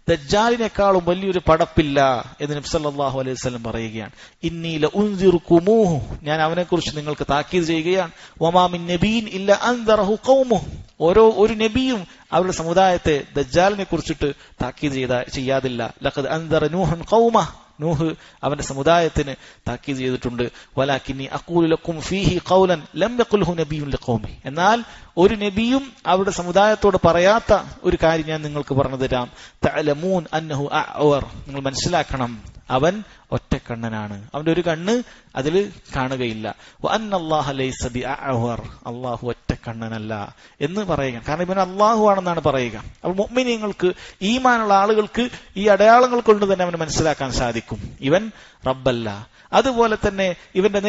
ദജ്ജാലിനേക്കാളും വലിയൊരു പടപ്പില്ല എന്ന് നബി സല്ലല്ലാഹു അലൈഹി വസല്ലം പറയുകയാണ്. ഇന്നി ലഉൻസിറുകുമൂഹു, ഞാൻ അവനെക്കുറിച്ച് നിങ്ങൾക്ക് താക്കീത് ചെയ്യുകയാണ്. വമാ മിൻ നബിയിൻ ഇല്ല അൻദറഹു ഖൗമുഹു, ഒരു നബിയും അവരുടെ സമുദായത്തെ ദജ്ജാലിനെ കുറിച്ചിട്ട് താക്കീത് ചെയ്യാതില്ല. ലഖദ് അൻദറ നൂഹൻ ഖൗമഹ, നൂഹ് അവന്റെ സമുദായത്തിന് താക്കീത് ചെയ്തിട്ടുണ്ട്. വലാകിന്നി അഖൂലു ലക്കും ഫീഹി ഖൗലൻ ലം യഖുൽഹു നബിയ്യുൻ ലിഖൗമി, എന്നാൽ ഒരു നബിയും അവരുടെ സമുദായത്തോട് പറയാത്ത ഒരു കാര്യം ഞാൻ നിങ്ങൾക്ക് പറഞ്ഞു തരാം. തഅലമൂൻ അന്നഹു അഅവർ, നിങ്ങൾ മനസ്സിലാക്കണം, അവൻ ഒറ്റക്കണ്ണനാണ്, അവന്റെ ഒരു കണ്ണ് അതിൽ കാണുകയില്ല. വഅന്നല്ലാഹ ലൈസ ബിഅഅവർ, അല്ലാഹു ഒറ്റക്കണ്ണനല്ല എന്ന് പറയുക. കാരണം ഇവൻ അല്ലാഹു ആണെന്നാണ് പറയുക. അപ്പോൾ മുഅ്മിനീങ്ങൾക്ക്, ഈമാനുള്ള ആളുകൾക്ക് ഈ അടയാളങ്ങൾ കൊണ്ട് തന്നെ അവന് മനസ്സിലാക്കാൻ സാധിക്കും, ഇവൻ റബ്ബല്ല. അതുപോലെ തന്നെ ഇവന്റെ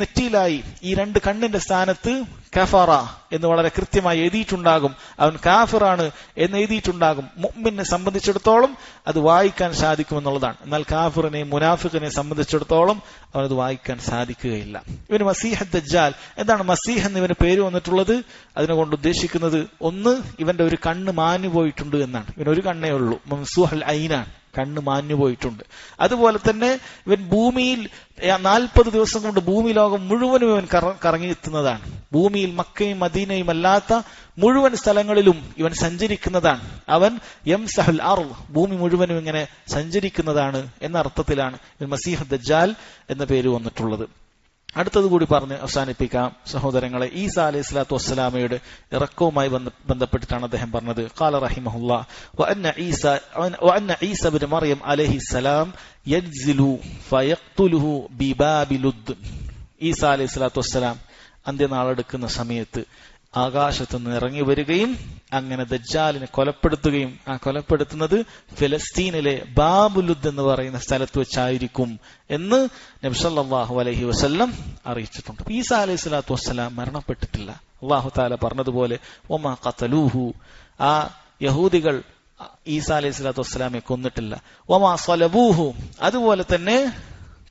നെറ്റിയിലായി ഈ രണ്ട് കണ്ണിന്റെ സ്ഥാനത്ത് കഫറ എന്ന് വളരെ കൃത്യമായി എഴുതിയിട്ടുണ്ടാകും. അവൻ കാഫിറാണ് എന്ന് എഴുതിയിട്ടുണ്ടാകും. മുഅ്മിനെ സംബന്ധിച്ചിടത്തോളം അത് വായിക്കാൻ സാധിക്കുമെന്നുള്ളതാണ്. എന്നാൽ കാഫിറിനെയും മുനാഫിഖിനെ സംബന്ധിച്ചിടത്തോളം അവനത് വായിക്കാൻ സാധിക്കുകയില്ല. ഇവന് മസീഹ് ദജ്ജാൽ, എന്താണ് മസീഹ് എന്ന് ഇവന് പേര് വന്നിട്ടുള്ളത്? അതിനെക്കൊണ്ട് ഉദ്ദേശിക്കുന്നത്, ഒന്ന്, ഇവന്റെ ഒരു കണ്ണ് മാഞ്ഞു പോയിട്ടുണ്ട് എന്നാണ്. ഇവനൊരു കണ്ണേ ഉള്ളൂ, മംസൂഹുൽ ഐനാണ്, കണ്ണ് മാഞ്ഞുപോയിട്ടുണ്ട്. അതുപോലെ തന്നെ ഇവൻ ഭൂമിയിൽ 40 ദിവസം കൊണ്ട് ഭൂമി ലോകം മുഴുവനും ഇവൻ കറങ്ങിയെത്തുന്നതാണ്. ഭൂമിയിൽ മക്കയും മദീനയും അല്ലാത്ത മുഴുവൻ സ്ഥലങ്ങളിലും ഇവൻ സഞ്ചരിക്കുന്നതാണ്. അവൻ യംസഹുൽ അർള്, ഭൂമി മുഴുവനും ഇങ്ങനെ സഞ്ചരിക്കുന്നതാണ് എന്ന അർത്ഥത്തിലാണ് ഇവൻ മസീഹ് ദജ്ജാൽ എന്ന പേര് വന്നിട്ടുള്ളത്. അടുത്തത് കൂടി പറഞ്ഞ് അവസാനിപ്പിക്കാം സഹോദരങ്ങളെ. ഈസാ അലൈഹി സ്വലാത്തു വസ്സലാമയുടെ ഇറക്കവുമായി ബന്ധപ്പെട്ടിട്ടാണ് അദ്ദേഹം പറഞ്ഞത്. ഖാല റഹിമഹുല്ലാ വഅന്ന ഈസ ഇബ്നു മറിയം അലൈഹിസ്സലാം യൻസിലു ഫയഖ്തുലുഹു ബിബാബി ലുദ്. ഈസാ അലൈഹി സ്വലാത്തു വസ്സലാം അന്ത്യനാളെടുക്കുന്ന സമയത്ത് ആകാശത്ത് നിന്ന് ഇറങ്ങി വരികയും അങ്ങനെ ദജ്ജാലിനെ കൊലപ്പെടുത്തുകയും, ആ കൊലപ്പെടുത്തുന്നത് ഫലസ്തീനിലെ ബാബുലുദ് എന്ന് പറയുന്ന സ്ഥലത്ത് വെച്ചായിരിക്കും എന്ന് നബി സല്ലല്ലാഹു അലൈഹി വസല്ലം അറിയിച്ചിട്ടുണ്ട്. ഈസാ അലൈഹി സ്വലാത്തു വസ്സലാം മരണപ്പെട്ടിട്ടില്ല. അല്ലാഹു തആല പറഞ്ഞതുപോലെ വമാ ഖതലൂഹു, ആ യഹൂദികൾ ഈസാ അലൈഹി സ്വലാത്തു വസ്സലാമെ കൊന്നിട്ടില്ല. വമാ സലബൂഹു, അതുപോലെ തന്നെ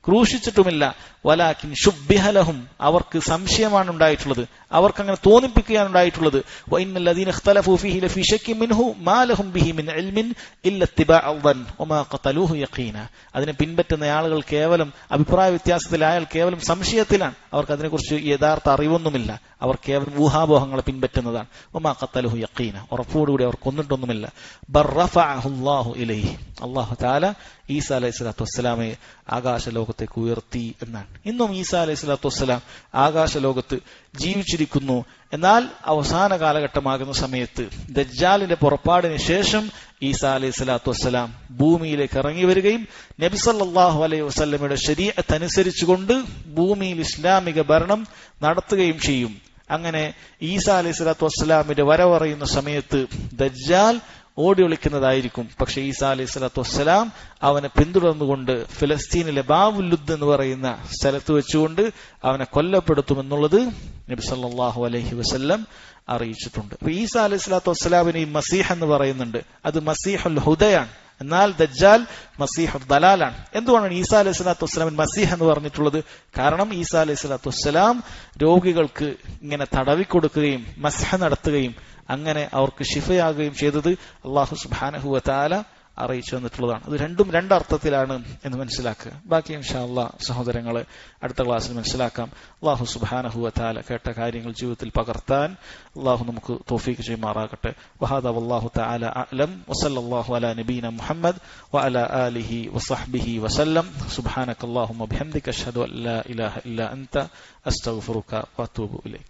ക്രൂശിച്ചിട്ടുമില്ല. വലാകിൻ ശുബ്ബിഹ ലഹും, അവർക്ക് സംശയമാണ് ഉണ്ടായിട്ടുള്ളത്. അവർക്കങ്ങനെ തോന്നിപ്പിക്കാനുണ്ടായിട്ടുള്ളത്. വഇന്നല്ലദീന ഇഖ്തലഫൂ ഫീഹി ലഫീ ശക്കിൻ മിൻഹു മാ ലഹും ബിഹി മിൻ ഇൽമിൻ ഇല്ല ഇത്തിബാഅൽ ദൻ വമാ ഖതലൂഹു യഖീന. അതിനെ പിൻപറ്റുന്ന ആളുകൾ കേവലം അഭിപ്രായ വ്യത്യാസത്തിലായാൽ കേവലം സംശയത്തിലാണ്. അവർക്ക് അതിനെക്കുറിച്ച് യഥാർത്ഥ അറിവൊന്നുമില്ല. അവർ കേവലം ഊഹാപോഹങ്ങളെ പിൻപറ്റുന്നതാണ്. വമാ ഖതലൂഹു യഖീന, ഉറപ്പോടുകൂടി അവർ കൊന്നിട്ടൊന്നുമില്ല. ബർ റഫഅഹുല്ലാഹു ഇലൈഹി, അല്ലാഹു തആല ഈസാ അലൈഹിസ്സലാത്തു വസ്സലാമയെ ആകാശലോകത്തേക്ക് ഉയർത്തി എന്നാണ്. ഇന്നും ഈസാ അലൈഹിസ്സലാത്തു വസ്സലാം ആകാശലോകത്ത് ജീവിച്ചിരിക്കുന്നു. എന്നാൽ അവസാന കാലഘട്ടമാകുന്ന സമയത്ത് ദജ്ജാലിന്റെ പുറപ്പാടിന് ശേഷം ഈസാ അലൈഹിസ്സലാത്തു വസ്സലാം ഭൂമിയിലേക്ക് ഇറങ്ങി വരികയും നബി സല്ലല്ലാഹു അലൈഹി വസല്ലമയുടെ ശരീഅത്ത് അനുസരിച്ചുകൊണ്ട് ഭൂമിയിൽ ഇസ്ലാമിക ഭരണം നടത്തുകയും ചെയ്യും. അങ്ങനെ ഈസാ അലൈഹിസ്സലാത്തു വസ്സലാമിന്റെ വരവറിയുന്ന സമയത്ത് ദജ്ജാൽ ഓടി ഒളിക്കുന്നതായിരിക്കും. പക്ഷെ ഈസാ അലൈഹിസ്സലാത്തു വസ്സലാം അവനെ പിന്തുടർന്നുകൊണ്ട് ഫലസ്തീനിലെ ബാബുൽ ലുദ് എന്ന് പറയുന്ന സ്ഥലത്ത് വെച്ചുകൊണ്ട് അവനെ കൊല്ലപ്പെടുത്തുമെന്നുള്ളത് നബി സല്ലല്ലാഹു അലൈഹി വസല്ലം അറിയിച്ചിട്ടുണ്ട്. അപ്പൊ ഈസാ അലൈഹിസ്സലാത്തു വസ്സലാമിനെ ഈ മസീഹ് എന്ന് പറയുന്നുണ്ട്. അത് മസീഹുൽ ഹുദയാണ്. എന്നാൽ ദജ്ജാൽ മസീഹുൽ ദലാലാണ്. എന്തുകൊണ്ടാണ് ഈസാ അലൈഹിസ്സലാത്തു വസ്സലാമിന് മസീഹ് എന്ന് പറഞ്ഞിട്ടുള്ളത്? കാരണം ഈസാ അലൈഹിസ്സലാത്തു വസ്സലാം രോഗികൾക്ക് ഇങ്ങനെ തടവിക്കൊടുക്കുകയും മസ്ഹ് നടത്തുകയും അങ്ങനെ അവർക്ക് ശിഫയാകുകയും ചെയ്തത് അല്ലാഹു സുബ്ഹാനഹു വ തആല അറിയിച്ചു തന്നിട്ടുള്ളതാണ്. അത് രണ്ടും രണ്ടർത്ഥത്തിലാണ് എന്ന് മനസ്സിലാക്കുക. ബാക്കി ഇൻഷാ അല്ലാഹ് സഹോദരങ്ങളെ അടുത്ത ക്ലാസ്സിൽ മനസ്സിലാക്കാം. അല്ലാഹു സുബ്ഹാനഹു വ തആല കേട്ട കാര്യങ്ങൾ ജീവിതത്തിൽ പകർത്താൻ അല്ലാഹു നമുക്ക് തൗഫീഖ് ചെയ്യുമാറാകട്ടെ. വഹാദാ വല്ലാഹു തആല അഅലം വസല്ലല്ലാഹു അലാ നബീന മുഹമ്മദ് വഅലാ ആലിഹി വസഹ്ബിഹി വസല്ലം. സുബ്ഹാനകല്ലാഹുമ്മ ബിഹംദിക അഷ്ഹദു അൻ ലാ ഇലാഹ ഇല്ലാ അൻത അസ്തഗ്ഫിറുക വഅതൂബു ഇലൈക്.